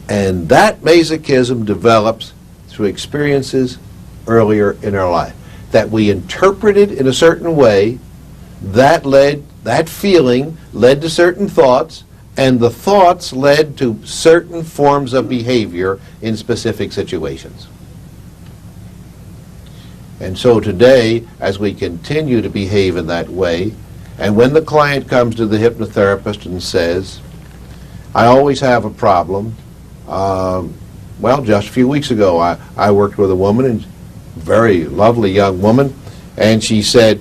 And that masochism develops through experiences earlier in our life that we interpreted in a certain way, that feeling led to certain thoughts, and the thoughts led to certain forms of behavior in specific situations. And so today, as we continue to behave in that way, and when the client comes to the hypnotherapist and says, I always have a problem, well, just a few weeks ago, I worked with a woman, and very lovely young woman, and she said,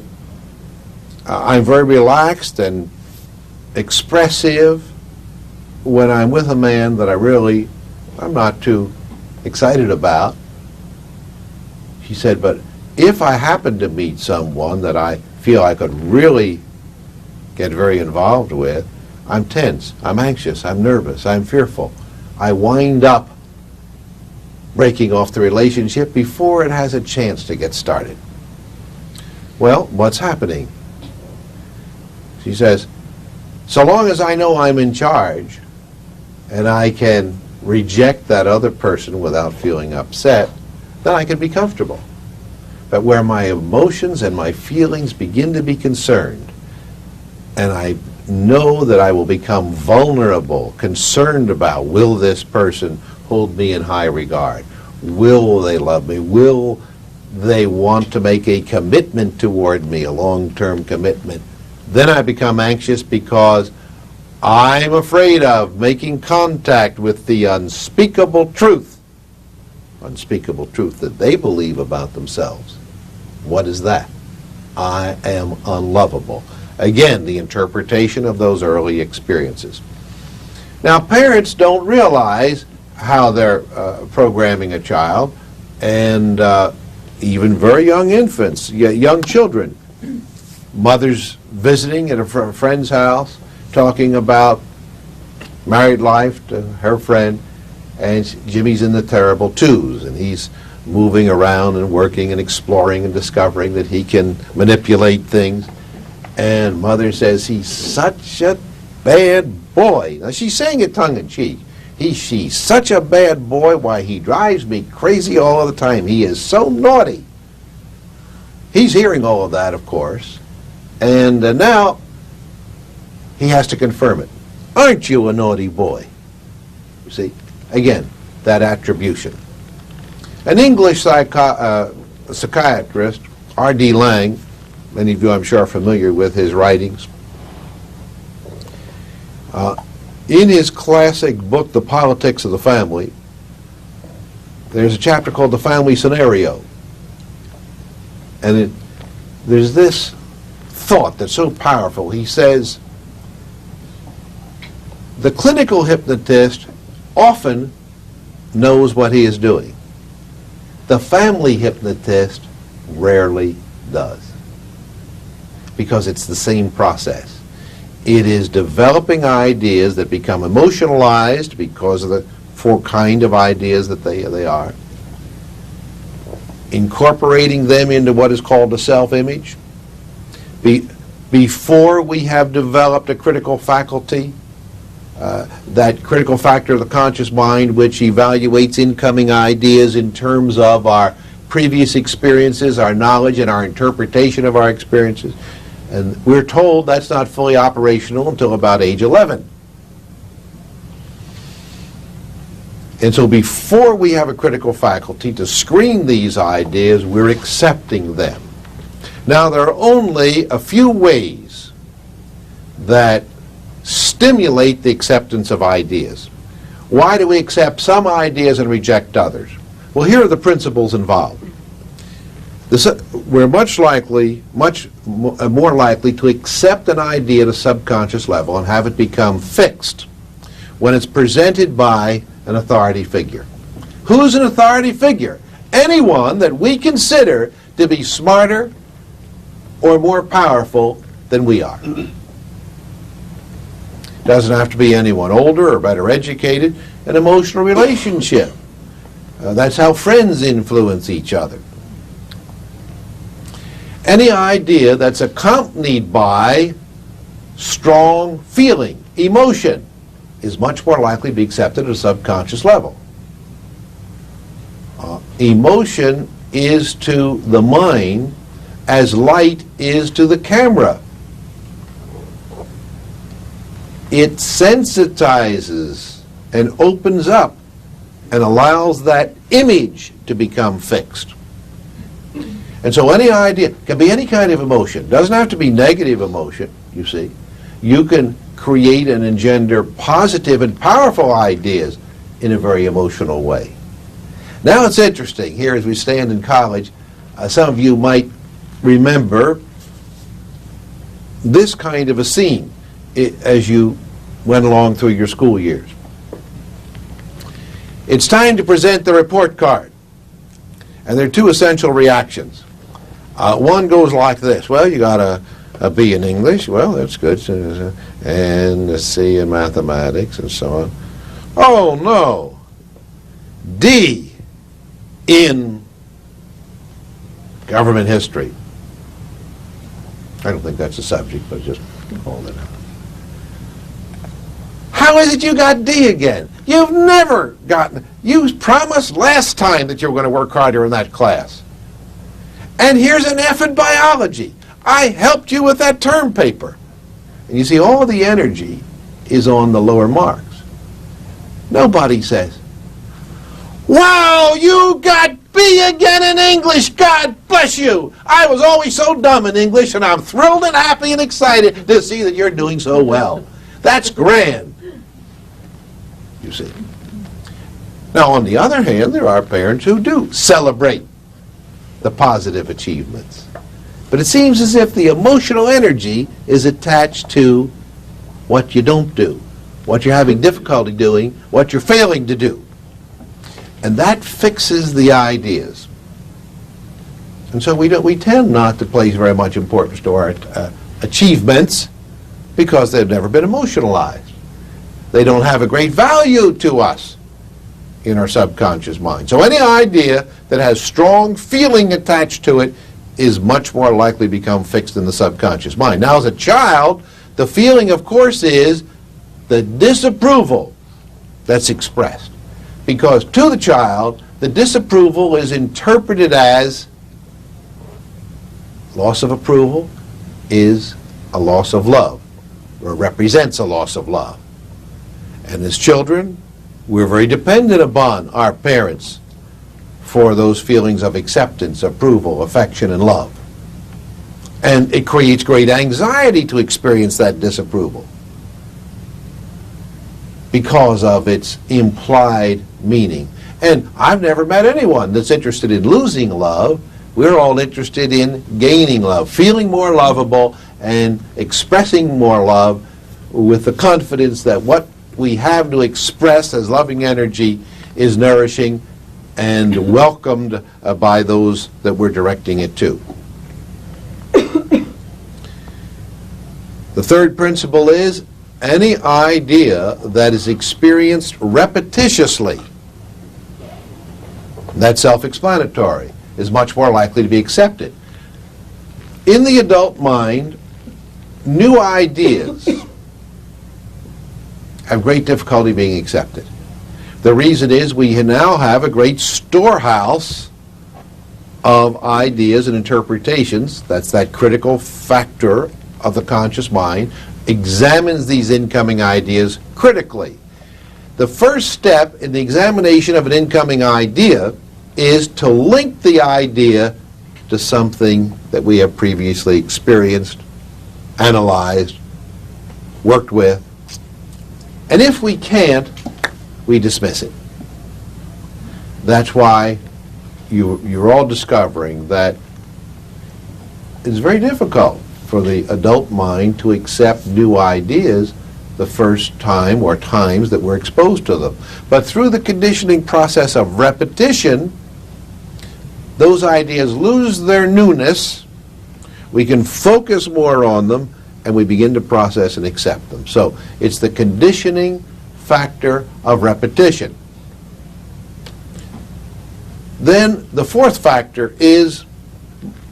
I'm very relaxed and expressive when I'm with a man that I'm not too excited about. She said, but if I happen to meet someone that I feel I could really get very involved with, I'm tense, I'm anxious, I'm nervous, I'm fearful. I wind up breaking off the relationship before it has a chance to get started. Well, what's happening? She says, so long as I know I'm in charge and I can reject that other person without feeling upset, then I can be comfortable. but where my emotions and my feelings begin to be concerned, and I know that I will become vulnerable, concerned about, will this person hold me in high regard? Will they love me? Will they want to make a commitment toward me, a long-term commitment? Then I become anxious because I'm afraid of making contact with the unspeakable truth that they believe about themselves. What is that? I am unlovable. Again, the interpretation of those early experiences. Now, parents don't realize how they're programming a child, and even very young infants, young children. Mothers visiting at a friend's house, talking about married life to her friend, and Jimmy's in the terrible twos, and he's moving around and working and exploring and discovering that he can manipulate things. And mother says, he's such a bad boy. Now, she's saying it tongue-in-cheek. She's such a bad boy. Why, he drives me crazy all the time. He is so naughty. He's hearing all of that, of course. And now he has to confirm it. Aren't you a naughty boy? You see, again, that attribution. An English psychiatrist, R.D. Laing, many of you I'm sure are familiar with his writings, in his classic book, The Politics of the Family, there's a chapter called The Family Scenario. And there's this thought that's so powerful. He says, the clinical hypnotist often knows what he is doing. The family hypnotist rarely does, because it's the same process. It is developing ideas that become emotionalized because of the four kind of ideas that they are, incorporating them into what is called a self-image. Before we have developed a critical faculty, that critical factor of the conscious mind which evaluates incoming ideas in terms of our previous experiences, our knowledge, and our interpretation of our experiences. And we're told that's not fully operational until about age 11. And so before we have a critical faculty to screen these ideas, we're accepting them. Now, there are only a few ways that stimulate the acceptance of ideas. Why do we accept some ideas and reject others? Well, here are the principles involved. We're much more likely to accept an idea at a subconscious level and have it become fixed when it's presented by an authority figure. Who's an authority figure? Anyone that we consider to be smarter or more powerful than we are. Doesn't have to be anyone older or better educated. An emotional relationship. That's how friends influence each other. Any idea that's accompanied by strong feeling, emotion, is much more likely to be accepted at a subconscious level. Emotion is to the mind as light is to the camera. It sensitizes and opens up and allows that image to become fixed. And so any idea can be any kind of emotion. Doesn't have to be negative emotion, you see. You can create and engender positive and powerful ideas in a very emotional way. Now it's interesting, here as we stand in college, some of you might remember this kind of a scene as you went along through your school years. It's time to present the report card. And there are two essential reactions. One goes like this. Well, you got a B in English. Well, that's good. And a C in mathematics and so on. Oh, no. D in government history. I don't think that's a subject, but just hold it out. How is it you got D again? You've never gotten... You promised last time that you were going to work harder in that class. And here's an F in biology. I helped you with that term paper. And you see, all the energy is on the lower marks. Nobody says, wow, you got B again in English. God bless you. I was always so dumb in English, and I'm thrilled and happy and excited to see that you're doing so well. That's grand. You see. Now, on the other hand, there are parents who do celebrate the positive achievements. But it seems as if the emotional energy is attached to what you don't do, what you're having difficulty doing, what you're failing to do. And that fixes the ideas. And so we tend not to place very much importance to our achievements because they've never been emotionalized. They don't have a great value to us in our subconscious mind. So any idea that has strong feeling attached to it is much more likely to become fixed in the subconscious mind. Now, as a child, the feeling, of course, is the disapproval that's expressed. Because to the child, the disapproval is interpreted as loss of approval is a loss of love, or represents a loss of love. And as children, we're very dependent upon our parents for those feelings of acceptance, approval, affection, and love. And it creates great anxiety to experience that disapproval because of its implied meaning. And I've never met anyone that's interested in losing love. We're all interested in gaining love, feeling more lovable and expressing more love with the confidence that what we have to express as loving energy is nourishing and welcomed by those that we're directing it to. The third principle is any idea that is experienced repetitiously, that's self-explanatory, is much more likely to be accepted. In the adult mind, new ideas have great difficulty being accepted. The reason is we now have a great storehouse of ideas and interpretations. That's that critical factor of the conscious mind, examines these incoming ideas critically. The first step in the examination of an incoming idea is to link the idea to something that we have previously experienced, analyzed, worked with. And if we can't, we dismiss it. That's why you're all discovering that it's very difficult for the adult mind to accept new ideas the first time or times that we're exposed to them. But through the conditioning process of repetition, those ideas lose their newness, we can focus more on them, and we begin to process and accept them. So it's the conditioning factor of repetition. Then the fourth factor is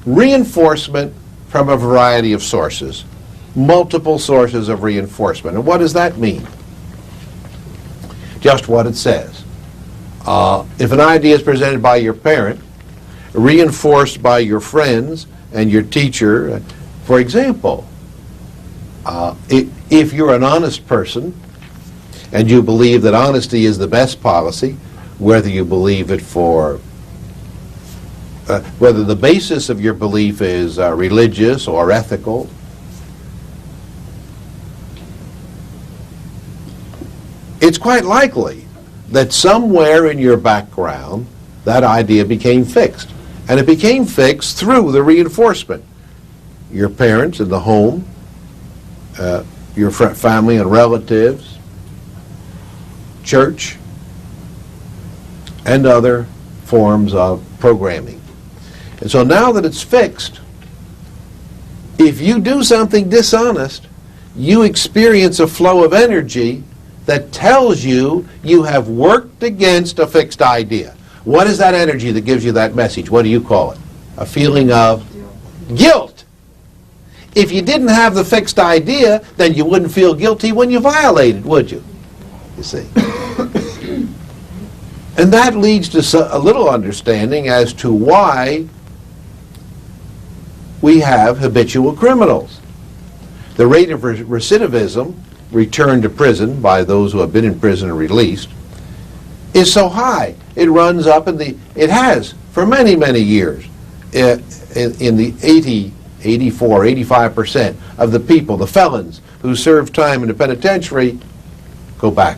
reinforcement from a variety of sources, multiple sources of reinforcement. And what does that mean? Just what it says. If an idea is presented by your parent, reinforced by your friends and your teacher, for example, if you're an honest person and you believe that honesty is the best policy, whether you believe it for whether the basis of your belief is religious or ethical, it's quite likely that somewhere in your background that idea became fixed. And it became fixed through the reinforcement. Your parents in the home, your family and relatives, church, and other forms of programming. And so now that it's fixed, if you do something dishonest, you experience a flow of energy that tells you you have worked against a fixed idea. What is that energy that gives you that message? What do you call it? A feeling of guilt. If you didn't have the fixed idea, then you wouldn't feel guilty when you violated, would you? You see. And that leads to a little understanding as to why we have habitual criminals. The rate of recidivism, return to prison by those who have been in prison and released, is so high. It runs up it has for many, many years. In the 80, 84, 85% of the people, the felons who serve time in the penitentiary, go back.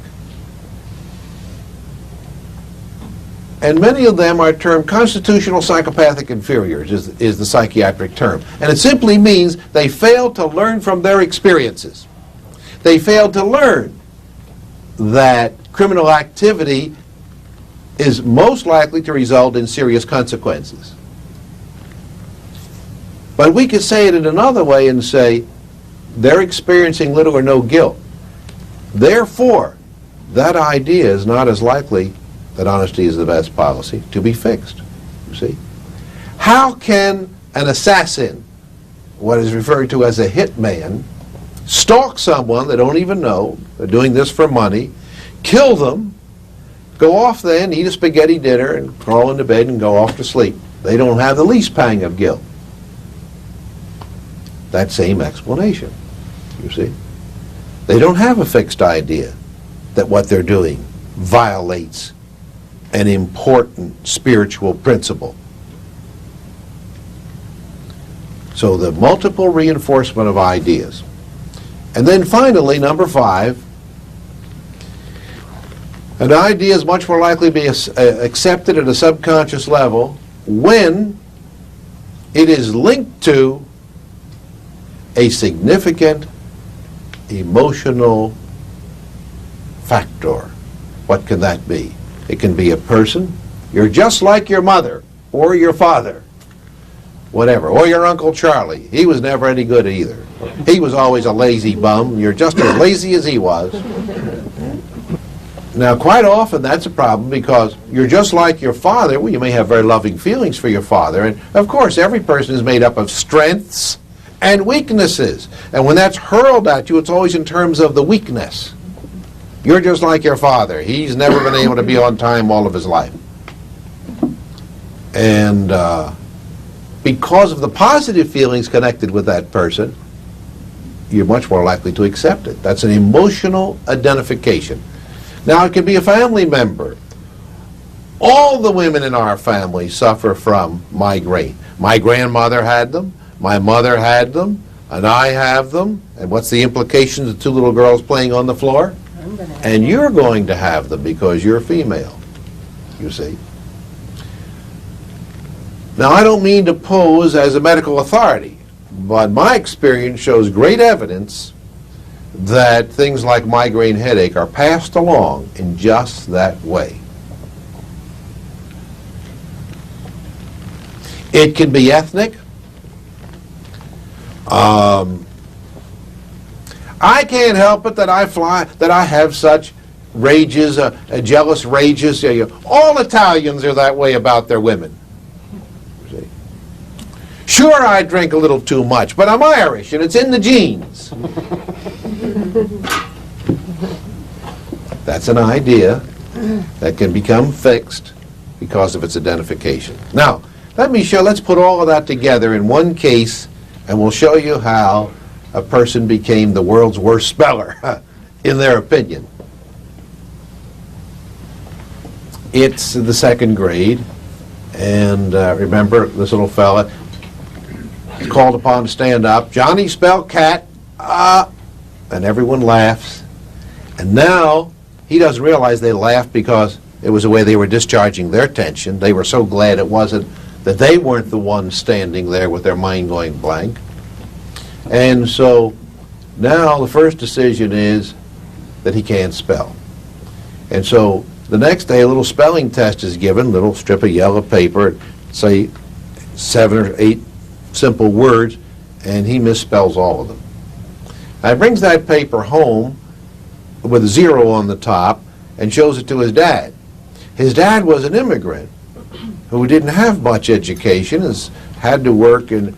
And many of them are termed constitutional psychopathic inferiors, is the psychiatric term. And it simply means they fail to learn from their experiences. They fail to learn that criminal activity is most likely to result in serious consequences. But we could say it in another way and say they're experiencing little or no guilt. Therefore, that idea is not as likely that honesty is the best policy to be fixed. You see? How can an assassin, what is referred to as a hitman, stalk someone they don't even know, they're doing this for money, kill them, go off then, eat a spaghetti dinner, and crawl into bed and go off to sleep? They don't have the least pang of guilt. That same explanation, you see? They don't have a fixed idea that what they're doing violates an important spiritual principle. So the multiple reinforcement of ideas. And then finally, number 5, an idea is much more likely to be accepted at a subconscious level when it is linked to a significant emotional factor. What can that be? It can be a person. You're just like your mother or your father, whatever, or your Uncle Charlie. He was never any good either. He was always a lazy bum. You're just as lazy as he was. Now, quite often that's a problem because you're just like your father. Well, you may have very loving feelings for your father. And, of course, every person is made up of strengths and weaknesses. And when that's hurled at you, it's always in terms of the weakness. You're just like your father. He's never been able to be on time all of his life. And because of the positive feelings connected with that person, you're much more likely to accept it. That's an emotional identification. Now, it could be a family member. All the women in our family suffer from migraine. My grandmother had them, my mother had them, and I have them. And what's the implications of 2 little girls playing on the floor? And you're going to have them because you're female, you see. Now, I don't mean to pose as a medical authority, but my experience shows great evidence that things like migraine headache are passed along in just that way. It can be ethnic. I can't help it that I have such rages, jealous rages. All Italians are that way about their women. See? Sure, I drink a little too much, but I'm Irish and it's in the genes. That's an idea that can become fixed because of its identification. Now, let's put all of that together in one case, and we'll show you how a person became the world's worst speller, in their opinion. It's the 2nd grade, and remember, this little fella is called upon to stand up. Johnny, spell cat, and everyone laughs. And now, he doesn't realize they laughed because it was the way they were discharging their tension. They were so glad it wasn't, that they weren't the ones standing there with their mind going blank. And so now the first decision is that he can't spell. And so the next day a little spelling test is given, a little strip of yellow paper, say 7 or 8 simple words, and he misspells all of them. Now he brings that paper home with a 0 on the top and shows it to his dad. His dad was an immigrant who didn't have much education, had to work in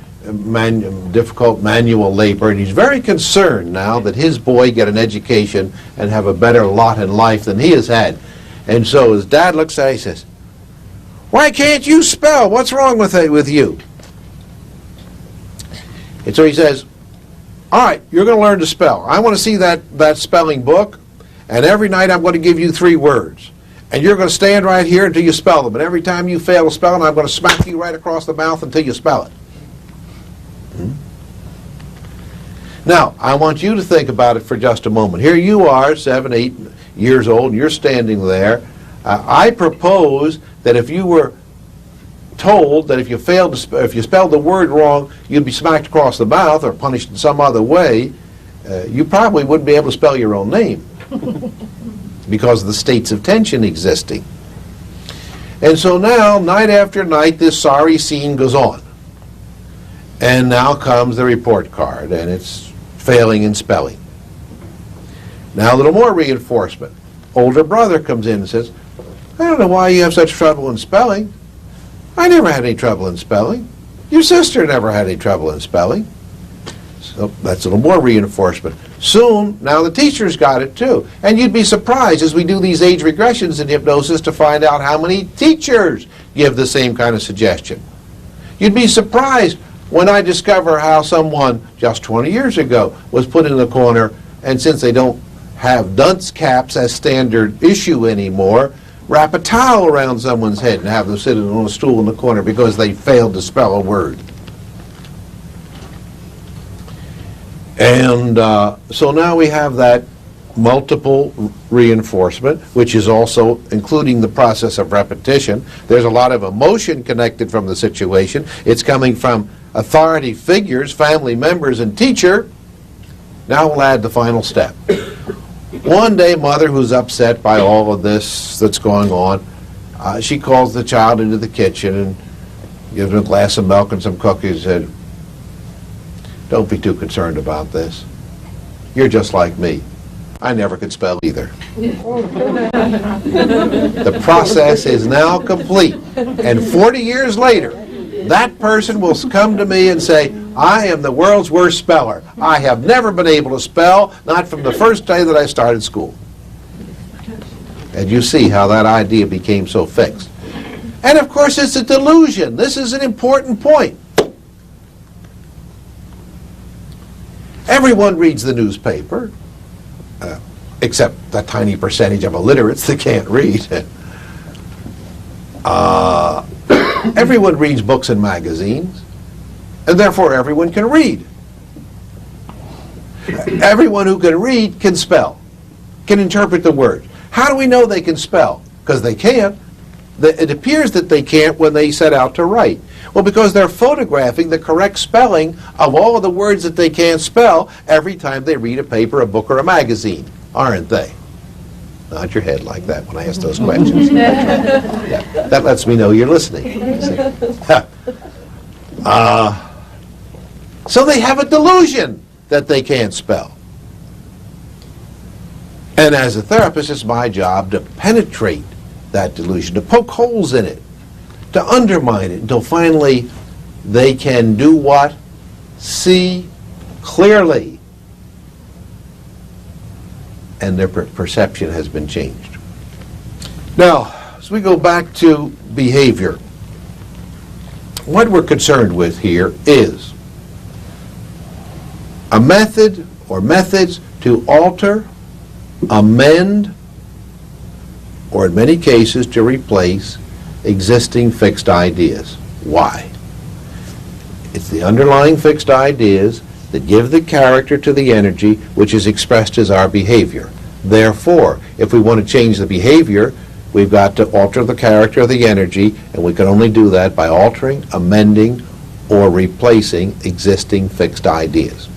difficult manual labor, and he's very concerned now that his boy get an education and have a better lot in life than he has had. And so his dad looks at him and says, "Why can't you spell? What's wrong with you?" And so he says, all right, you're going to learn to spell. I want to see that spelling book, and every night I'm going to give you 3 words. And you're going to stand right here until you spell them. And every time you fail to spell them, I'm going to smack you right across the mouth until you spell it. Now, I want you to think about it for just a moment. Here you are, 7, 8 years old, and you're standing there. I propose that if you were told that if you if you spelled the word wrong, you'd be smacked across the mouth or punished in some other way, you probably wouldn't be able to spell your own name because of the states of tension existing. And so now, night after night, this sorry scene goes on. And now comes the report card, and it's failing in spelling. Now a little more reinforcement. Older brother comes in and says, I don't know why you have such trouble in spelling. I never had any trouble in spelling. Your sister never had any trouble in spelling. So that's a little more reinforcement. Soon, now the teacher's got it too. And you'd be surprised as we do these age regressions in hypnosis to find out how many teachers give the same kind of suggestion. You'd be surprised when I discover how someone just 20 years ago was put in the corner, and since they don't have dunce caps as standard issue anymore, wrap a towel around someone's head and have them sit on a stool in the corner because they failed to spell a word. And so now we have that multiple reinforcement, which is also including the process of repetition. There's a lot of emotion connected from the situation. It's coming from authority figures, family members, and teacher. Now we'll add the final step. One day, mother, who's upset by all of this that's going on, she calls the child into the kitchen and gives him a glass of milk and some cookies and said, don't be too concerned about this. You're just like me. I never could spell either. The process is now complete. And 40 years later, that person will come to me and say, I am the world's worst speller. I have never been able to spell, not from the first day that I started school. And you see how that idea became so fixed. And of course, it's a delusion. This is an important point. Everyone reads the newspaper, except that tiny percentage of illiterates that can't read. Everyone reads books and magazines, and therefore everyone can read. Everyone who can read can spell, can interpret the words. How do we know they can spell? Because they can't. It appears that they can't when they set out to write. Well, because they're photographing the correct spelling of all of the words that they can't spell every time they read a paper, a book, or a magazine, aren't they? Nod your head like that when I ask those questions. Yeah, that lets me know you're listening. So they have a delusion that they can't spell. And as a therapist, it's my job to penetrate that delusion, to poke holes in it, to undermine it until finally they can do what? See clearly. And their perception has been changed. Now, as we go back to behavior, what we're concerned with here is a method or methods to alter, amend, or in many cases to replace existing fixed ideas. Why? It's the underlying fixed ideas that give the character to the energy which is expressed as our behavior. Therefore, if we want to change the behavior, we've got to alter the character of the energy, and we can only do that by altering, amending, or replacing existing fixed ideas.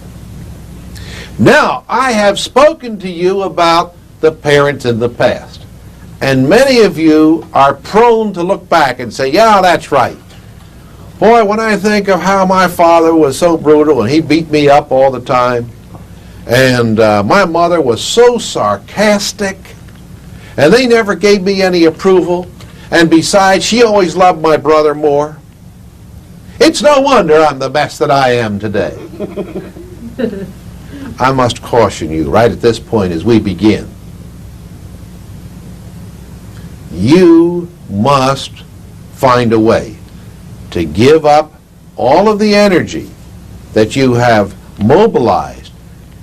Now, I have spoken to you about the parents in the past. And many of you are prone to look back and say, yeah, that's right. Boy, when I think of how my father was so brutal and he beat me up all the time, and my mother was so sarcastic, and they never gave me any approval, and besides, she always loved my brother more. It's no wonder I'm the mess that I am today. I must caution you right at this point as we begin. You must find a way to give up all of the energy that you have mobilized,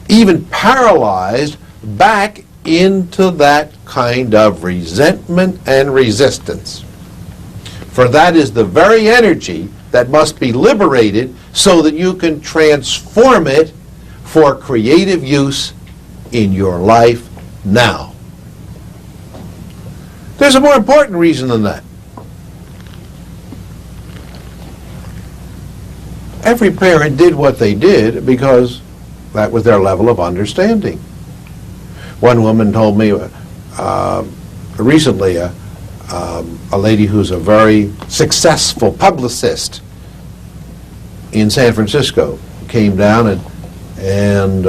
even paralyzed, back into that kind of resentment and resistance. For that is the very energy that must be liberated so that you can transform it for creative use in your life now. There's a more important reason than that. Every parent did what they did because that was their level of understanding. One woman told me recently, a lady who's a very successful publicist in San Francisco came down and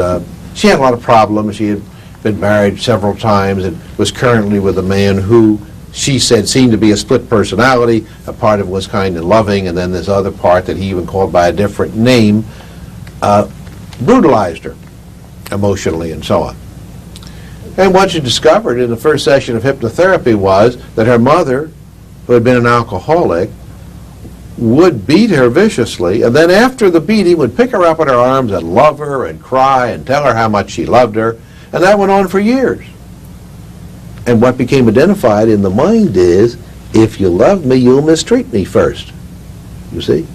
she had a lot of problems. She had been married several times and was currently with a man who she said seemed to be a split personality. A part of it was kind of loving, and then this other part that he even called by a different name brutalized her emotionally and so on. And what she discovered in the first session of hypnotherapy was that her mother, who had been an alcoholic, would beat her viciously, and then after the beating would pick her up in her arms and love her and cry and tell her how much she loved her, and that went on for years. And what became identified in the mind is, if you love me, you'll mistreat me first. You see?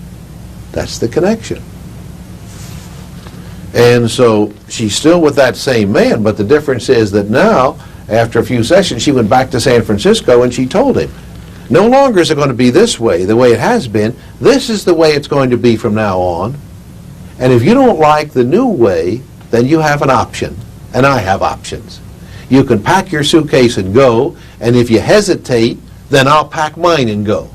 That's the connection. And so she's still with that same man, but the difference is that now, after a few sessions, she went back to San Francisco and she told him, no longer is it going to be this way, the way it has been. This is the way it's going to be from now on. And if you don't like the new way, then you have an option, and I have options. You can pack your suitcase and go, and if you hesitate, then I'll pack mine and go.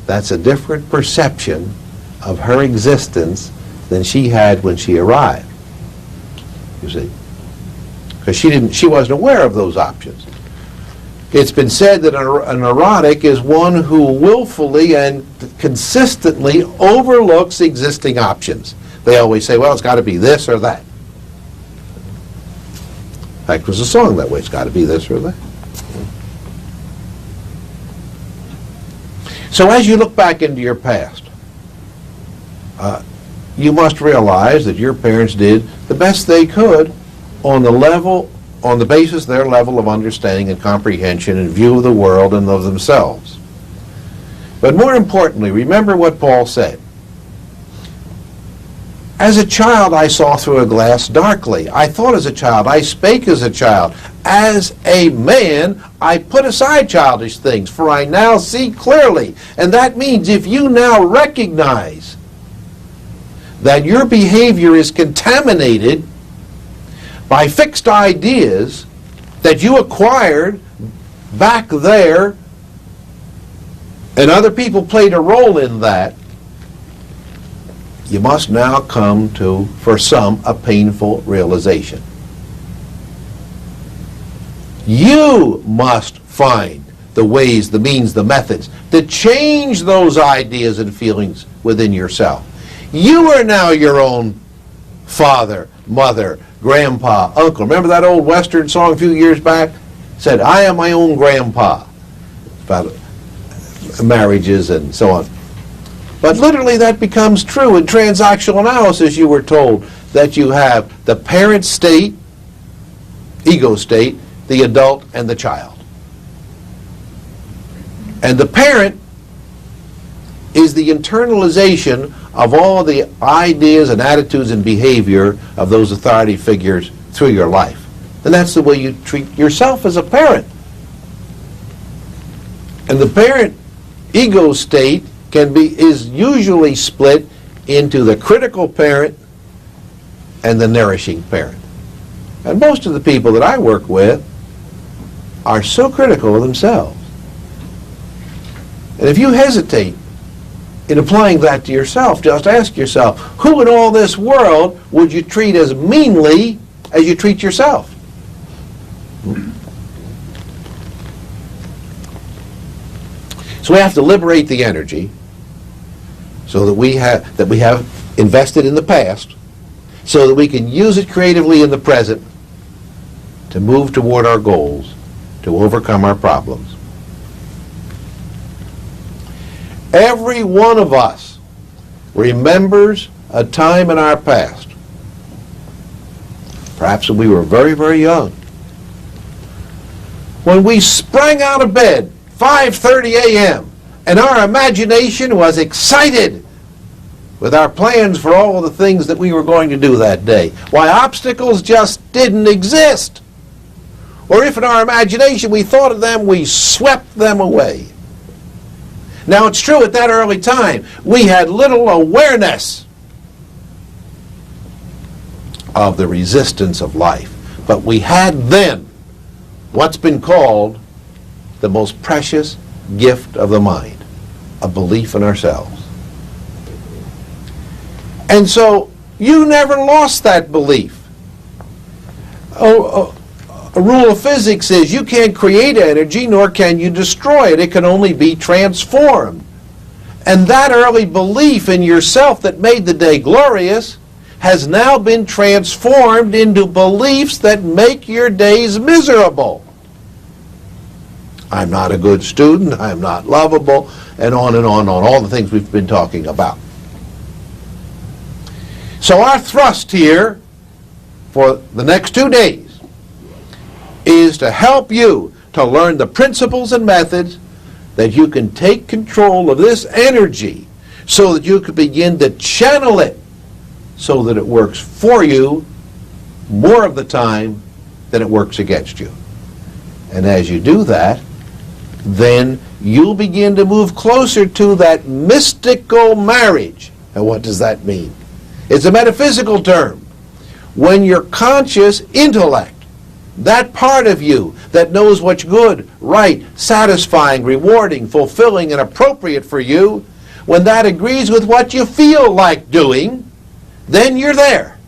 That's a different perception of her existence than she had when she arrived. You see? Because she wasn't aware of those options. It's been said that a neurotic is one who willfully and consistently overlooks existing options. They always say, well, it's got to be this or that. In fact, there's a song that way, it's got to be this or that. So as you look back into your past, you must realize that your parents did the best they could on the basis of their level of understanding and comprehension and view of the world and of themselves. But more importantly, remember what Paul said. As a child, I saw through a glass darkly. I thought as a child. I spake as a child. As a man, I put aside childish things, for I now see clearly. And that means if you now recognize that your behavior is contaminated by fixed ideas that you acquired back there, and other people played a role in that, you must now come to, for some, a painful realization. You must find the ways, the means, the methods to change those ideas and feelings within yourself. You are now your own father, mother, grandpa, uncle. Remember that old Western song a few years back? It said, I am my own grandpa. About marriages and so on. But literally that becomes true in transactional analysis. You were told that you have the parent state, ego state, the adult, and the child. And the parent is the internalization of all the ideas and attitudes and behavior of those authority figures through your life. And that's the way you treat yourself as a parent. And the parent ego state is usually split into the critical parent and the nourishing parent. And most of the people that I work with are so critical of themselves. And if you hesitate in applying that to yourself, just ask yourself, who in all this world would you treat as meanly as you treat yourself? So we have to liberate the energy so that we have invested in the past, so that we can use it creatively in the present to move toward our goals, to overcome our problems. Every one of us remembers a time in our past, perhaps when we were very, very young, when we sprang out of bed 5:30 a.m. and our imagination was excited with our plans for all of the things that we were going to do that day. Why, obstacles just didn't exist. Or if in our imagination we thought of them, we swept them away. Now it's true at that early time, we had little awareness of the resistance of life. But we had then what's been called the most precious gift of the mind, a belief in ourselves. And so you never lost that belief. A rule of physics is you can't create energy, nor can you destroy it. It can only be transformed. And that early belief in yourself that made the day glorious has now been transformed into beliefs that make your days miserable. I'm not a good student, I'm not lovable, and on, all the things we've been talking about. So our thrust here for the next 2 days is to help you to learn the principles and methods that you can take control of this energy so that you can begin to channel it so that it works for you more of the time than it works against you. And as you do that, then you'll begin to move closer to that mystical marriage. And what does that mean? It's a metaphysical term. When your conscious intellect, that part of you that knows what's good, right, satisfying, rewarding, fulfilling, and appropriate for you, when that agrees with what you feel like doing, then you're there.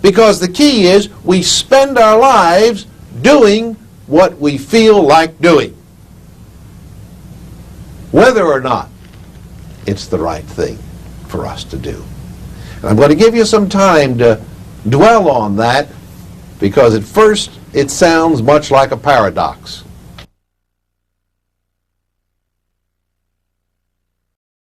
Because the key is we spend our lives doing what we feel like doing, whether or not it's the right thing for us to do. And I'm going to give you some time to dwell on that, because at first it sounds much like a paradox.